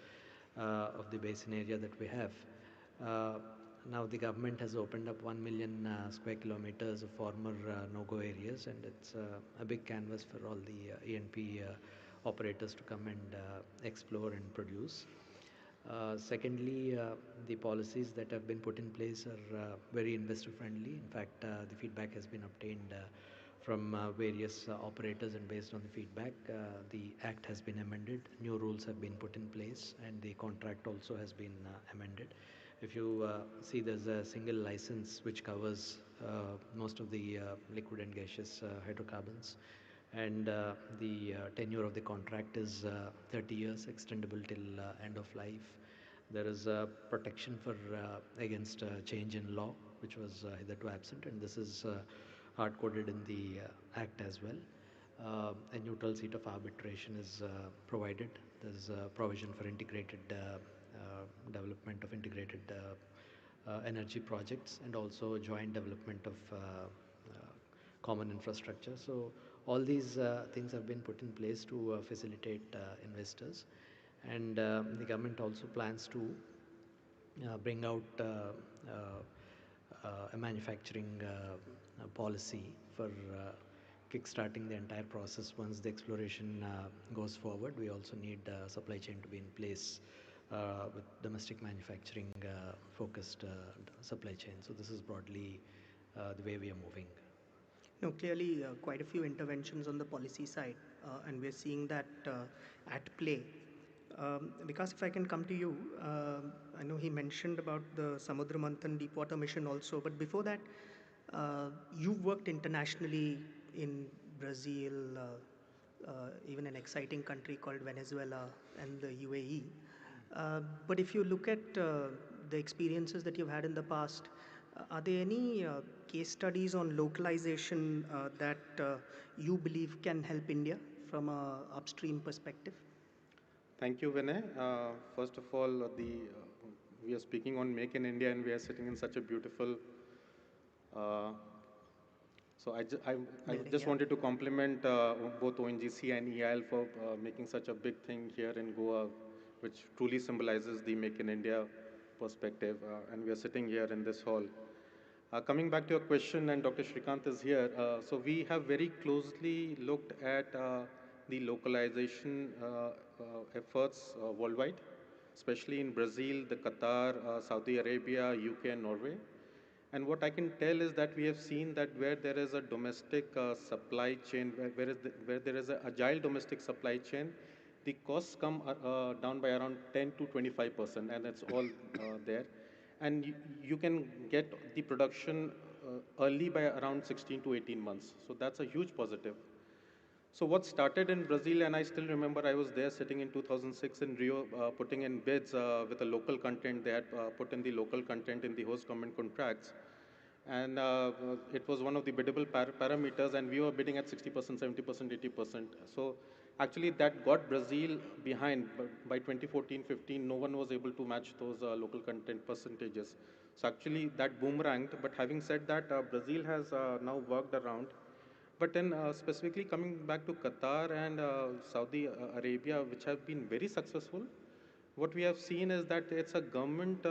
of the basin area that we have. Now the government has opened up 1 million square kilometers of former no-go areas, and it's a big canvas for all the E&P operators to come and explore and produce. Secondly, the policies that have been put in place are very investor friendly. In fact, the feedback has been obtained from various operators, and based on the feedback, the Act has been amended, new rules have been put in place, and the contract also has been amended. If you see, there's a single license which covers most of the liquid and gaseous hydrocarbons, and the tenure of the contract is 30 years, extendable till end of life. There is protection for against change in law, which was hitherto absent, and this is hard-coded in the Act as well. A neutral seat of arbitration is provided. There's a provision for integrated development of integrated energy projects, and also joint development of common infrastructure. So all these things have been put in place to facilitate investors, and the government also plans to bring out a manufacturing policy for kickstarting the entire process. Once the exploration goes forward, we also need supply chain to be in place with domestic manufacturing focused supply chain. So this is broadly the way we are moving. No, clearly quite a few interventions on the policy side, and we're seeing that at play. Because if I can come to you, I know he mentioned about the Samudra Manthan deep water mission also, but before that, you've worked internationally in Brazil, even an exciting country called Venezuela and the UAE. But if you look at the experiences that you've had in the past, are there any case studies on localization that you believe can help India from an upstream perspective? Thank you, Vinay. First of all, we are speaking on Make in India, and we are sitting in such a beautiful. So I just wanted to compliment both ONGC and EIL for making such a big thing here in Goa, which truly symbolizes the Make in India perspective. And we are sitting here in this hall. Coming back to your question, and Dr. Shrikant is here, so we have very closely looked at the localization efforts worldwide, especially in Brazil, the Qatar, Saudi Arabia, UK, and Norway. And what I can tell is that we have seen that where there is a domestic supply chain, where there is an agile domestic supply chain, the costs come down by around 10 to 25%, and that's all there. And you can get the production early by around 16 to 18 months. So that's a huge positive. So what started in Brazil, and I still remember I was there sitting in 2006 in Rio, putting in bids with a local content. They had put in the local content in the host government contracts. And it was one of the biddable parameters, and we were bidding at 60%, 70%, 80%. So actually that got Brazil behind. But by 2014-15, no one was able to match those local content percentages. So actually that boomeranged. But having said that, Brazil has now worked around. But then specifically coming back to Qatar and Saudi Arabia, which have been very successful, what we have seen is that it's a government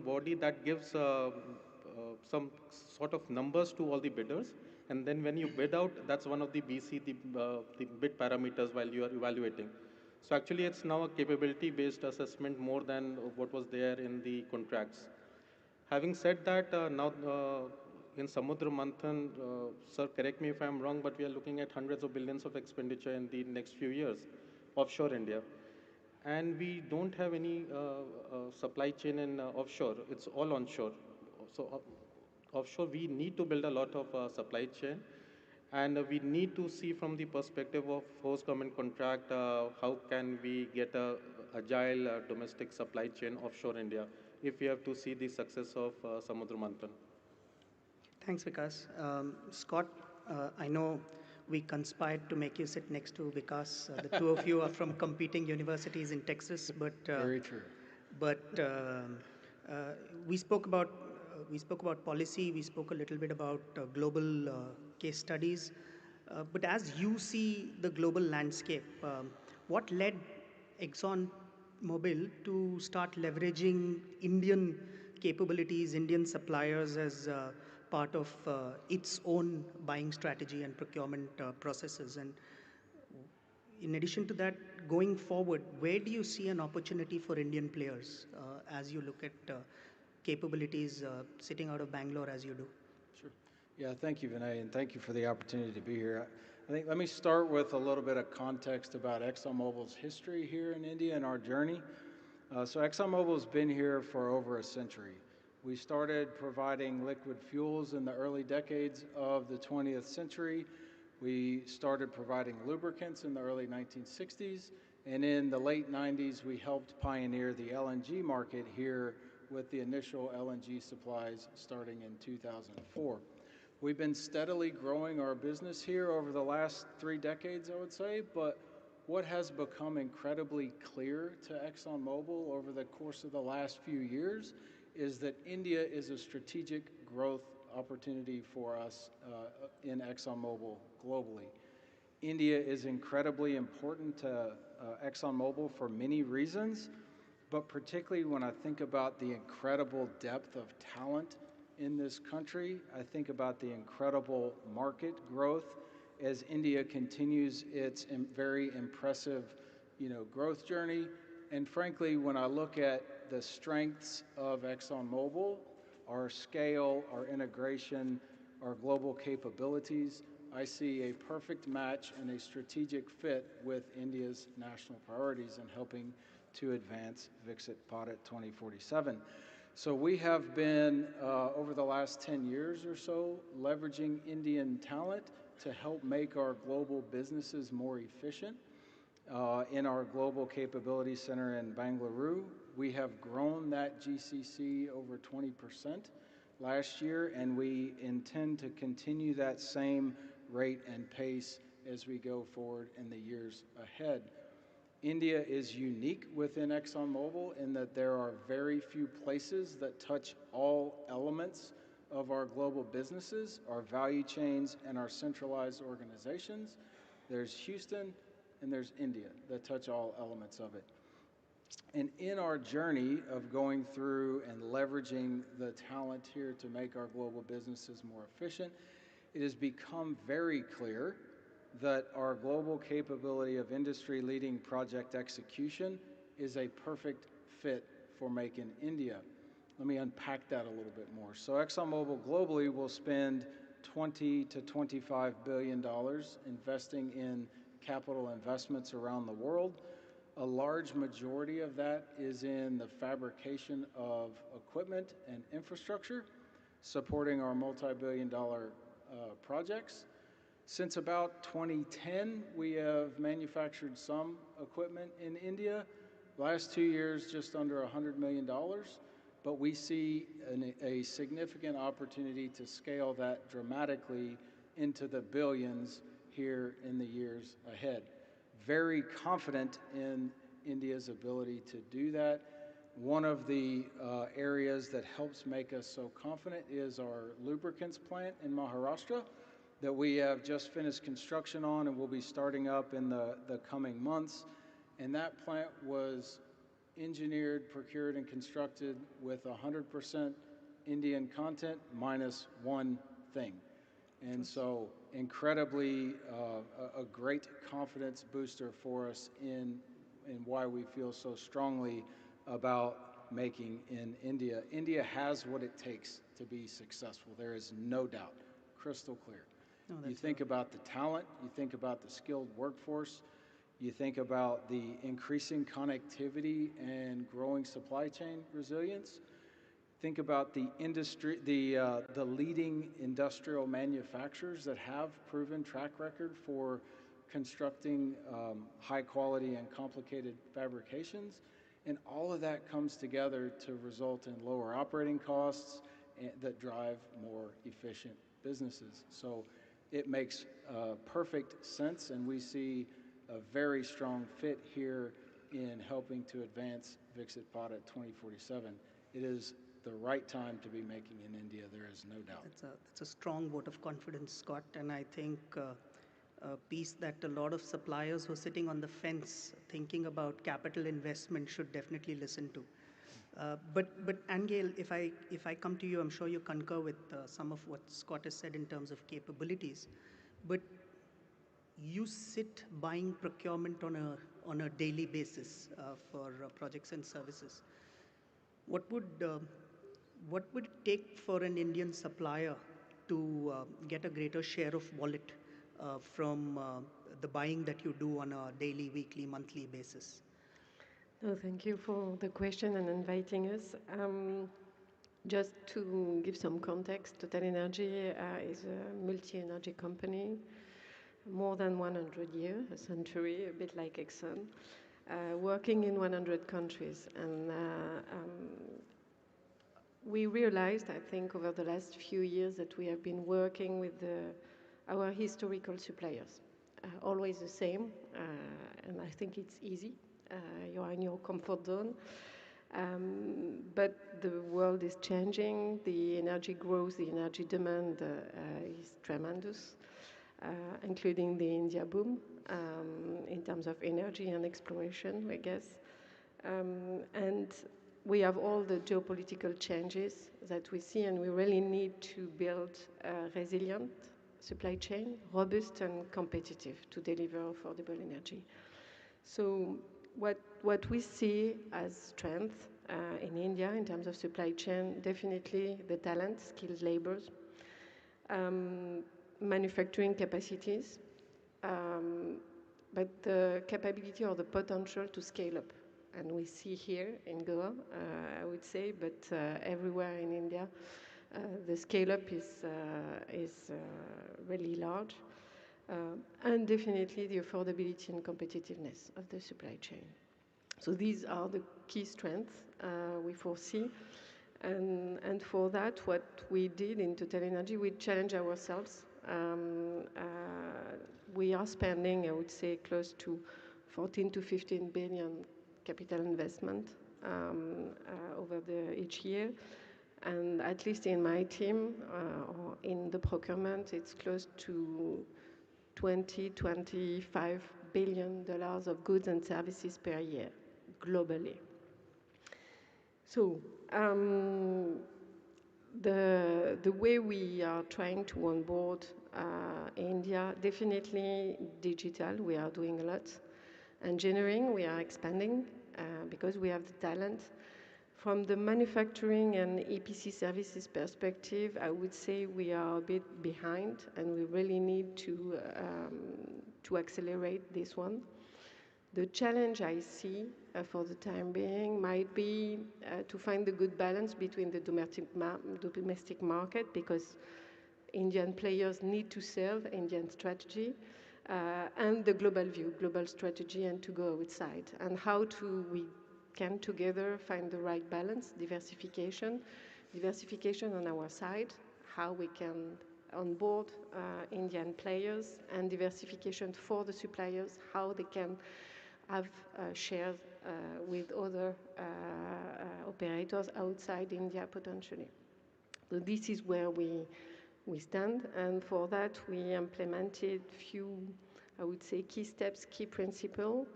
body that gives some sort of numbers to all the bidders. And then when you bid out, that's one of the BC, the bid parameters while you are evaluating. So actually it's now a capability-based assessment more than what was there in the contracts. Having said that, now in Samudra Manthan, sir, correct me if I'm wrong, but we are looking at hundreds of billions of expenditure in the next few years, offshore India. And we don't have any supply chain in offshore, it's all onshore. So offshore, we need to build a lot of supply chain. And we need to see from the perspective of host government contract, how can we get a agile domestic supply chain offshore India if we have to see the success of Samudra Manthan. Thanks, Vikas. Scott, I know we conspired to make you sit next to Vikas. The two of you are from competing universities in Texas, but very true. But we spoke about policy. We spoke a little bit about global case studies. But as you see the global landscape, what led ExxonMobil to start leveraging Indian capabilities, Indian suppliers as part of its own buying strategy and procurement processes? And in addition to that, going forward, where do you see an opportunity for Indian players as you look at capabilities sitting out of Bangalore as you do? Sure. Yeah, thank you, Vinay, and thank you for the opportunity to be here. I think let me start with a little bit of context about ExxonMobil's history here in India and our journey. So ExxonMobil's been here for over a century. We started providing liquid fuels in the early decades of the 20th century. We started providing lubricants in the early 1960s, and in the late 90s, we helped pioneer the LNG market here with the initial LNG supplies starting in 2004. We've been steadily growing our business here over the last 3 decades, I would say, but what has become incredibly clear to ExxonMobil over the course of the last few years is that India is a strategic growth opportunity for us in ExxonMobil globally. India is incredibly important to ExxonMobil for many reasons, but particularly when I think about the incredible depth of talent in this country, I think about the incredible market growth as India continues its very impressive, growth journey. And frankly, when I look at the strengths of ExxonMobil, our scale, our integration, our global capabilities, I see a perfect match and a strategic fit with India's national priorities in helping to advance Viksit Bharat 2047. So we have been, over the last 10 years or so, leveraging Indian talent to help make our global businesses more efficient. In our Global Capability Center in Bangalore, we have grown that GCC over 20% last year, and we intend to continue that same rate and pace as we go forward in the years ahead. India is unique within ExxonMobil in that there are very few places that touch all elements of our global businesses, our value chains, and our centralized organizations. There's Houston and there's India that touch all elements of it. And in our journey of going through and leveraging the talent here to make our global businesses more efficient, it has become very clear that our global capability of industry-leading project execution is a perfect fit for Make in India. Let me unpack that a little bit more. So ExxonMobil globally will spend $20 to $25 billion investing in capital investments around the world. A large majority of that is in the fabrication of equipment and infrastructure, supporting our multi-billion-dollar projects. Since about 2010, we have manufactured some equipment in India. Last 2 years, just under $100 million. But we see a significant opportunity to scale that dramatically into the billions here in the years ahead. Very confident in India's ability to do that. One of the areas that helps make us so confident is our lubricants plant in Maharashtra that we have just finished construction on and will be starting up in the coming months. And that plant was engineered, procured, and constructed with 100% Indian content minus one thing. And so incredibly a great confidence booster for us in why we feel so strongly about making in India. India has what it takes to be successful. There is no doubt, crystal clear. You think about the talent, you think about the skilled workforce, you think about the increasing connectivity and growing supply chain resilience. Think about the industry, the leading industrial manufacturers that have proven track record for constructing high quality and complicated fabrications. And all of that comes together to result in lower operating costs that drive more efficient businesses. So it makes perfect sense, and we see a very strong fit here in helping to advance Viksit Bharat 2047. It is the right time to be making in India, there is no doubt. It's a strong vote of confidence, Scott, and I think a piece that a lot of suppliers who are sitting on the fence thinking about capital investment should definitely listen to. But Angel, if I come to you, I'm sure you concur with some of what Scott has said in terms of capabilities. But you sit buying procurement on a daily basis for projects and services. What would it take for an Indian supplier to get a greater share of wallet from the buying that you do on a daily, weekly, monthly basis? No, thank you for the question and inviting us. Just to give some context, Total Energy is a multi-energy company, more than 100 years, a century, a bit like Exxon, working in 100 countries. And we realized, I think, over the last few years that we have been working with our historical suppliers, always the same, and I think it's easy. You are in your comfort zone. But the world is changing, the energy growth, the energy demand is tremendous, including the India boom in terms of energy and exploration, I guess. And we have all the geopolitical changes that we see, and we really need to build a resilient supply chain, robust and competitive to deliver affordable energy. So what we see as strength in India in terms of supply chain, definitely the talent, skilled labors, manufacturing capacities, but the capability or the potential to scale up. And we see here in Goa, I would say, but everywhere in India, the scale up is really large. And definitely the affordability and competitiveness of the supply chain. So these are the key strengths we foresee. And for that, what we did in Total Energy, we challenged ourselves. We are spending, I would say, close to 14 to 15 billion capital investment over each year. And at least in my team, or in the procurement, it's close to 25 billion dollars of goods and services per year, globally. So the way we are trying to onboard India, definitely digital, we are doing a lot. Engineering, we are expanding because we have the talent. From the manufacturing and EPC services perspective, I would say we are a bit behind, and we really need to accelerate this one. The challenge I see for the time being might be to find the good balance between the domestic market, because Indian players need to serve Indian strategy, and the global view, global strategy, and to go outside. And how we can together find the right balance, diversification on our side, how we can onboard Indian players, and diversification for the suppliers, how they can have shares with other operators outside India potentially. So this is where we stand, and for that we implemented few, I would say, key steps, key principles.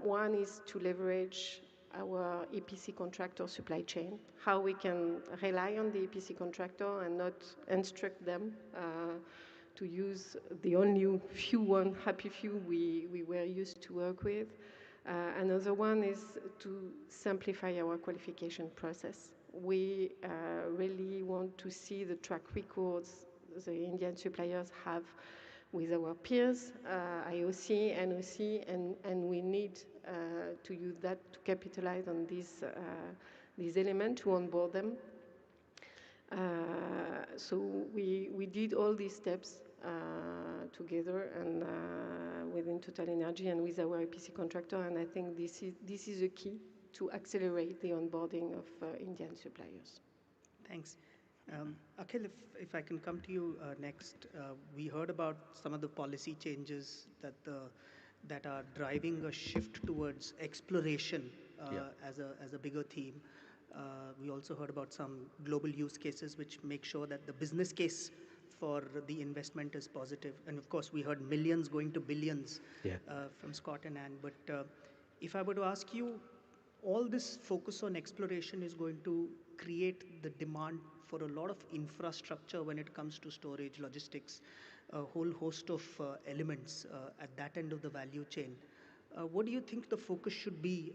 One is to leverage our EPC contractor supply chain, how we can rely on the EPC contractor and not instruct them to use the only happy few we were used to work with. Another one is to simplify our qualification process. We really want to see the track records the Indian suppliers have with our peers, IOC, NOC, and we need to use that to capitalize on these elements to onboard them. So we did all these steps together and within Total Energy and with our EPC contractor, and I think this is a key to accelerate the onboarding of Indian suppliers. Thanks. Akhil, if I can come to you next, we heard about some of the policy changes that are driving a shift towards exploration as a bigger theme. We also heard about some global use cases which make sure that the business case for the investment is positive. And of course, we heard millions going to billions from Scott and Anne. But if I were to ask you, all this focus on exploration is going to create the demand for a lot of infrastructure when it comes to storage, logistics, a whole host of elements at that end of the value chain. What do you think the focus should be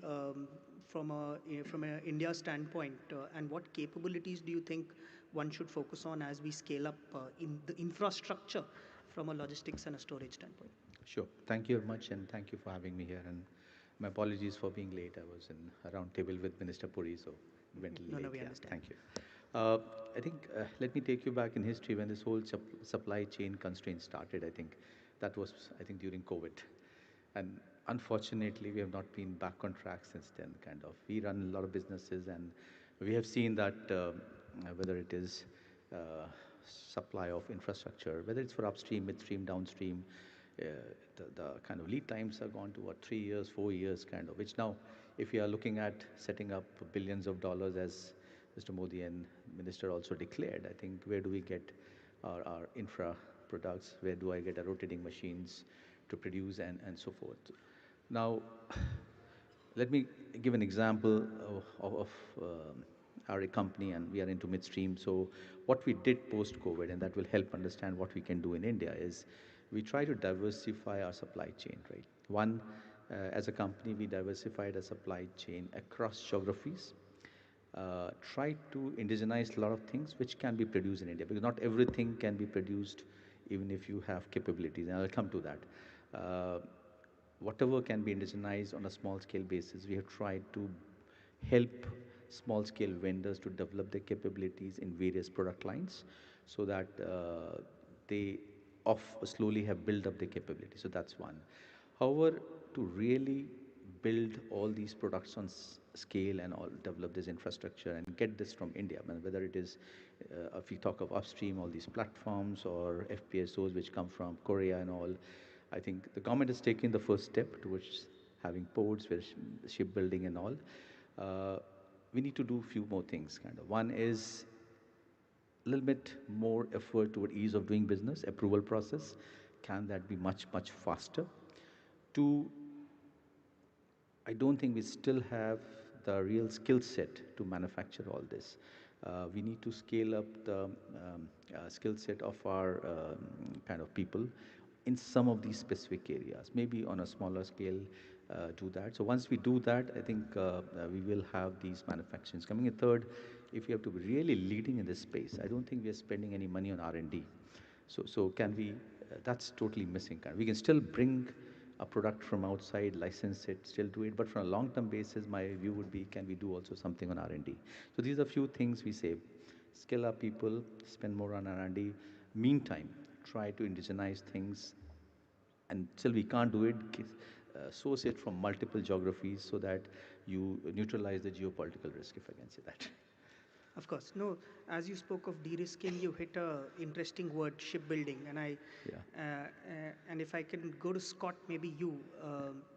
from an India standpoint, and what capabilities do you think one should focus on as we scale up in the infrastructure from a logistics and a storage standpoint? Sure. Thank you very much, and thank you for having me here. And My apologies for being late. I was in a round table with Minister Puri, so went a little No, late. we Yeah, understand. thank you. I think, let me take you back in history when this whole supply chain constraint started. I think that was, I think, during COVID. And unfortunately, we have not been back on track since then, kind of. We run a lot of businesses, and we have seen that whether it is supply of infrastructure, whether it's for upstream, midstream, downstream, uh, the kind of lead times have gone to what, 3 years, 4 years, kind of, which now, if you are looking at setting up billions of dollars, as Mr. Modi and Minister also declared, I think, where do we get our infra products? Where do I get our rotating machines to produce and so forth? Now, let me give an example of our company, and we are into midstream. So what we did post-COVID, and that will help understand what we can do in India, is we try to diversify our supply chain, right? One, as a company, we diversified our supply chain across geographies, try to indigenize a lot of things which can be produced in India, because not everything can be produced even if you have capabilities, and I'll come to that. Whatever can be indigenized on a small scale basis, we have tried to help small scale vendors to develop their capabilities in various product lines so that they slowly have built up their capability. So that's one. However, to really build all these products on scale and all, develop this infrastructure and get this from India, I mean, whether it is, if we talk of upstream, all these platforms or FPSOs which come from Korea and all, I think the government has taken the first step towards having ports, where shipbuilding and all. We need to do a few more things, kind of. One is a little bit more effort toward ease of doing business, approval process. Can that be much, much faster? Two, I don't think we still have the real skill set to manufacture all this. We need to scale up the skill set of our kind of people in some of these specific areas, maybe on a smaller scale, do that. So once we do that, I think we will have these manufacturings coming. And third, if we have to be really leading in this space, I don't think we are spending any money on R&D. So can we, that's totally missing. We can still bring a product from outside, license it, still do it, but from a long-term basis, my view would be, can we do also something on R&D? So these are a few things we say. Skill up people, spend more on R&D. Meantime, try to indigenize things, and still we can't do it, source it from multiple geographies so that you neutralize the geopolitical risk, if I can say that. Of course. No, as you spoke of de-risking, you hit a interesting word, shipbuilding. And if I can go to Scott, maybe you,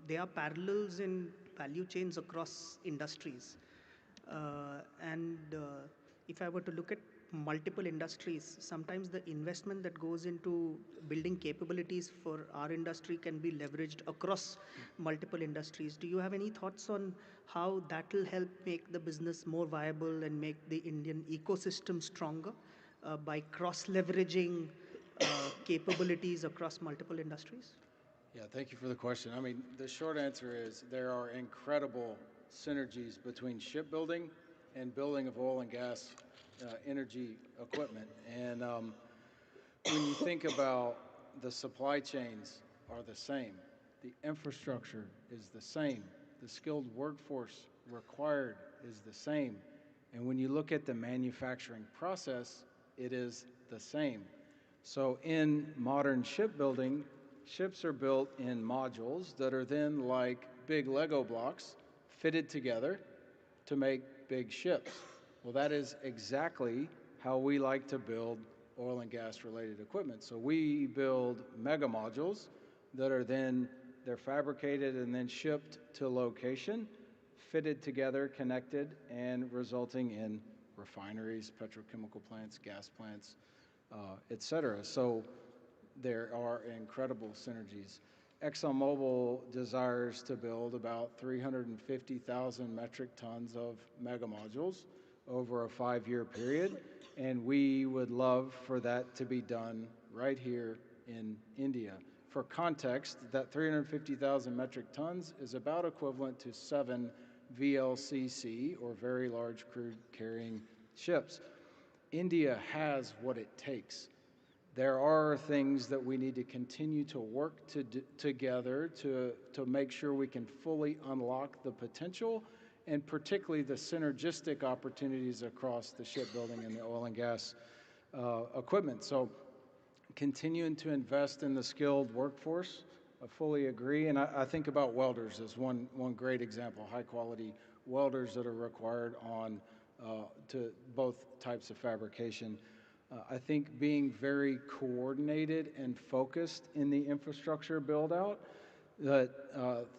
there are parallels in value chains across industries. If I were to look at multiple industries, sometimes the investment that goes into building capabilities for our industry can be leveraged across multiple industries. Do you have any thoughts on how that will help make the business more viable and make the Indian ecosystem stronger by cross-leveraging capabilities across multiple industries? Yeah, thank you for the question. I mean, the short answer is there are incredible synergies between shipbuilding and building of oil and gas energy equipment. And when you think about the supply chains are the same, the infrastructure is the same, the skilled workforce required is the same. And when you look at the manufacturing process, it is the same. So in modern shipbuilding, ships are built in modules that are then like big Lego blocks fitted together to make big ships. Well, that is exactly how we like to build oil and gas related equipment. So we build mega modules that are then, they're fabricated and then shipped to location, fitted together, connected, and resulting in refineries, petrochemical plants, gas plants, et cetera. So there are incredible synergies. ExxonMobil desires to build about 350,000 metric tons of mega modules over a 5-year period, and we would love for that to be done right here in India. For context, that 350,000 metric tons is about equivalent to 7 VLCC, or very large crude carrying ships. India has what it takes. there are things that we need to continue to work together to make sure we can fully unlock the potential and particularly the synergistic opportunities across the shipbuilding and the oil and gas equipment. So continuing to invest in the skilled workforce, I fully agree. And I think about welders as one great example, high quality welders that are required on to both types of fabrication. I think being very coordinated and focused in the infrastructure build out, that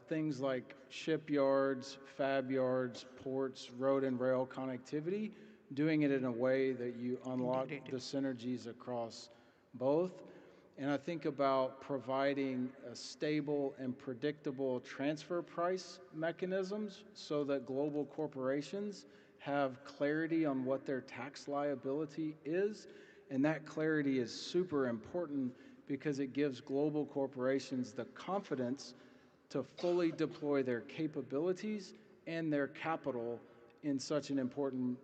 things like shipyards, fab yards, ports, road and rail connectivity, doing it in a way that you unlock the synergies across both. And I think about providing a stable and predictable transfer price mechanisms so that global corporations have clarity on what their tax liability is. And that clarity is super important because it gives global corporations the confidence to fully deploy their capabilities and their capital in such an important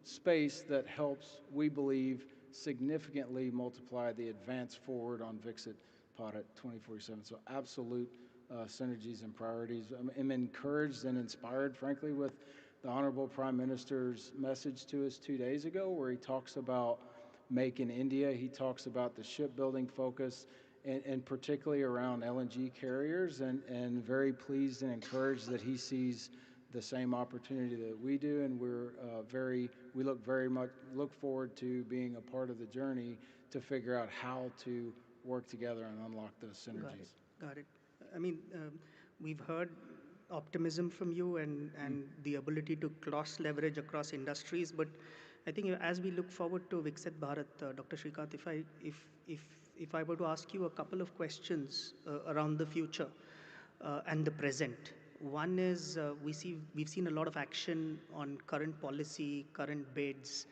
space that helps, we believe, significantly multiply the advance forward on Viksit Bharat 2047. So absolute synergies and priorities. I'm encouraged and inspired, frankly, with the Honorable Prime Minister's message to us 2 days ago, where he talks about Make in India. He talks about the shipbuilding focus and particularly around LNG carriers, and very pleased and encouraged that he sees the same opportunity that we do, and we look forward to being a part of the journey to figure out how to work together and unlock those synergies. Got it. I mean, we've heard optimism from you and the ability to cross leverage across industries, but I think as we look forward to Viksit Bharat, Dr. Shrikant, if I were to ask you a couple of questions around the future and the present. One is we've seen a lot of action on current policy, current bids,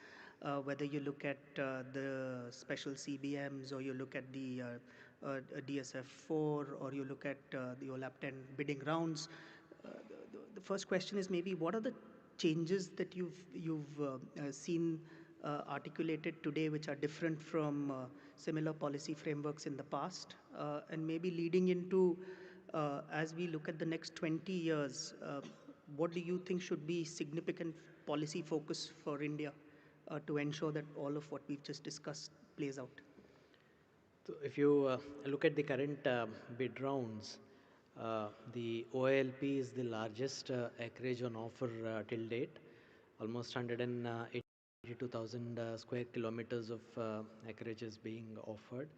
whether you look at the special CBMs or you look at the DSF4 or you look at the OLAP 10 bidding rounds. The first question is maybe what are the changes that you've seen articulated today which are different from similar policy frameworks in the past, and maybe leading into as we look at the next 20 years, what do you think should be significant policy focus for India to ensure that all of what we've just discussed plays out? So if you look at the current bid rounds, the OLP is the largest acreage on offer till date, almost 182,000 square kilometers of acreage is being offered.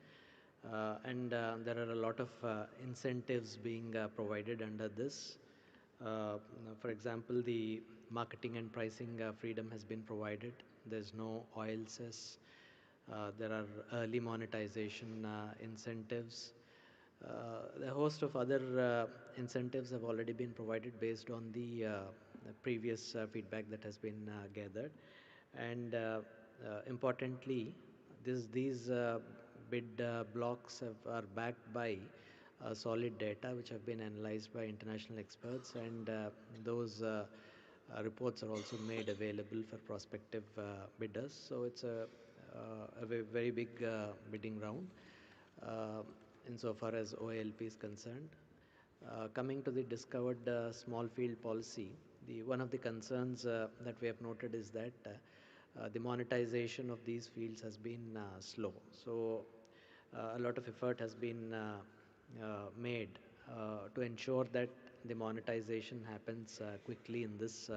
And there are a lot of incentives being provided under this. For example, the marketing and pricing freedom has been provided. There's no oil cess. There are early monetization incentives. A host of other incentives have already been provided based on the previous feedback that has been gathered. And importantly, these bid blocks are backed by solid data which have been analyzed by international experts, and those reports are also made available for prospective bidders. So it's a very big bidding round insofar as OALP is concerned. Coming to the discovered small field policy, one of the concerns that we have noted is that the monetization of these fields has been slow. So a lot of effort has been made to ensure that the monetization happens quickly in this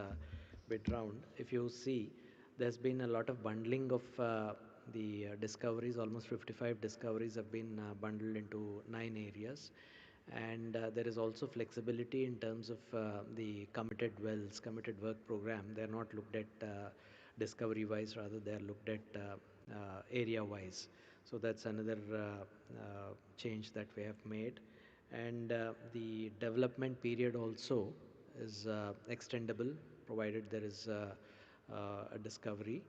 bid round. If you see, there's been a lot of bundling of the discoveries. Almost 55 discoveries have been bundled into 9 areas. And there is also flexibility in terms of the committed wells, committed work program. They're not looked at discovery wise, rather they're looked at area wise. So that's another change that we have made. And the development period also is extendable provided there is a discovery.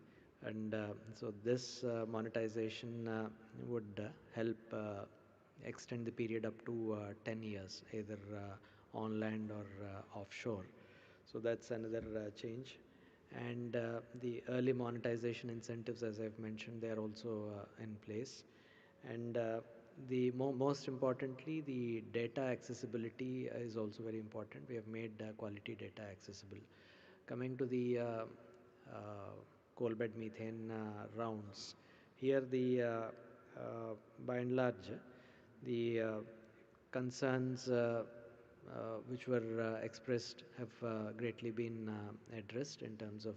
And so this monetization would help extend the period up to 10 years, either on land or offshore. So that's another change. And the early monetization incentives, as I've mentioned, they are also in place. And most importantly, the data accessibility is also very important. We have made quality data accessible. Coming to the coal bed methane rounds, here by and large, the concerns which were expressed have greatly been addressed in terms of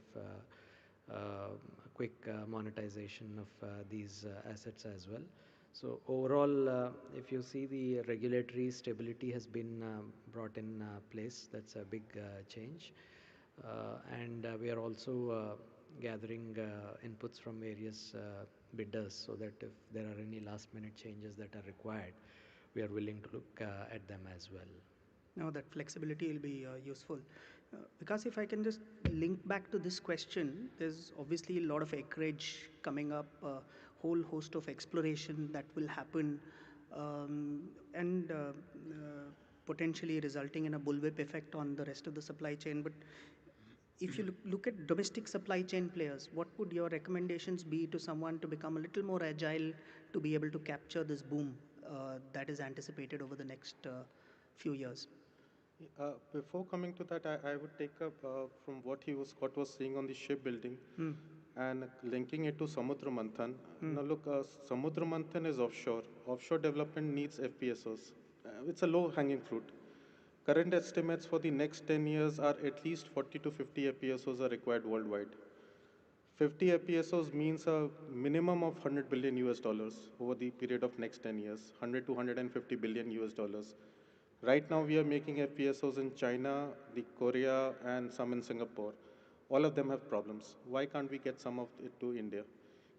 quick monetization of these assets as well. So overall, if you see, the regulatory stability has been brought in place. That's a big change. And we are also gathering inputs from various bidders, so that if there are any last minute changes that are required, we are willing to look at them as well. Now that flexibility will be useful. Because if I can just link back to this question, there's obviously a lot of acreage coming up, a whole host of exploration that will happen, and potentially resulting in a bullwhip effect on the rest of the supply chain. But if you look at domestic supply chain players, what would your recommendations be to someone to become a little more agile to be able to capture this boom that is anticipated over the next few years? Before coming to that, I would take up from what Scott was saying on the shipbuilding and linking it to Samudra Manthan. Now look, Samudra Manthan is offshore. Offshore development needs FPSOs. It's a low-hanging fruit. Current estimates for the next 10 years are at least 40 to 50 FPSOs are required worldwide. 50 FPSOs means a minimum of 100 billion US dollars over the period of next 10 years, 100 to 150 billion US dollars. Right now, we are making FPSOs in China, Korea, and some in Singapore. All of them have problems. Why can't we get some of it to India?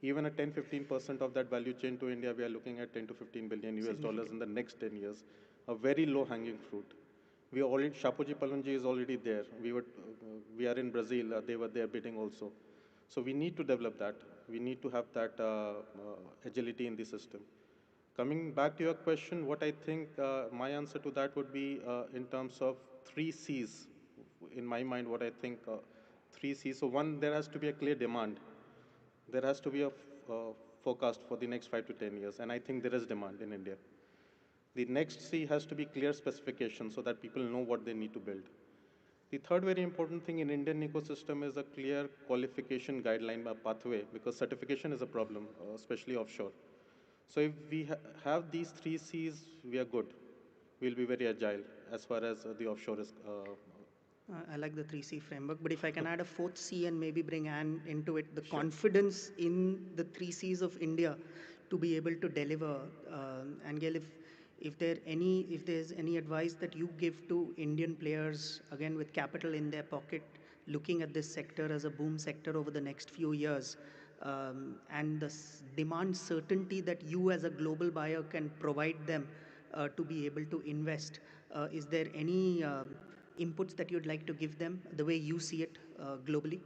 Even a 10-15% of that value chain to India, we are looking at 10 to 15 billion US dollars in the next 10 years. A very low-hanging fruit. We already, Shapoorji Pallonji is already there. We are in Brazil. They were there bidding also. So we need to develop that. We need to have that agility in the system. Coming back to your question, what I think my answer to that would be in terms of 3 Cs. In my mind, what I think 3 Cs. So one, there has to be a clear demand. There has to be a forecast for the next 5 to 10 years. And I think there is demand in India. The next C has to be clear specifications so that people know what they need to build. The third very important thing in Indian ecosystem is a clear qualification guideline pathway, because certification is a problem, especially offshore. So if we have these 3 Cs, we are good. We'll be very agile as far as the offshore is. I like the 3C framework, but if I can add a fourth C and maybe bring Anne into it, the confidence in the 3Cs of India to be able to deliver. Angel, if there's any advice that you give to Indian players, again with capital in their pocket, looking at this sector as a boom sector over the next few years, and the demand certainty that you as a global buyer can provide them to be able to invest, is there any inputs that you'd like to give them, the way you see it globally?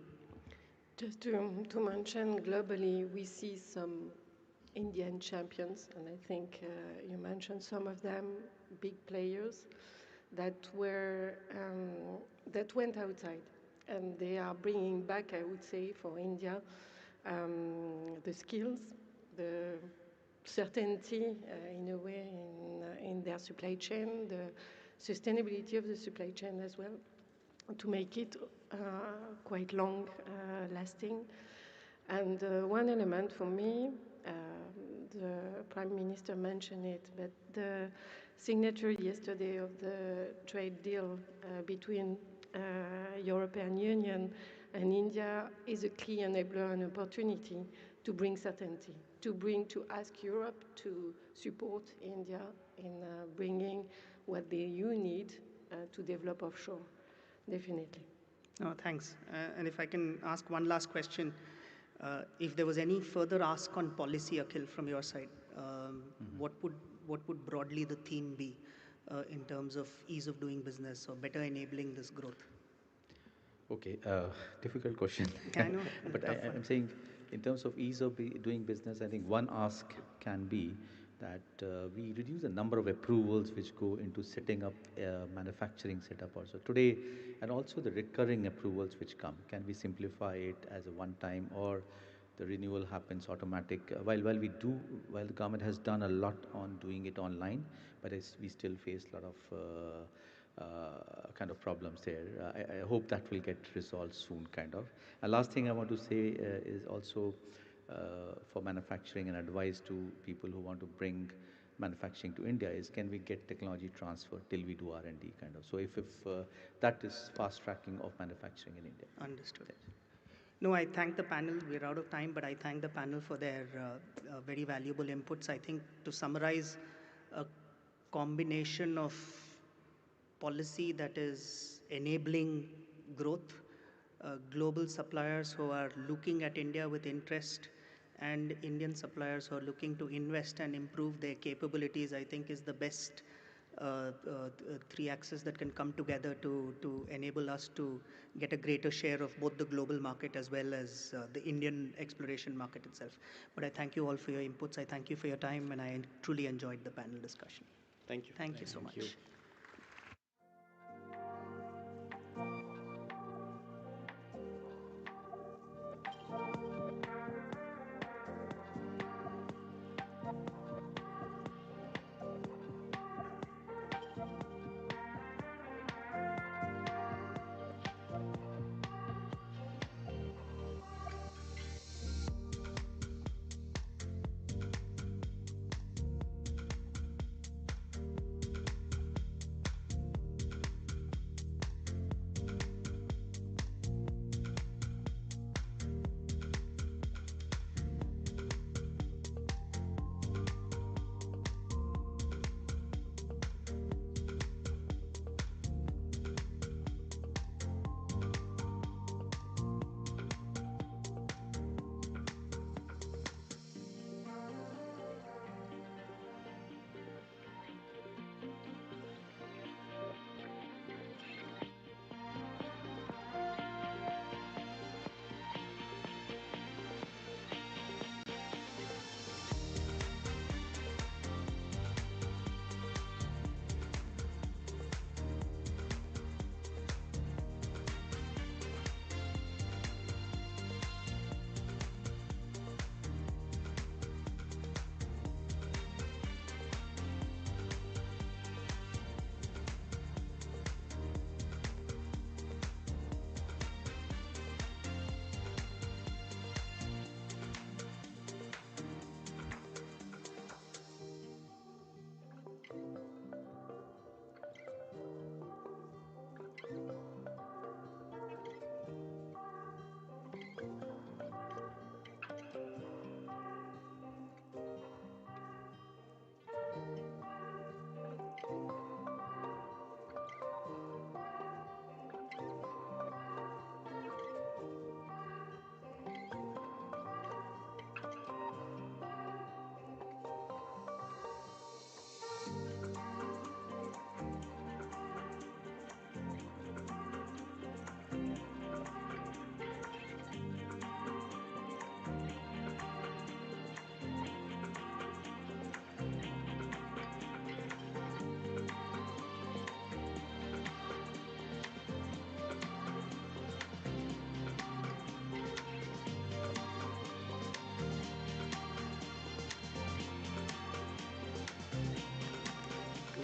Just to mention, globally, we see some Indian champions, and I think you mentioned some of them, big players that went outside, and they are bringing back, I would say, for India, the skills, the certainty, in a way, in their supply chain, the sustainability of the supply chain as well, to make it quite long lasting. And one element for me, the Prime Minister mentioned it, but the signature yesterday of the trade deal between European Union and India is a key enabler and opportunity to bring certainty, to ask Europe to support India in bringing what you need to develop offshore, definitely. Oh, thanks. And if I can ask one last question, if there was any further ask on policy, Akhil, from your side, what would broadly the theme be in terms of ease of doing business or better enabling this growth? Okay, difficult question. I know, but I'm saying, in terms of ease of doing business, I think one ask can be that we reduce the number of approvals which go into setting up manufacturing setup also today, and also the recurring approvals which come. Can we simplify it as a one time, or the renewal happens automatic. While the government has done a lot on doing it online, but we still face a lot of kind of problems there. I hope that will get resolved soon, kind of. And last thing I want to say is also for manufacturing and advice to people who want to bring manufacturing to India is, can we get technology transfer till we do R&D, kind of. So if that is fast tracking of manufacturing in India. Understood. No, I thank the panel. We're out of time, but I thank the panel for their very valuable inputs. I think to summarize, a combination of policy that is enabling growth, global suppliers who are looking at India with interest, and Indian suppliers who are looking to invest and improve their capabilities, I think is the best three axes that can come together to enable us to get a greater share of both the global market as well as the Indian exploration market itself. But I thank you all for your inputs. I thank you for your time, and I truly enjoyed the panel discussion. Thank you. Thank you so much.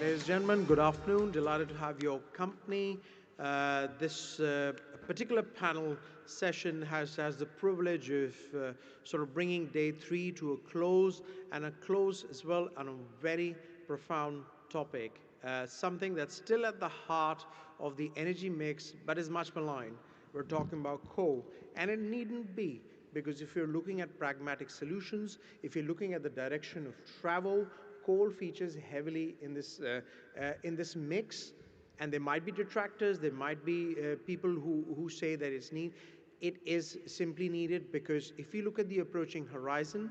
Ladies and gentlemen, good afternoon. Delighted to have your company. This particular panel session has the privilege of sort of bringing day 3 to a close, and a close as well on a very profound topic, something that's still at the heart of the energy mix but is much maligned. We're talking about coal, and it needn't be, because if you're looking at pragmatic solutions, if you're looking at the direction of travel, coal features heavily in this mix, and there might be detractors, there might be people who say that it's needed. It is simply needed because if you look at the approaching horizon,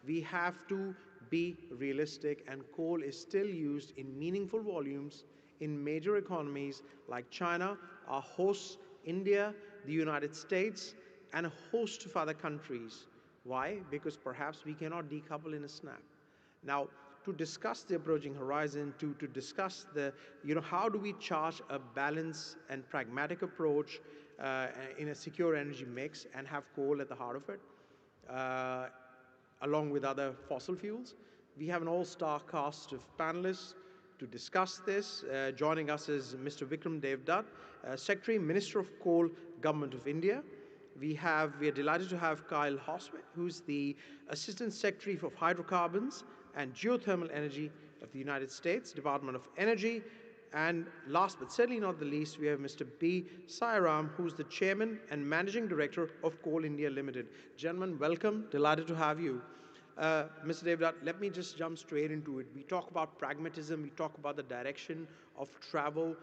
we have to be realistic, and coal is still used in meaningful volumes in major economies like China, our hosts, India, the United States, and a host of other countries. Why? Because perhaps we cannot decouple in a snap. Now, to discuss the approaching horizon, to discuss how do we charge a balanced and pragmatic approach in a secure energy mix and have coal at the heart of it, uh, along with other fossil fuels. We have an all-star cast of panelists to discuss this. Joining us is Mr. Vikram Devdutt, Secretary, Minister of Coal, Government of India. We are delighted to have Kyle Hosway, who's the Assistant Secretary for Hydrocarbons and Geothermal Energy of the United States, Department of Energy. And last but certainly not the least, we have Mr. B. Sairam, who's the Chairman and Managing Director of Coal India Limited. Gentlemen, welcome. Delighted to have you. Mr. Devdutt, let me just jump straight into it. We talk about pragmatism, we talk about the direction of travel.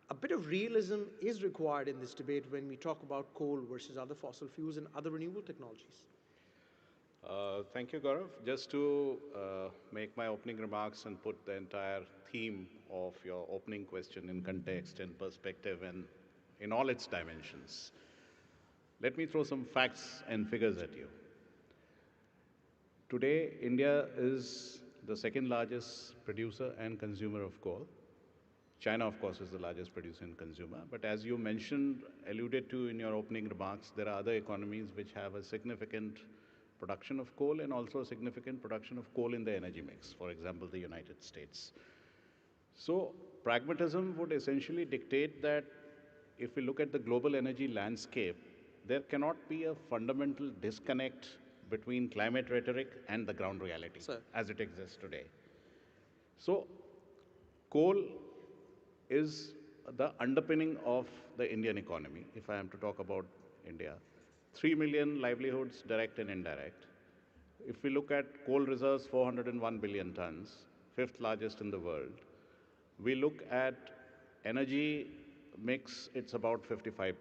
A bit of realism is required in this debate when we talk about coal versus other fossil fuels and other renewable technologies. Thank you, Gaurav. Just to make my opening remarks and put the entire theme of your opening question in context and perspective and in all its dimensions, let me throw some facts and figures at you. Today, India is the second largest producer and consumer of coal. China, of course, is the largest producer and consumer. But as you mentioned, alluded to in your opening remarks, there are other economies which have a significant production of coal and also a significant production of coal in the energy mix, for example, the United States. So pragmatism would essentially dictate that if we look at the global energy landscape, there cannot be a fundamental disconnect between climate rhetoric and the ground reality as it exists today. So coal is the underpinning of the Indian economy, if I am to talk about India. 3 million livelihoods, direct and indirect. If we look at coal reserves, 401 billion tons, fifth largest in the world. We look at energy mix, it's about 55%.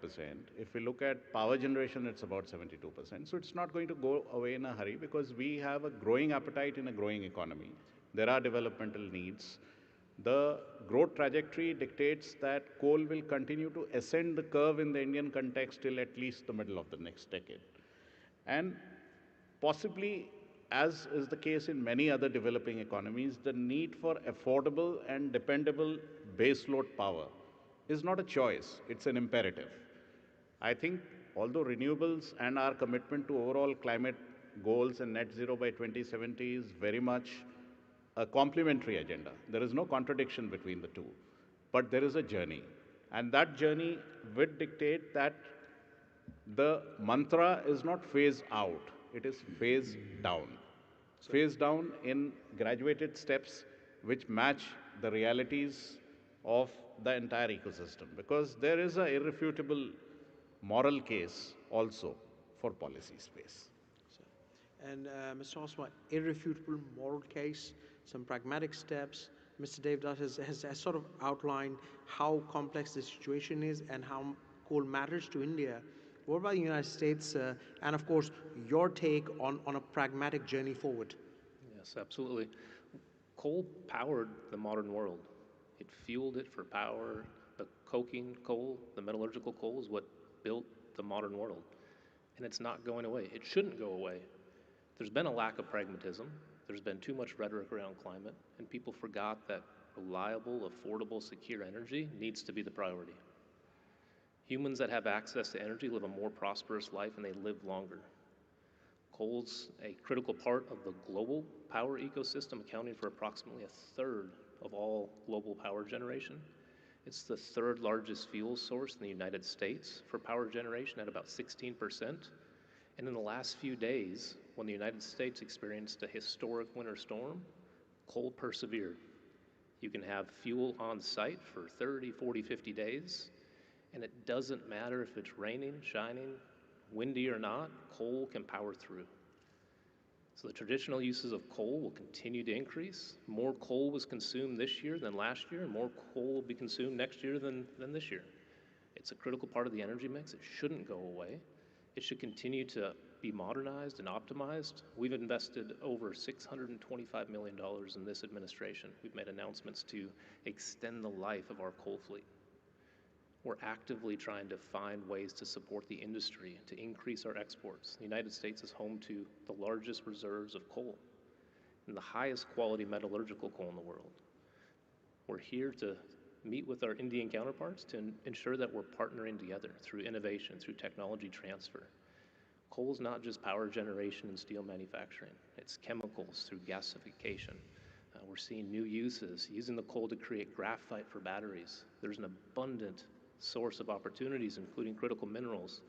If we look at power generation, it's about 72%. So it's not going to go away in a hurry because we have a growing appetite in a growing economy. There are developmental needs. The growth trajectory dictates that coal will continue to ascend the curve in the Indian context till at least the middle of the next decade. And possibly, as is the case in many other developing economies, the need for affordable and dependable baseload power is not a choice, it's an imperative. I think although renewables and our commitment to overall climate goals and net zero by 2070 is very much a complementary agenda. There is no contradiction between the two, but there is a journey. And that journey would dictate that the mantra is not phase out, it is phase down. Phase down in graduated steps which match the realities of the entire ecosystem, because there is an irrefutable moral case also for policy space. And Mr. Oswald, irrefutable moral case, some pragmatic steps. Mr. Devdutt has sort of outlined how complex the situation is and how coal matters to India. What about the United States and, of course, your take on a pragmatic journey forward? Yes, absolutely. Coal powered the modern world. It fueled it for power. The coking coal, the metallurgical coal, is what built the modern world. And it's not going away. It shouldn't go away. There's been a lack of pragmatism. There's been too much rhetoric around climate, and people forgot that reliable, affordable, secure energy needs to be the priority. Humans that have access to energy live a more prosperous life and they live longer. Coal's a critical part of the global power ecosystem, accounting for approximately a third of all global power generation. It's the third largest fuel source in the United States for power generation at about 16%. And in the last few days, when the United States experienced a historic winter storm, coal persevered. You can have fuel on site for 30, 40, 50 days, and it doesn't matter if it's raining, shining, windy or not, coal can power through. So the traditional uses of coal will continue to increase. More coal was consumed this year than last year, and more coal will be consumed next year than this year. It's a critical part of the energy mix. It shouldn't go away. It should continue to be modernized and optimized. We've invested over $625 million in this administration. We've made announcements to extend the life of our coal fleet. We're actively trying to find ways to support the industry, to increase our exports. The United States is home to the largest reserves of coal and the highest quality metallurgical coal in the world. We're here to meet with our Indian counterparts to ensure that we're partnering together through innovation, through technology transfer. Coal's not just power generation and steel manufacturing, it's chemicals through gasification. We're seeing new uses, using the coal to create graphite for batteries. There's an abundant source of opportunities, including critical minerals.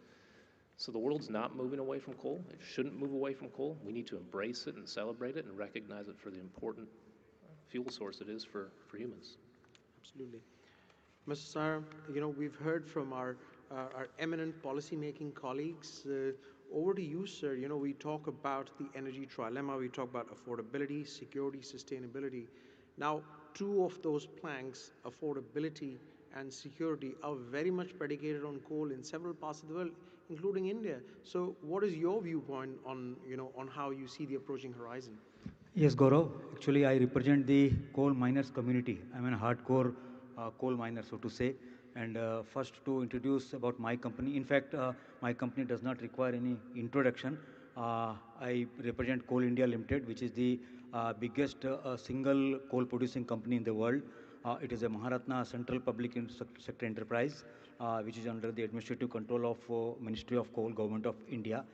So the world's not moving away from coal. It shouldn't move away from coal. We need to embrace it and celebrate it and recognize it for the important fuel source it is for humans. Absolutely. Mr. Sar, we've heard from our eminent policy-making colleagues. Over to you, sir. We talk about the energy trilemma. We talk about affordability, security, sustainability. Now, two of those planks, affordability and security, are very much predicated on coal in several parts of the world, including India. So, what is your viewpoint on how you see the approaching horizon? Yes, Gaurav. Actually, I represent the coal miners community. I'm a hardcore coal miner, so to say. And first, to introduce about my company. In fact, my company does not require any introduction. I represent Coal India Limited, which is the biggest single coal producing company in the world. It is a Maharatna Central Public Sector Enterprise, which is under the administrative control of Ministry of Coal, Government of India.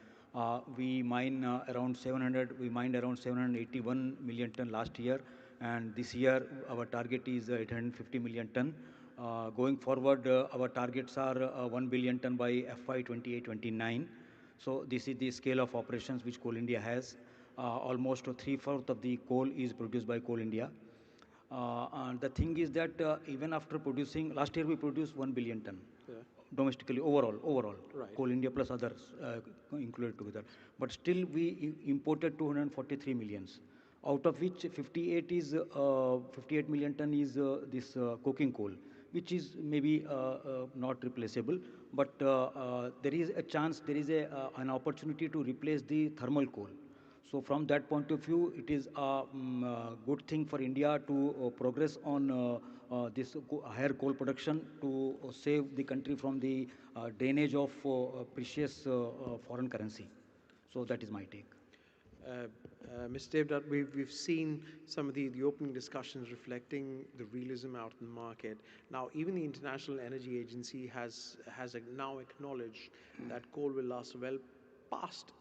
We mined around 781 million ton last year, and this year our target is 850 million ton. Going forward, our targets are 1 billion ton by FY 28-29. So this is the scale of operations which Coal India has. Almost 3/4 of the coal is produced by Coal India. And the thing is that even after producing, last year we produced 1 billion ton. Yeah. Domestically, overall, right. Coal India plus others included together. But still we imported 243 millions, out of which 58 million ton is this coking coal, which is maybe not replaceable. But there is a chance, there is an opportunity to replace the thermal coal. So from that point of view, it is a good thing for India to progress on this higher coal production to save the country from the drainage of precious foreign currency. So that is my take. Mr. Devdutt, we've seen some of the opening discussions reflecting the realism out in the market. Now, even the International Energy Agency has now acknowledged that coal will last well past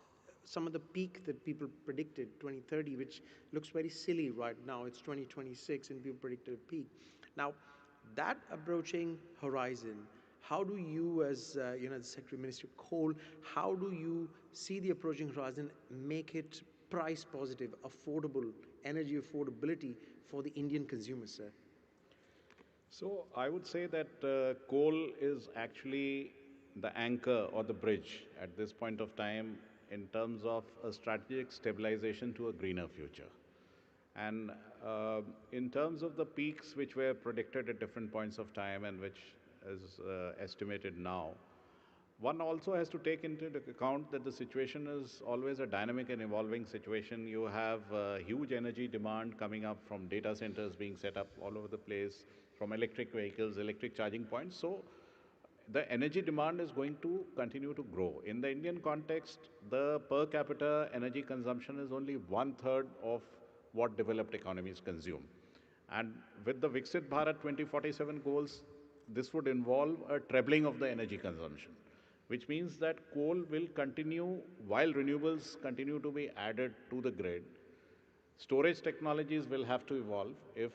some of the peak that people predicted, 2030, which looks very silly right now. It's 2026 and people predicted a peak. Now, that approaching horizon, how do you, as the Secretary Minister of Coal, how do you see the approaching horizon, make it price positive, affordable, energy affordability for the Indian consumer, sir? So I would say that coal is actually the anchor or the bridge at this point of time in terms of a strategic stabilization to a greener future. And in terms of the peaks which were predicted at different points of time and which is estimated now, one also has to take into account that the situation is always a dynamic and evolving situation. You have huge energy demand coming up from data centers being set up all over the place, from electric vehicles, electric charging points. So the energy demand is going to continue to grow. In the Indian context, the per capita energy consumption is only 1/3 of what developed economies consume. And with the Viksit Bharat 2047 goals, this would involve a trebling of the energy consumption, which means that coal will continue while renewables continue to be added to the grid. Storage technologies will have to evolve if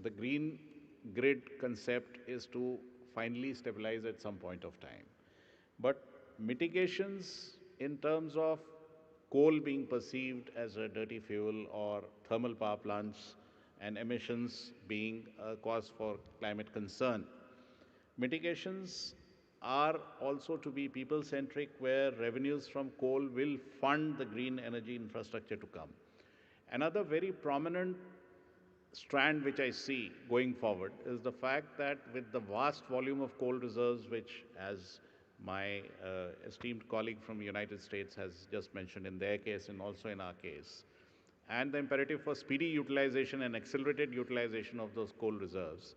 the green grid concept is to finally stabilize at some point of time. But mitigations in terms of coal being perceived as a dirty fuel or thermal power plants and emissions being a cause for climate concern, mitigations are also to be people-centric, where revenues from coal will fund the green energy infrastructure to come. Another very prominent strand which I see going forward is the fact that with the vast volume of coal reserves, which, as my esteemed colleague from the United States has just mentioned in their case and also in our case, and the imperative for speedy utilization and accelerated utilization of those coal reserves,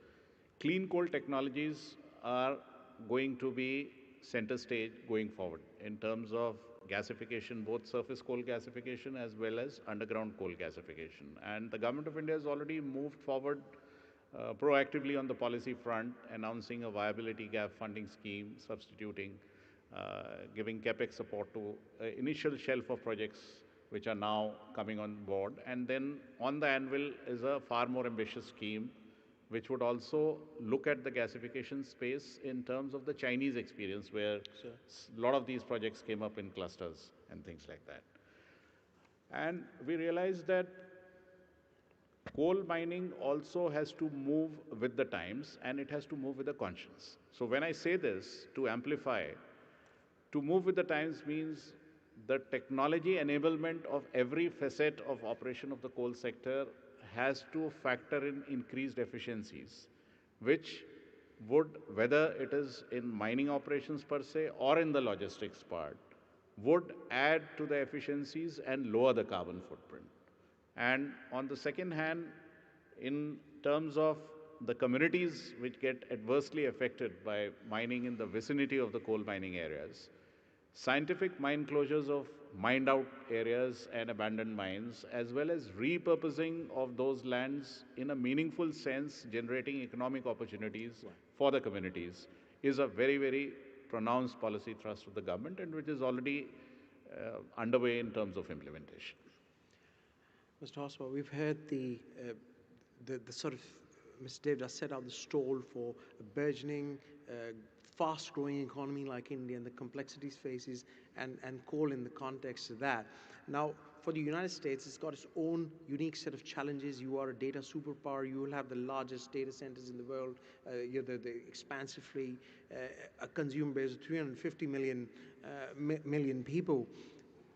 clean coal technologies are going to be center stage going forward in terms of gasification, both surface coal gasification as well as underground coal gasification. And the Government of India has already moved forward proactively on the policy front, announcing a viability gap funding scheme, substituting giving capex support to initial shelf of projects which are now coming on board. And then on the anvil is a far more ambitious scheme which would also look at the gasification space in terms of the Chinese experience, where a lot of these projects came up in clusters and things like that. And we realized that coal mining also has to move with the times, and it has to move with a conscience. So when I say this, to amplify, to move with the times means the technology enablement of every facet of operation of the coal sector has to factor in increased efficiencies, which would, whether it is in mining operations per se or in the logistics part, would add to the efficiencies and lower the carbon footprint. And on the second hand, in terms of the communities which get adversely affected by mining in the vicinity of the coal mining areas, scientific mine closures of mined out areas and abandoned mines, as well as repurposing of those lands in a meaningful sense, generating economic opportunities for the communities, is a very, very pronounced policy thrust of the government, and which is already underway in terms of implementation. Mr. Oswald, we've heard the sort of, Mr. David has set out the stall for a burgeoning, fast-growing economy like India and the complexities faces and coal in the context of that. Now, for the United States, it's got its own unique set of challenges. You are a data superpower. You will have the largest data centers in the world. You're the expansively a consumer base of 350 million people.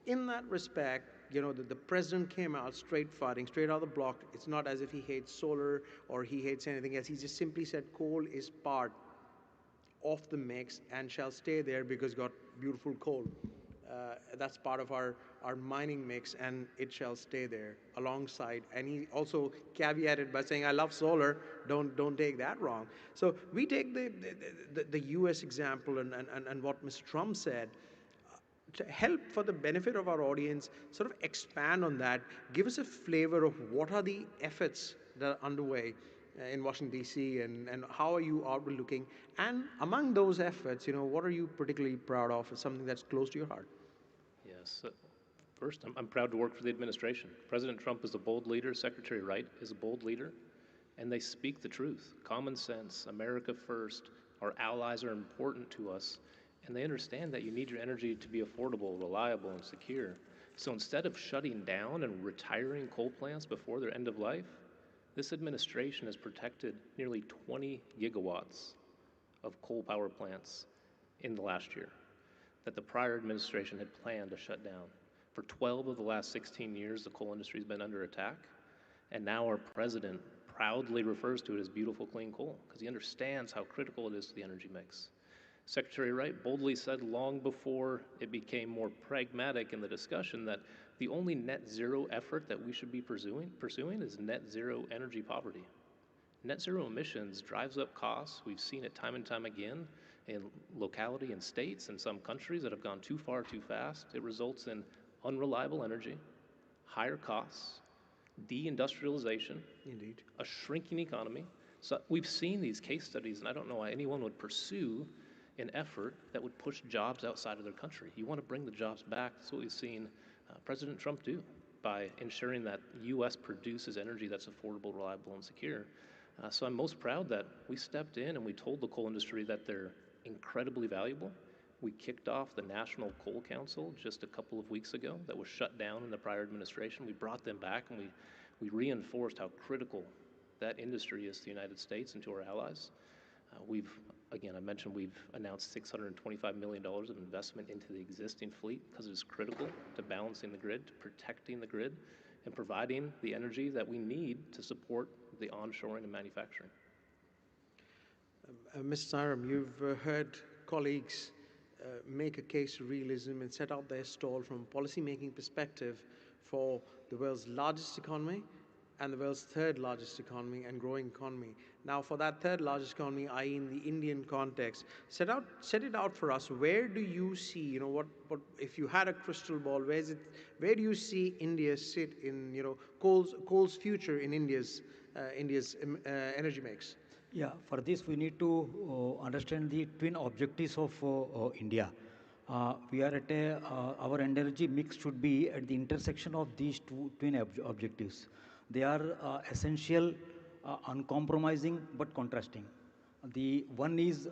In that respect, you know, the president came out straight fighting, straight out of the block. It's not as if he hates solar or he hates anything else. He just simply said coal is part of the mix and shall stay there because got beautiful coal. That's part of our mining mix, and it shall stay there alongside. And he also caveated by saying, I love solar, don't take that wrong. So we take the US example and what Mr. Trump said, to help for the benefit of our audience, sort of expand on that, give us a flavor of what are the efforts that are underway in Washington, D.C., and how are you outward looking? And among those efforts, you know, what are you particularly proud of, something that's close to your heart? Yes. First, I'm proud to work for the administration. President Trump is a bold leader. Secretary Wright is a bold leader. And they speak the truth. Common sense, America first. Our allies are important to us. And they understand that you need your energy to be affordable, reliable, and secure. So instead of shutting down and retiring coal plants before their end of life, this administration has protected nearly 20 gigawatts of coal power plants in the last year that the prior administration had planned to shut down. For 12 of the last 16 years, the coal industry has been under attack. And now our president proudly refers to it as beautiful, clean coal because he understands how critical it is to the energy mix. Secretary Wright boldly said long before it became more pragmatic in the discussion that the only net zero effort that we should be pursuing is net zero energy poverty. Net zero emissions drives up costs. We've seen it time and time again in locality and states and some countries that have gone too far too fast. It results in unreliable energy, higher costs, deindustrialization, indeed, a shrinking economy. So we've seen these case studies, and I don't know why anyone would pursue an effort that would push jobs outside of their country. You want to bring the jobs back. That's what we've seen President Trump do by ensuring that U.S. produces energy that's affordable, reliable, and secure. So I'm most proud that we stepped in and we told the coal industry that they're incredibly valuable. We kicked off the National Coal Council just a couple of weeks ago that was shut down in the prior administration. We brought them back and we reinforced how critical that industry is to the United States and to our allies. Again, I mentioned we've announced $625 million of investment into the existing fleet because it's critical to balancing the grid, to protecting the grid, and providing the energy that we need to support the onshoring and manufacturing. Mr. Saram, you've heard colleagues make a case for realism and set out their stall from a policy-making perspective for the world's largest economy and the world's third largest economy and growing economy. Now, for that third largest economy, i.e. in the Indian context, set it out for us. Where do you see, you know, what if you had a crystal ball, where do you see India sit in, you know, coal's future in India's energy mix? Yeah, for this we need to understand the twin objectives of India. We are at a, our energy mix should be at the intersection of these two twin objectives. They are essential, uncompromising, but contrasting. The one is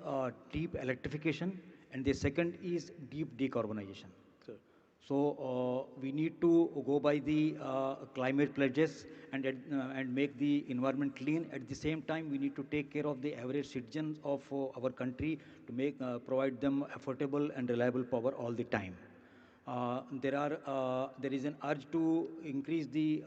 deep electrification, and the second is deep decarbonization. So we need to go by the climate pledges and make the environment clean. At the same time, we need to take care of the average citizens of our country to make provide them affordable and reliable power all the time. There is an urge to increase the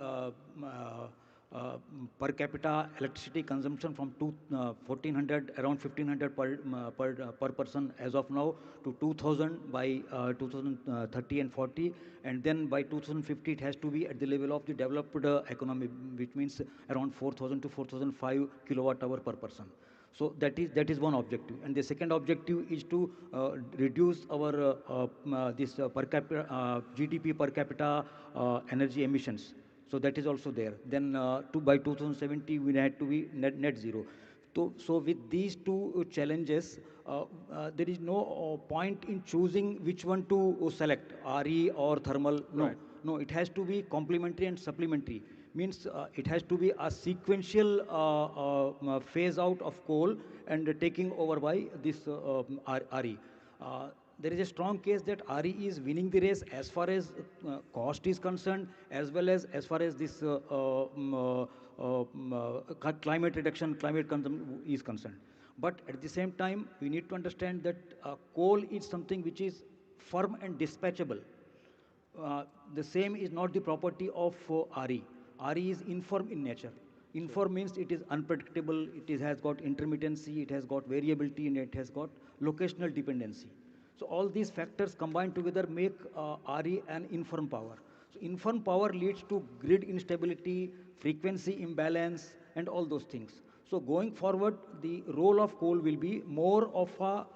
per capita electricity consumption from 1400 around 1500 per person as of now to 2000 by 2030 and 40, and then by 2050 it has to be at the level of the developed economy, which means around 4000 to 4005 kilowatt hour per person. So that is one objective, and the second objective is to reduce our this per capita GDP per capita energy emissions. So that is also there. Then by 2070 we had to be net zero. So with these two challenges, there is no point in choosing which one to select, RE or thermal. No, right. No, it has to be complementary and supplementary. Means it has to be a sequential phase out of coal and taking over by this RE. There is a strong case that RE is winning the race as far as cost is concerned, as well as far as this climate reduction, climate consumption is concerned. But at the same time, we need to understand that coal is something which is firm and dispatchable. The same is not the property of RE. RE is inform in nature. Inform means it is unpredictable, has got intermittency, it has got variability, and it has got locational dependency. So all these factors combined together make RE an infirm power. So infirm power leads to grid instability, frequency imbalance, and all those things. So going forward, the role of coal will be more of a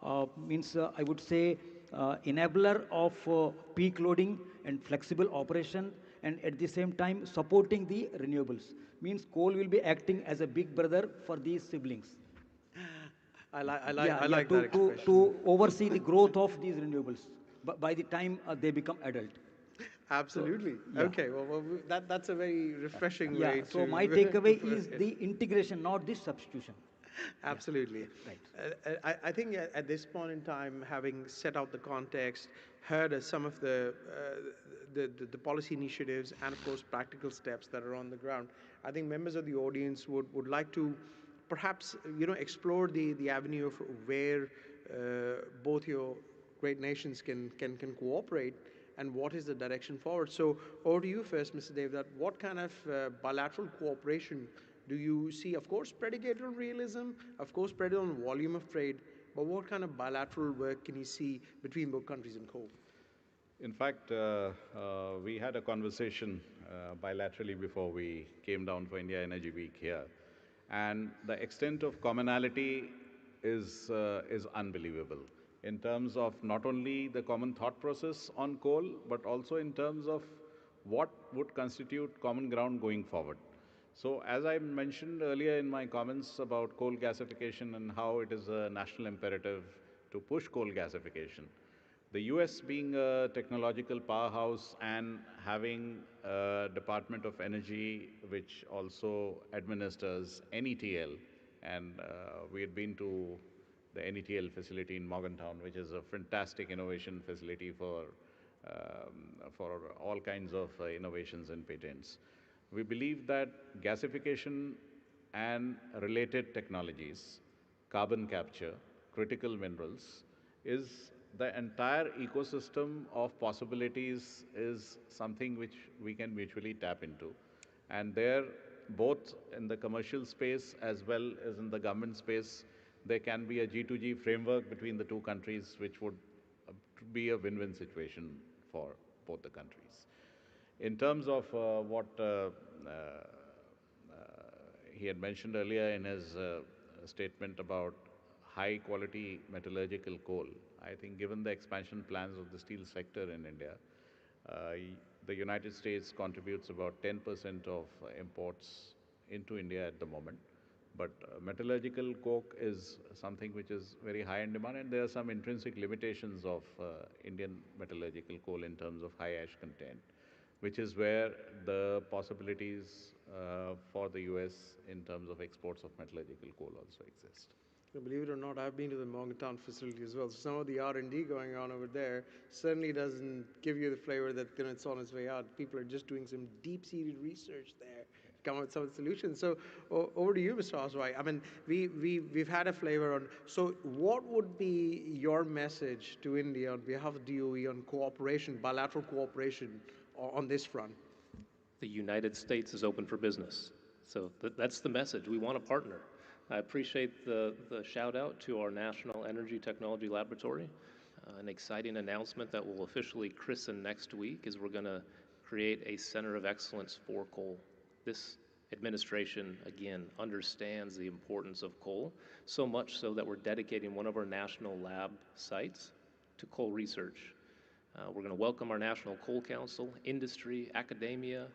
I would say enabler of peak loading and flexible operation, and at the same time supporting the renewables. Means coal will be acting as a big brother for these siblings. I like that expression. To oversee the growth of these renewables by the time they become adult. Absolutely. So, yeah. Okay, well that's a very refreshing way to... So my takeaway is the integration, not the substitution. Absolutely. Yeah. Right. I think at this point in time, having set out the context, heard some of the policy initiatives and of course practical steps that are on the ground, I think members of the audience would like to perhaps explore the avenue of where both your great nations can cooperate and what is the direction forward. So over to you first, Mr. Dev, that what kind of bilateral cooperation do you see? Of course, predicated on realism, of course, predicated on volume of trade, but what kind of bilateral work can you see between both countries and coal? In fact, we had a conversation bilaterally before we came down for India Energy Week here. And the extent of commonality is unbelievable in terms of not only the common thought process on coal, but also in terms of what would constitute common ground going forward. So as I mentioned earlier in my comments about coal gasification and how it is a national imperative to push coal gasification, the US being a technological powerhouse and having a Department of Energy which also administers NETL, and we had been to the NETL facility in Morgantown, which is a fantastic innovation facility for all kinds of innovations and patents. We believe that gasification and related technologies, carbon capture, critical minerals, is the entire ecosystem of possibilities is something which we can mutually tap into. And there, both in the commercial space as well as in the government space, there can be a G2G framework between the two countries, which would be a win-win situation for both the countries. In terms of what he had mentioned earlier in his statement about high-quality metallurgical coal, I think given the expansion plans of the steel sector in India, the United States contributes about 10% of imports into India at the moment. But metallurgical coke is something which is very high in demand, and there are some intrinsic limitations of Indian metallurgical coal in terms of high ash content, which is where the possibilities for the US in terms of exports of metallurgical coal also exist. Believe it or not, I've been to the Morgantown facility as well. So some of the R&D going on over there certainly doesn't give you the flavor that it's on its way out. People are just doing some deep-seated research there to come up with some solutions. So over to you, Mr. Oswai. I mean, we've had a flavor on. So what would be your message to India on behalf of DOE on cooperation, bilateral cooperation on this front? The United States is open for business. So that's the message. We want a partner. I appreciate the shout out to our National Energy Technology Laboratory. An exciting announcement that will officially christen next week is we're going to create a center of excellence for coal. This administration, again, understands the importance of coal, so much so that we're dedicating one of our national lab sites to coal research. We're going to welcome our National Coal Council, industry, academia,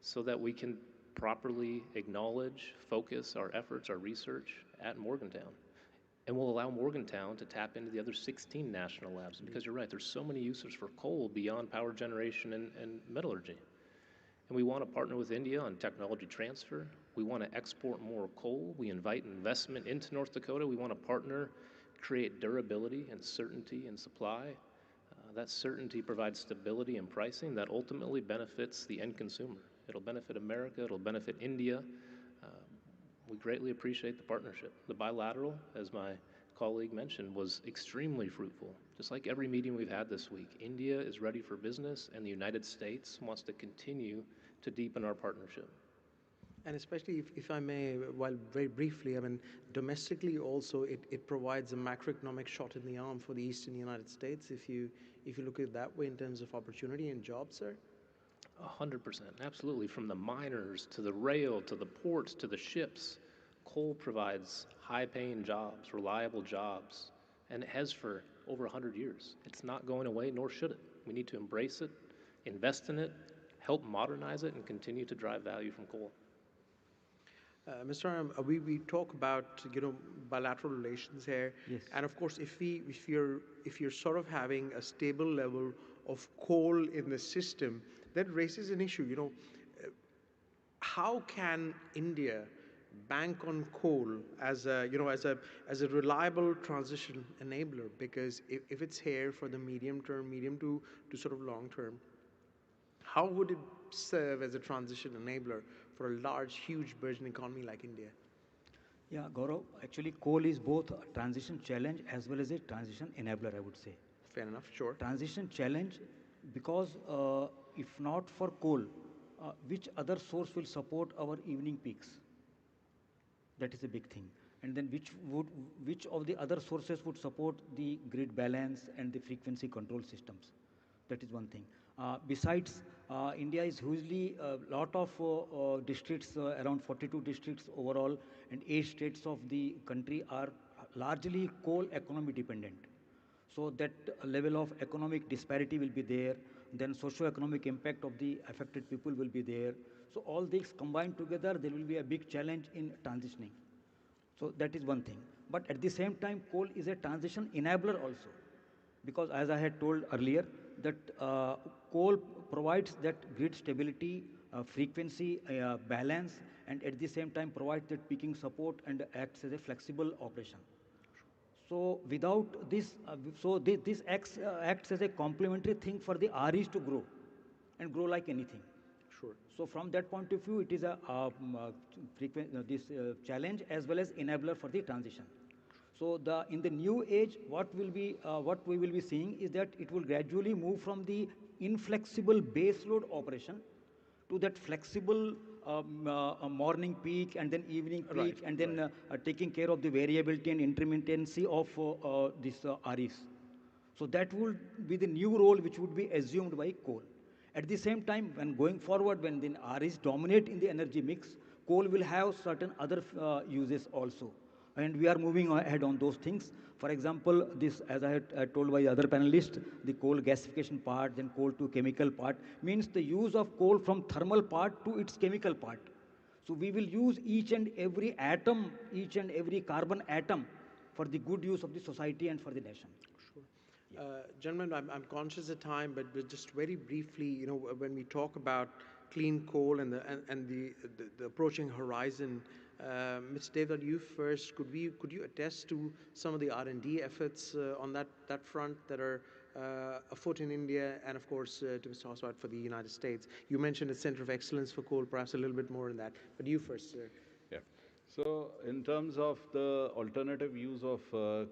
so that we can properly acknowledge, focus our efforts, our research at Morgantown. And we'll allow Morgantown to tap into the other 16 national labs, because you're right, there's so many uses for coal beyond power generation and metallurgy. And we want to partner with India on technology transfer. We want to export more coal. We invite investment into North Dakota. We want to partner, create durability and certainty in supply. That certainty provides stability in pricing that ultimately benefits the end consumer. It'll benefit America, it'll benefit India. We greatly appreciate the partnership. The bilateral, as my colleague mentioned, was extremely fruitful. Just like every meeting we've had this week, India is ready for business, and the United States wants to continue to deepen our partnership. And especially, if I may, while very briefly, I mean, domestically also, it provides a macroeconomic shot in the arm for the eastern United States, if you look at it that way in terms of opportunity and jobs, sir. 100%, absolutely. From the miners, to the rail, to the ports, to the ships, coal provides high-paying jobs, reliable jobs, and it has for over 100 years. It's not going away, nor should it. We need to embrace it, invest in it, help modernize it, and continue to drive value from coal. Mr. Arnab, we talk about bilateral relations here, yes. And of course, if you're sort of having a stable level of coal in the system, that raises an issue. How can India bank on coal as a reliable transition enabler? Because if it's here for the medium to sort of long term, how would it serve as a transition enabler for a large, huge burgeoning economy like India? Yeah, Gaurav, actually coal is both a transition challenge as well as a transition enabler, I would say. Fair enough, sure. Transition challenge because if not for coal, which other source will support our evening peaks? That is a big thing. And then which of the other sources would support the grid balance and the frequency control systems? That is one thing. Besides, India is hugely a lot of districts, around 42 districts overall, and 8 states of the country are largely coal economy dependent. So that level of economic disparity will be there. Then socio-economic impact of the affected people will be there. So all these combined together, there will be a big challenge in transitioning. So that is one thing. But at the same time, coal is a transition enabler also. Because as I had told earlier, that coal provides that grid stability, frequency, balance, and at the same time provides that peaking support and acts as a flexible operation. So without this, this acts as a complementary thing for the REs to grow, and grow like anything. Sure. So from that point of view, it is a challenge as well as enabler for the transition. So in the new age, what we will be seeing is that it will gradually move from the inflexible base load operation to that flexible morning peak and then evening peak, right, and then taking care of the variability and intermittency of these REs. So that would be the new role which would be assumed by coal. At the same time, when going forward, when the REs dominate in the energy mix, coal will have certain other uses also. And we are moving ahead on those things. For example, this, as I had told by other panelists, the coal gasification part, then coal to chemical part, means the use of coal from thermal part to its chemical part. So we will use each and every atom, each and every carbon atom for the good use of the society and for the nation. Gentlemen, I'm conscious of time, but just very briefly, when we talk about clean coal and the approaching horizon, Mr. Devdutt, you first. Could you attest to some of the R&D efforts on that front that are afoot in India, and of course to Mr. Oswald for the United States? You mentioned a center of excellence for coal, perhaps a little bit more on that. But you first, sir. Yeah. So in terms of the alternative use of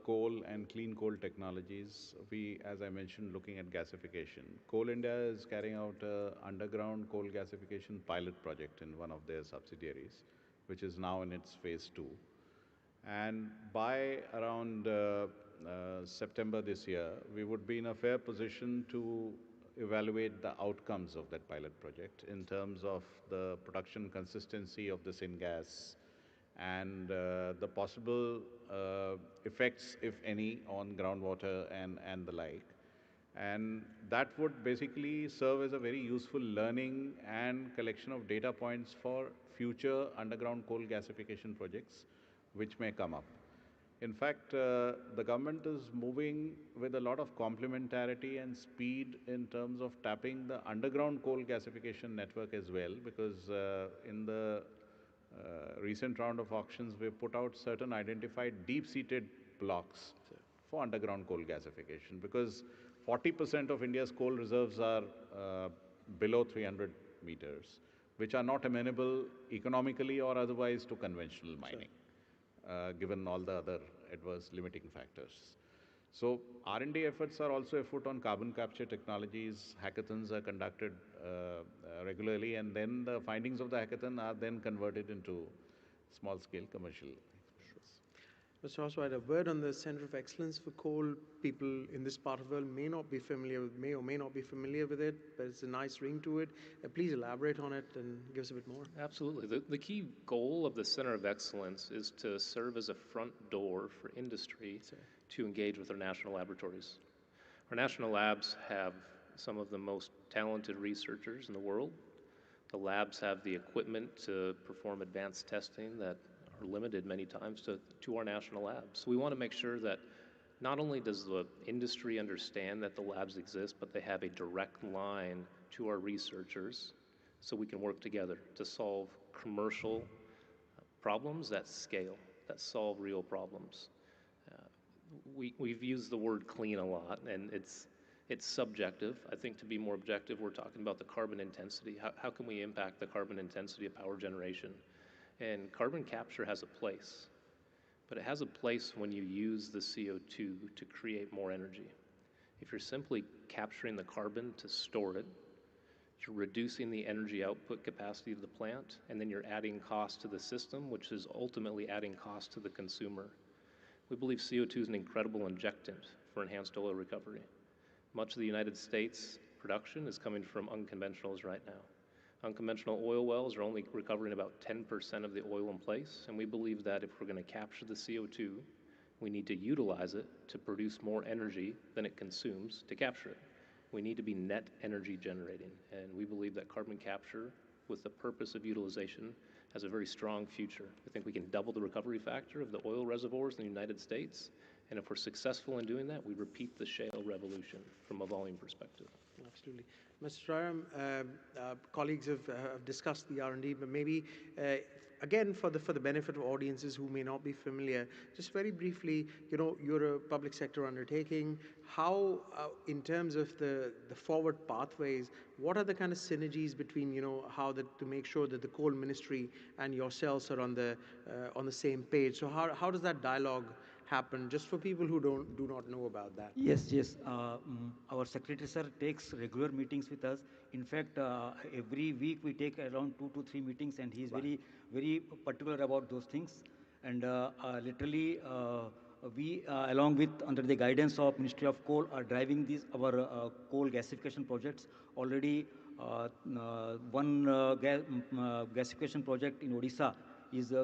coal and clean coal technologies, we, as I mentioned, looking at gasification. Coal India is carrying out an underground coal gasification pilot project in one of their subsidiaries, which is now in its phase 2. And by around September this year, we would be in a fair position to evaluate the outcomes of that pilot project in terms of the production consistency of the syngas, and the possible effects, if any, on groundwater and the like. And that would basically serve as a very useful learning and collection of data points for future underground coal gasification projects which may come up. In fact, the government is moving with a lot of complementarity and speed in terms of tapping the underground coal gasification network as well, because in the recent round of auctions, we put out certain identified deep-seated blocks for underground coal gasification, because 40% of India's coal reserves are below 300 meters, which are not amenable economically or otherwise to conventional mining, given all the other adverse limiting factors. So R&D efforts are also afoot on carbon capture technologies. Hackathons are conducted regularly, and then the findings of the hackathon are then converted into small-scale commercial. Mr. Oswald, a word on the Center of Excellence for Coal. People in this part of the world may or may not be familiar with it, but it's a nice ring to it. Please elaborate on it and give us a bit more. Absolutely. The key goal of the Center of Excellence is to serve as a front door for industry to engage with our national laboratories. Our national labs have some of the most talented researchers in the world. The labs have the equipment to perform advanced testing that are limited many times to our national labs. So we want to make sure that not only does the industry understand that the labs exist, but they have a direct line to our researchers so we can work together to solve commercial problems that scale, that solve real problems. We've used the word clean a lot, and it's subjective. I think to be more objective, we're talking about the carbon intensity. How can we impact the carbon intensity of power generation? And carbon capture has a place, but it has a place when you use the CO2 to create more energy. If you're simply capturing the carbon to store it, you're reducing the energy output capacity of the plant, and then you're adding cost to the system, which is ultimately adding cost to the consumer. We believe CO2 is an incredible injectant for enhanced oil recovery. Much of the United States production is coming from unconventionals right now. Unconventional oil wells are only recovering about 10% of the oil in place, and we believe that if we're going to capture the CO2, we need to utilize it to produce more energy than it consumes to capture it. We need to be net energy generating, and we believe that carbon capture, with the purpose of utilization, has a very strong future. I think we can double the recovery factor of the oil reservoirs in the United States, and if we're successful in doing that, we repeat the shale revolution from a volume perspective. Absolutely. Mr. Ram, colleagues have discussed the R&D, but maybe again for the benefit of audiences who may not be familiar, just very briefly, you're a public sector undertaking. How, in terms of the forward pathways, what are the kind of synergies between to make sure that the coal ministry and yourselves are on the same page? So how does that dialogue happen, just for people who do not know about that? Yes. Our secretary sir takes regular meetings with us. In fact, every week we take around 2 to 3 meetings, and he is very particular about those things. And literally, we, along with under the guidance of Ministry of Coal, are driving these our coal gasification projects. Already, one gasification project in Odisha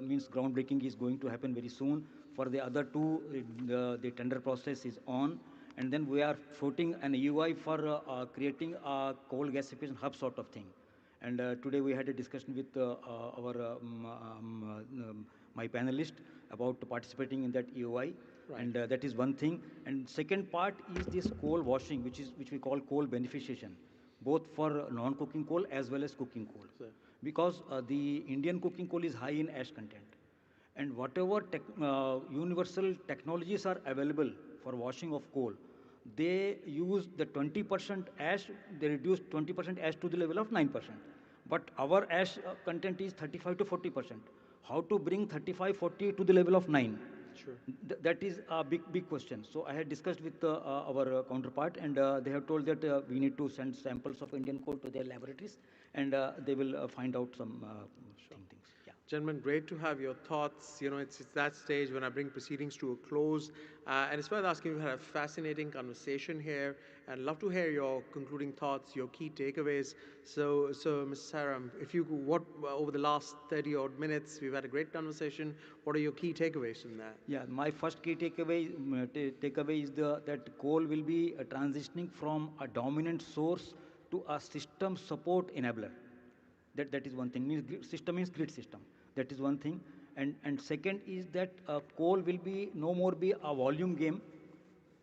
means groundbreaking is going to happen very soon. For the other two, the tender process is on, and then we are floating an EUI for creating a coal gasification hub sort of thing. And today we had a discussion with my panelist about participating in that EOI. Right. And that is one thing. And second part is this coal washing, which we call coal beneficiation, both for non-cooking coal as well as cooking coal. Sir. Because the Indian cooking coal is high in ash content. And whatever universal technologies are available for washing of coal, they use the 20% ash, they reduce 20% ash to the level of 9%. But our ash content is 35 to 40%. How to bring 35, 40 to the level of 9? Sure. That is a big question. So I had discussed with our counterpart, and they have told that we need to send samples of Indian coal to their laboratories, and they will find out some things. Yeah. Gentlemen, great to have your thoughts. You know, it's that stage when I bring proceedings to a close. And it's worth asking, we've had a fascinating conversation here, and love to hear your concluding thoughts, your key takeaways. So Mr. Saram, if you could, over the last 30 odd minutes, we've had a great conversation. What are your key takeaways from that? Yeah, my first key takeaway is that coal will be transitioning from a dominant source to a system support enabler. That is one thing. System means grid system. That is one thing. And second is that coal will be no more be a volume game.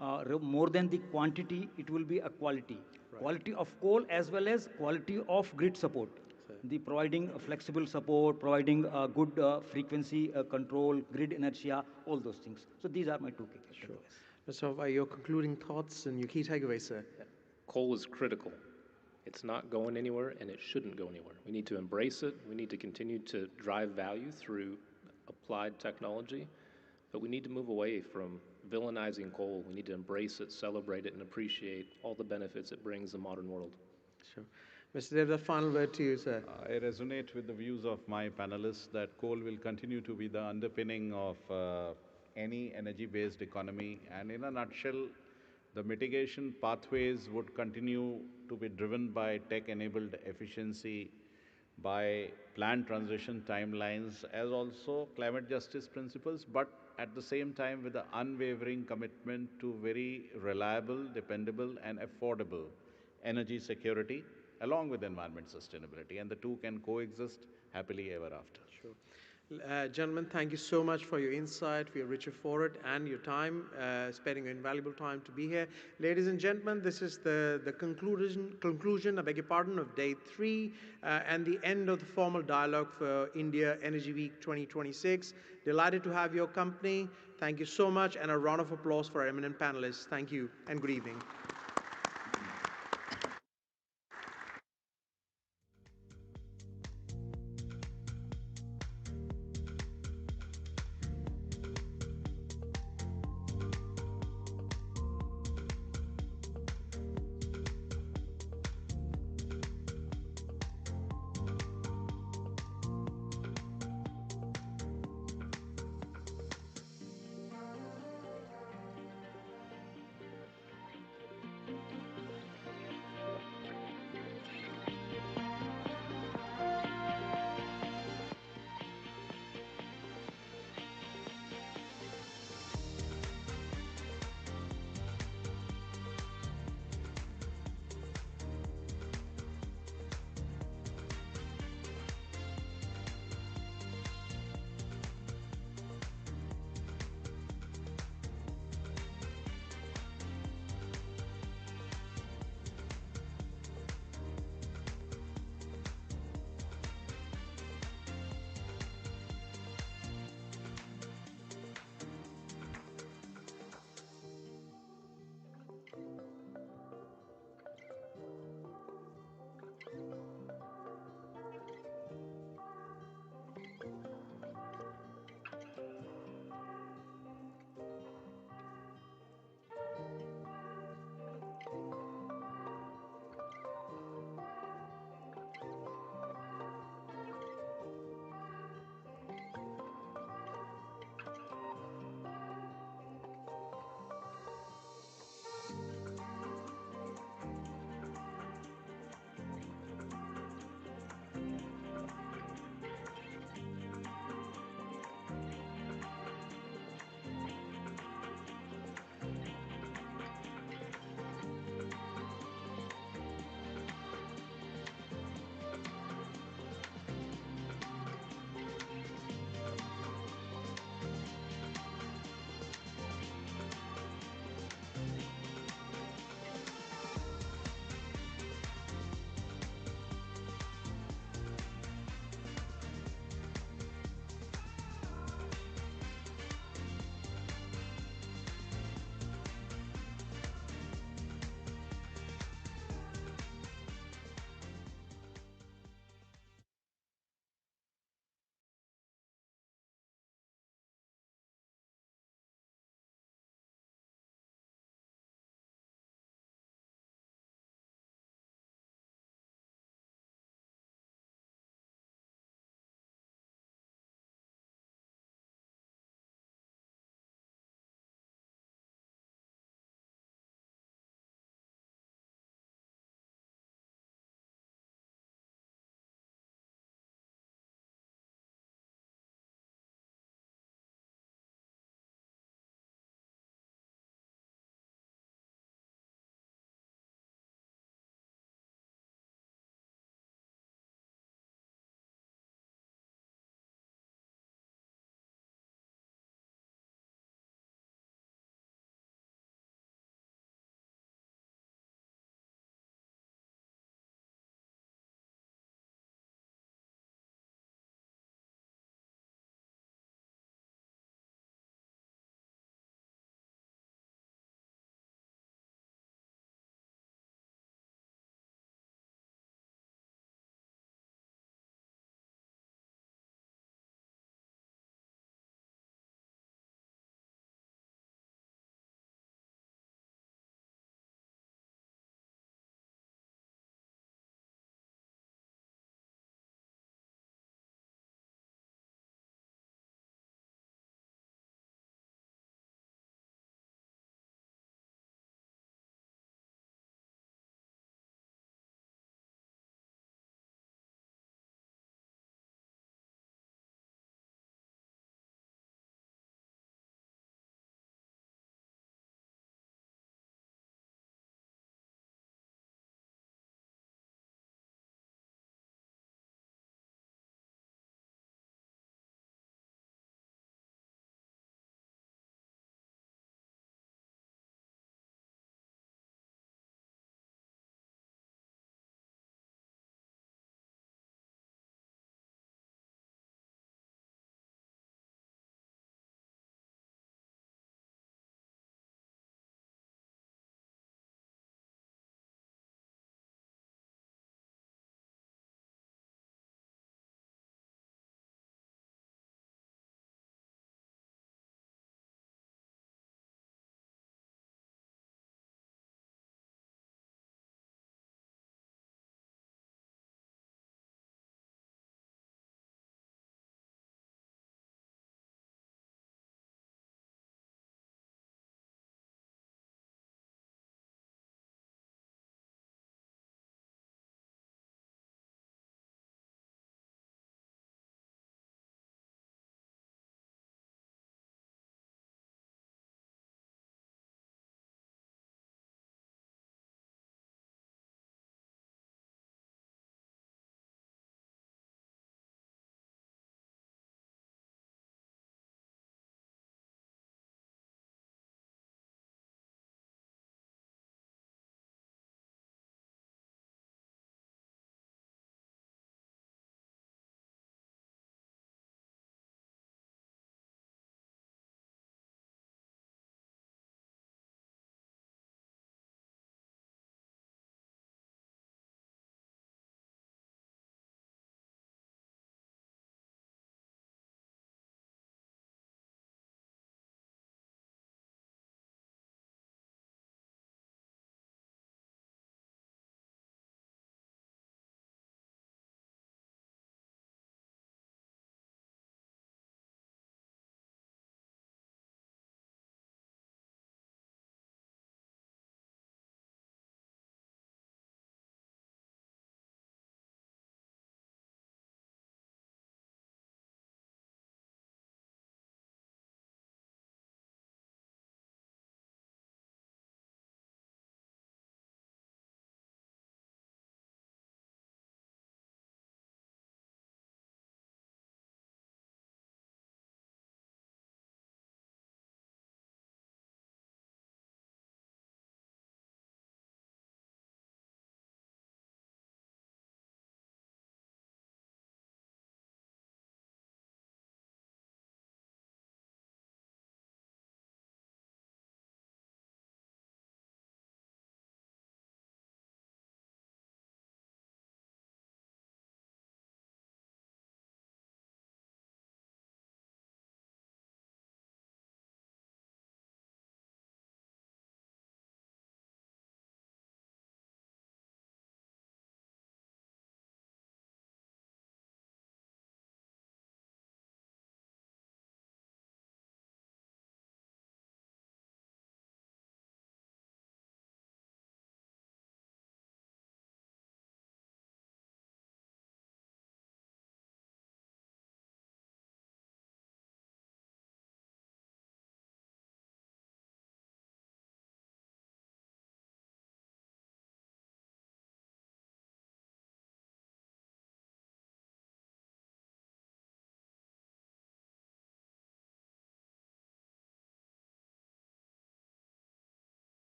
More than the quantity, it will be a quality. Right. Quality of coal as well as quality of grid support. The providing flexible support, providing good frequency control, grid inertia, all those things. So these are my two key takeaways. Sure. Mr. Hovai, your concluding thoughts and your key takeaways, sir. Coal is critical. It's not going anywhere, and it shouldn't go anywhere. We need to embrace it. We need to continue to drive value through applied technology, but we need to move away from villainizing coal. We need to embrace it, celebrate it, and appreciate all the benefits it brings the modern world. Sure. Mr. Dev, the final word to you, sir. I resonate with the views of my panelists that coal will continue to be the underpinning of any energy-based economy, and in a nutshell, the mitigation pathways would continue to be driven by tech-enabled efficiency, by planned transition timelines, as also climate justice principles, but at the same time with the unwavering commitment to very reliable, dependable, and affordable energy security, along with environment sustainability, and the two can coexist happily ever after. Sure. Gentlemen, thank you so much for your insight, for your richer forward, and your time, spending your invaluable time to be here. Ladies and gentlemen, this is the conclusion, I beg your pardon, of day 3 and the end of the formal dialogue for India Energy Week 2026. Delighted to have your company. Thank you so much, and a round of applause for our eminent panelists. Thank you, and good evening.